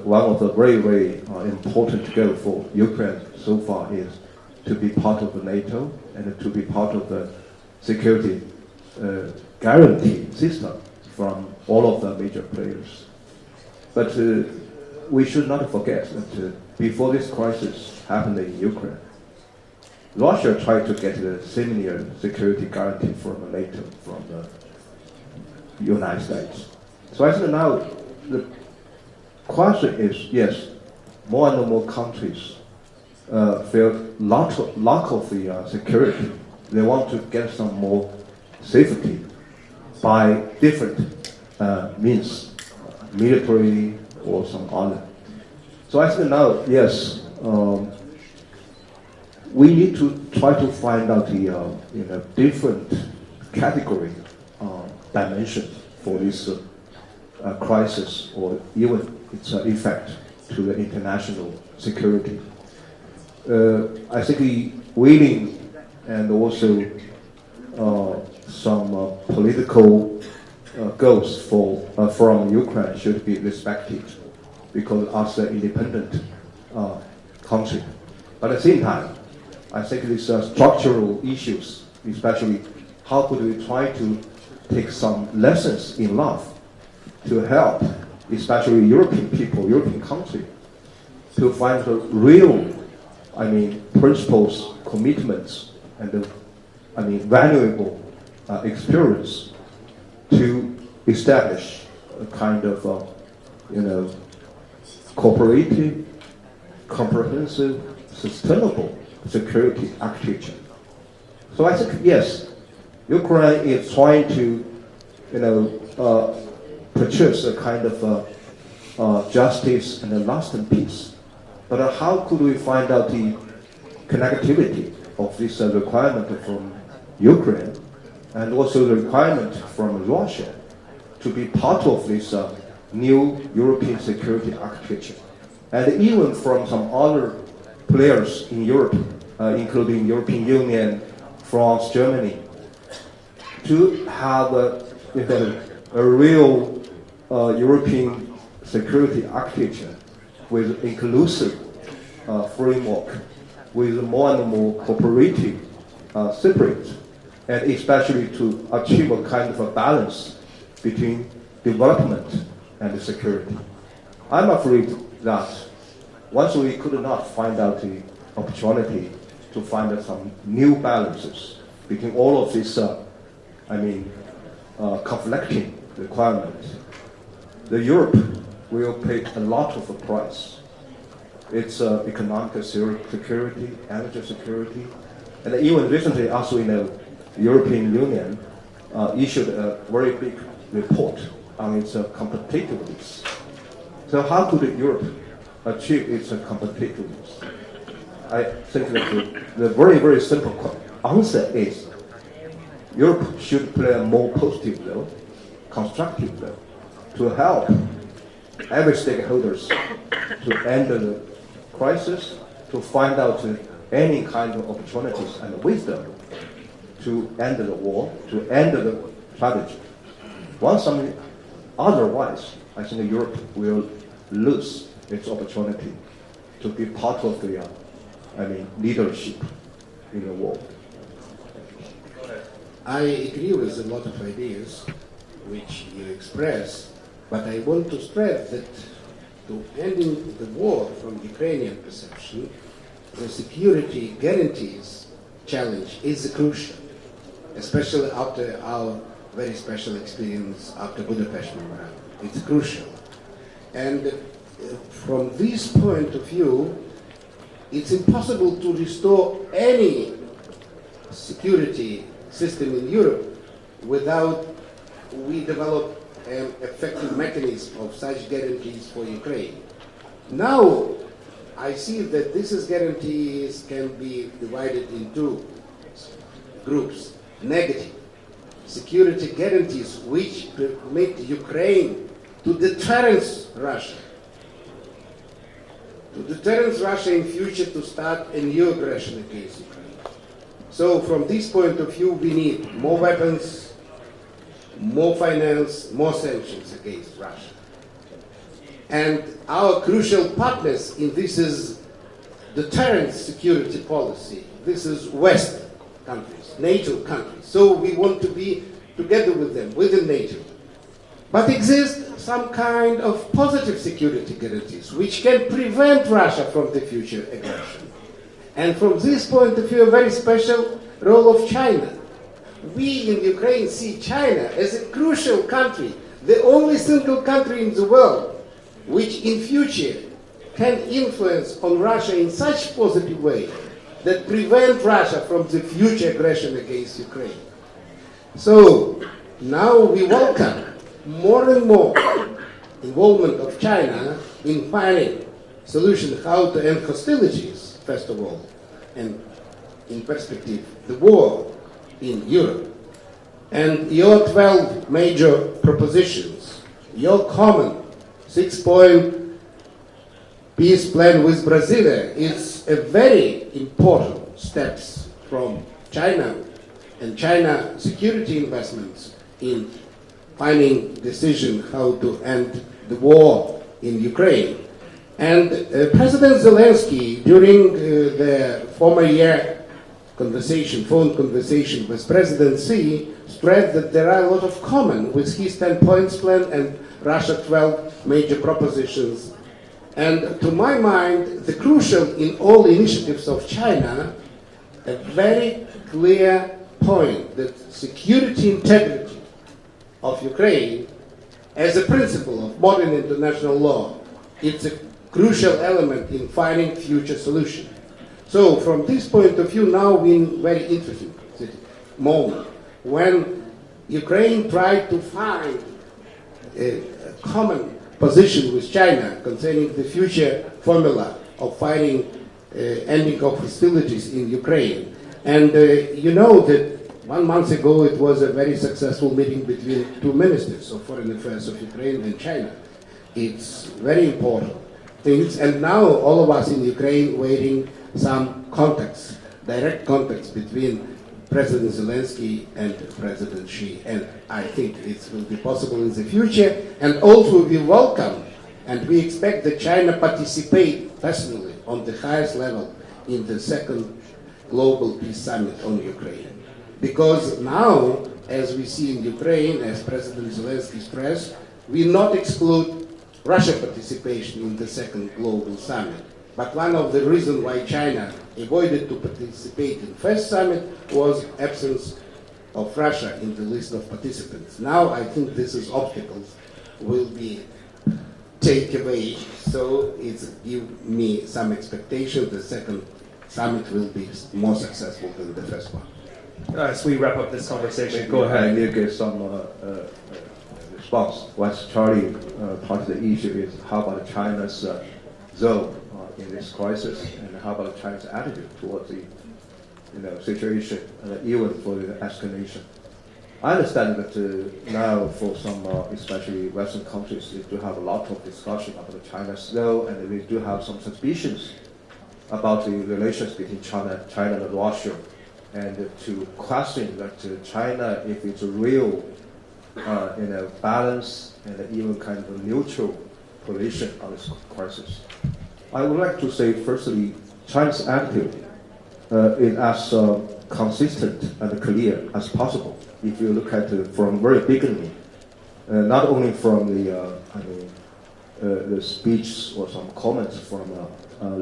one of the very, very important goals for Ukraine so far is to be part of NATO and to be part of the security guarantee system from all of the major players. But we should not forget that before this crisis happened in Ukraine, Russia tried to get a similar security guarantee from NATO, from the United States. So I think now the question is, yes, more and more countries feel lack of the security. They want to get some more safety by different means, military or some other. So I think now, yes, we need to try to find out the different category dimension for this crisis or even its effect to the international security. I think the willing and also some political goals from Ukraine should be respected because as an independent country. But at the same time, I think these structural issues, especially how could we try to take some lessons in life to help, especially European people, European countries, to find the real, principles, commitments, and valuable experience to establish a kind of, cooperative, comprehensive, sustainable security architecture. So I think, yes, Ukraine is trying to, purchase a kind of justice and a lasting peace. But how could we find out the connectivity of this requirement from Ukraine and also the requirement from Russia to be part of this new European security architecture? And even from some other players in Europe, including European Union, France, Germany, to have a real European security architecture with inclusive framework, with more and more cooperative spirit, and especially to achieve a kind of a balance between development and security. I'm afraid that once we could not find out the opportunity to find some new balances between all of these, conflicting requirements, the Europe will pay a lot of a price. It's economic security, energy security, and even recently, as we know, the European Union issued a very big report on its competitiveness. So how could Europe achieve its competitiveness? I think that the very, very simple answer is Europe should play a more positive role, constructive role, to help every stakeholders to end the crisis, to find out any kind of opportunities and wisdom to end the war, to end the tragedy. Otherwise, I think Europe will lose its opportunity to be part of the leadership in the world. I agree with a lot of ideas which you express, but I want to stress that to ending the war from Ukrainian perception, the security guarantees challenge is crucial, especially after our very special experience after Budapest Memorandum. It's crucial. And from this point of view, it's impossible to restore any security system in Europe without we develop an effective mechanism of such guarantees for Ukraine. Now, I see that these guarantees can be divided into groups. Negative security guarantees which permit Ukraine to deterrence Russia. To deterrence Russia in future to start a new aggression against Ukraine. So from this point of view, we need more weapons, more finance, more sanctions against Russia. And our crucial partners in this is deterrence security policy. This is West countries, NATO countries. So we want to be together with them, within NATO. But exist some kind of positive security guarantees which can prevent Russia from the future aggression. And from this point of view, a very special role of China. We in Ukraine see China as a crucial country, the only single country in the world which in future can influence on Russia in such positive way that prevent Russia from the future aggression against Ukraine. So now we welcome more and more involvement of China in finding solutions how to end hostilities, first of all, and in perspective, the war in Europe. And your 12 major propositions, your common 6-point peace plan with Brazil is a very important steps from China and China security investments in finding decision how to end the war in Ukraine. And President Zelensky, during the former year phone conversation with President Xi, stressed that there are a lot of common with his 10 points plan and Russia 12 major propositions. And to my mind, the crucial in all initiatives of China, a very clear point that security integrity of Ukraine as a principle of modern international law, it's a crucial element in finding future solution. So from this point of view, now we're in very interesting moment when Ukraine tried to find a common position with China concerning the future formula of fighting ending of hostilities in Ukraine. And you know that 1 month ago it was a very successful meeting between two ministers of foreign affairs of Ukraine and China. It's very important things, and now all of us in Ukraine waiting some contacts, direct contacts between President Zelensky and President Xi, and I think it will be possible in the future. And also we welcome and we expect that China participate personally on the highest level in the second Global Peace Summit on Ukraine. Because now, as we see in Ukraine, as President Zelensky stressed, we not exclude Russia participation in the second Global Summit. But one of the reasons why China avoided to participate in the first summit was absence of Russia in the list of participants. Now I think these obstacles will be taken away, so it's give me some expectation the second summit will be more successful than the first one. As we wrap up this conversation, go ahead. I need to get some response. What's Charlie part of the issue is how about China's zone in this crisis, and how about China's attitude towards the situation, even for the escalation. I understand that now for some, especially Western countries, they do have a lot of discussion about China's role, and they do have some suspicions about the relations between China and Russia, and to question that China, if it's a real, balance and even kind of a neutral position on this crisis. I would like to say, firstly, China's attitude is as consistent and clear as possible. If you look at it from very beginning, not only from the speech or some comments from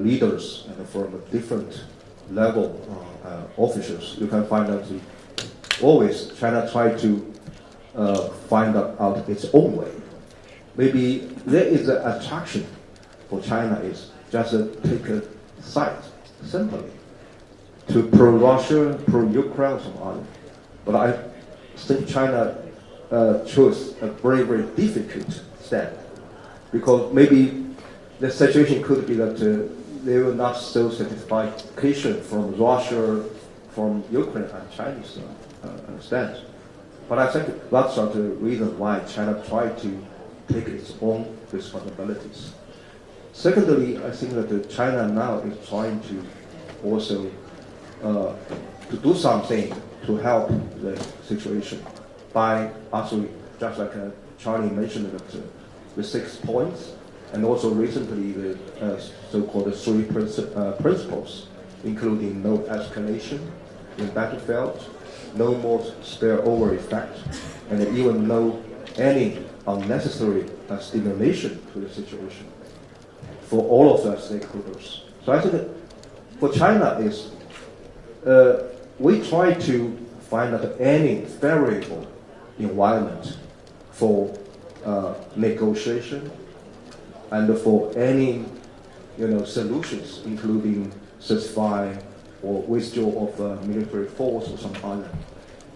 leaders and from different level officials, you can find out always China try to find out its own way. Maybe there is an attraction for China is just take a side, simply, to pro-Russia, pro-Ukraine, some other. But I think China chose a very, very difficult step, because maybe the situation could be that they will not so satisfaction from Russia, from Ukraine and Chinese stance. But I think that's not the reason why China tried to take its own responsibilities. Secondly, I think that China now is trying to also to do something to help the situation by actually, just like Charlie mentioned, that the 6 points, and also recently the so-called 3 principles, including no escalation in battlefield, no more spillover effect, and even no any unnecessary stimulation to the situation for all of the stakeholders. So I think that for China is we try to find out any favorable environment for negotiation and for any solutions, including ceasefire or withdrawal of military force or some other.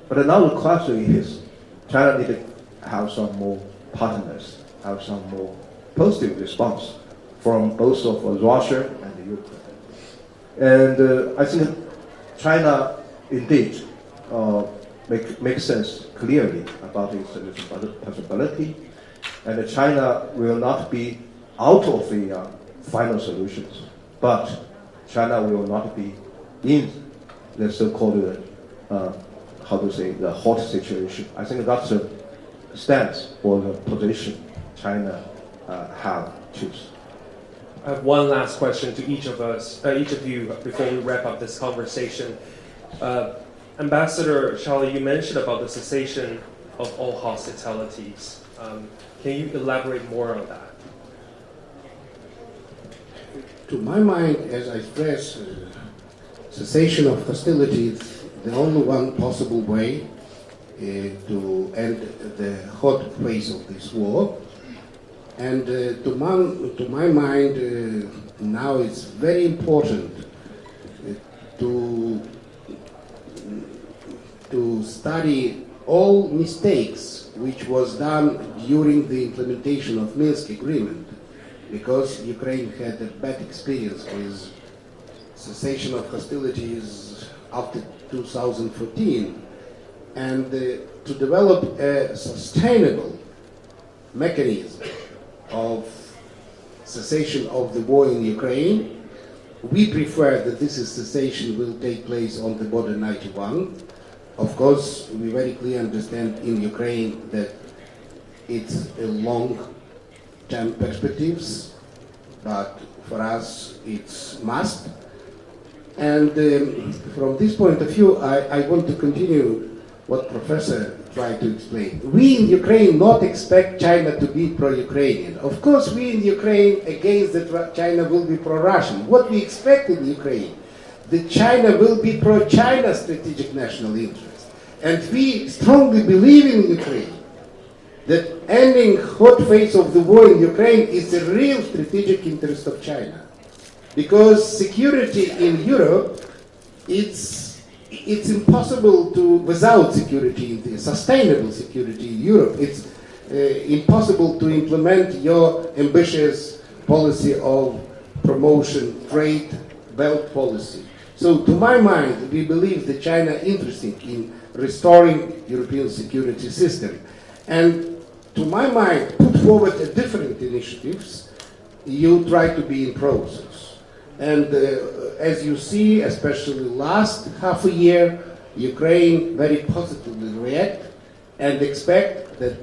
But now the question is, China need to have some more partners, have some more positive response from both of Russia and Ukraine. And I think China indeed makes sense clearly about its possibility, and China will not be out of the final solutions, but China will not be in the so-called the hot situation. I think that's a stance or the position China have choose. I have one last question to each of you, before we wrap up this conversation. Ambassador Charlie, you mentioned about the cessation of all hostilities. Can you elaborate more on that? To my mind, as I stress, cessation of hostilities, the only one possible way to end the hot phase of this war. And to my mind, now it's very important to study all mistakes which was done during the implementation of Minsk agreement, because Ukraine had a bad experience with cessation of hostilities after 2014, and to develop a sustainable mechanism of cessation of the war in Ukraine. We prefer that this cessation will take place on the border 91. Of course, we very clearly understand in Ukraine that it's a long-term perspectives, but for us it's must. And from this point of view, I want to continue what Professor tried to explain. We in Ukraine not expect China to be pro-Ukrainian. Of course, we in Ukraine against that China will be pro-Russian. What we expect in Ukraine, that China will be pro-China strategic national interest. And we strongly believe in Ukraine that ending hot phase of the war in Ukraine is the real strategic interest of China. Because security in Europe, it's impossible to, without security, sustainable security in Europe, it's impossible to implement your ambitious policy of promotion, trade, belt policy. So to my mind, we believe that China is interested in restoring European security system. And to my mind, put forward a different initiatives, you try to be in process. And as you see, especially last half a year, Ukraine very positively react and expect that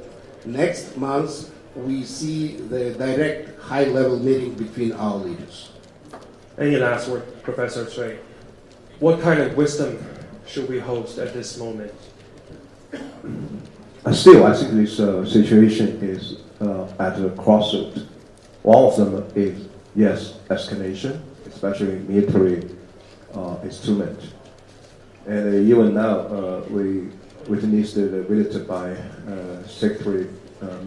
next month we see the direct high-level meeting between our leaders. Any last word, Professor Cui? What kind of wisdom should we host at this moment? Still, I think this situation is at a crossroad. One of them is, yes, escalation, especially military instrument. And even now, we witnessed the visit by Secretary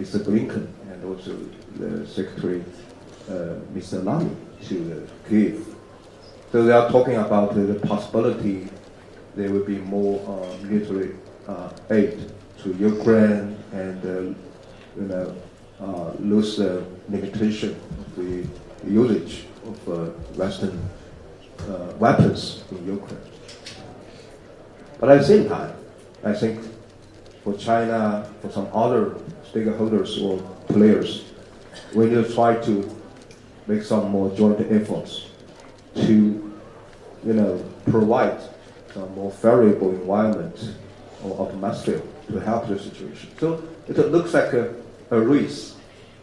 Mr. Blinken and also the Secretary Mr. Lamy to Kyiv. So they are talking about the possibility there will be more military aid to Ukraine and lose the limitation of the usage of Western weapons in Ukraine. But at the same time, I think for China, for some other stakeholders or players, we need to try to make some more joint efforts to, provide some more favorable environment or atmosphere to help the situation. So it looks like a race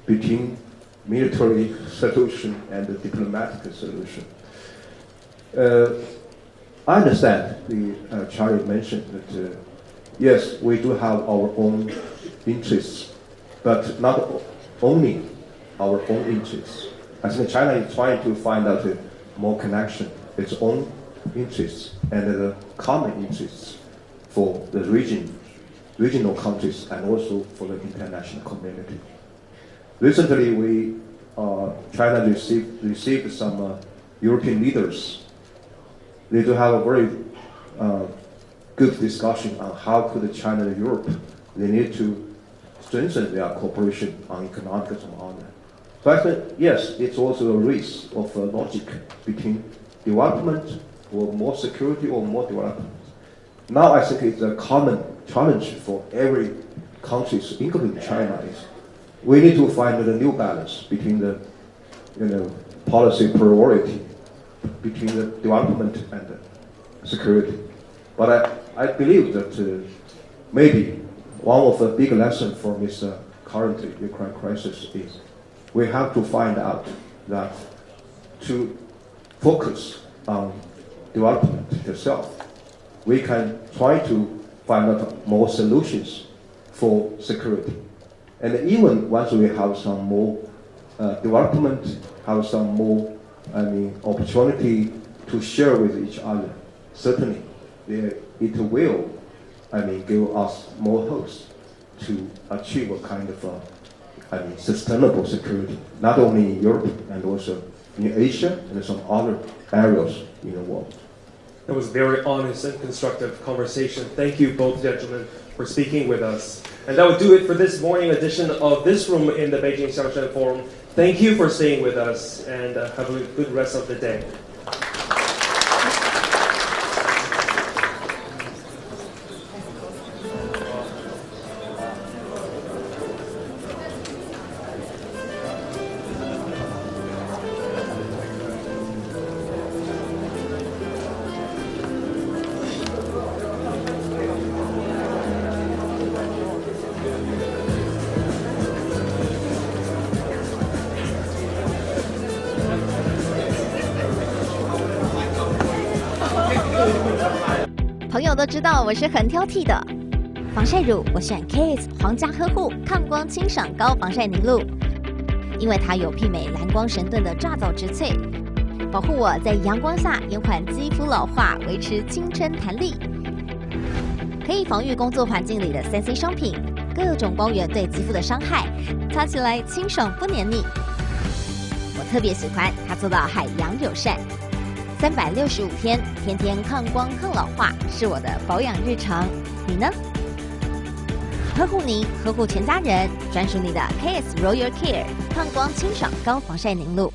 between military solution and the diplomatic solution. I understand the Charlie mentioned that yes, we do have our own interests, but not only our own interests. I think China is trying to find out more connection its own interests and the common interests for the regional countries and also for the international community. Recently, China received some European leaders. They do have a very good discussion on how could China and Europe, they need to strengthen their cooperation on economic and other. So I think, yes, it's also a race of logic between development or more security or more development. Now I think it's a common challenge for every country, including China, is we need to find a new balance between the policy priority between the development and the security. But I believe that maybe one of the big lessons from this current Ukraine crisis is we have to find out that to focus on development itself, we can try to find out more solutions for security. And even once we have some more development, have some more, opportunity to share with each other, certainly it will, give us more hopes to achieve a kind of, sustainable security, not only in Europe and also in Asia and some other areas in the world. That was a very honest and constructive conversation. Thank you both gentlemen for speaking with us. And that would do it for this morning edition of This Room in the Beijing Xiangshan Forum. Thank you for staying with us and have a good rest of the day. 朋友都知道我是很挑剔的，防晒乳我选 KISS 皇家呵护抗光清爽高防晒凝露，因为它有媲美蓝光神盾的抓藻植萃，保护我在阳光下延缓肌肤老化，维持青春弹力，可以防御工作环境里的3C 商品，各种光源对肌肤的伤害，擦起来清爽不黏腻。我特别喜欢它做到海洋友善。365天，天天抗光抗老化，是我的保养日常。你呢？呵护您，呵护全家人，专属你的 KISS Royal Care 抗光清爽高防晒凝露。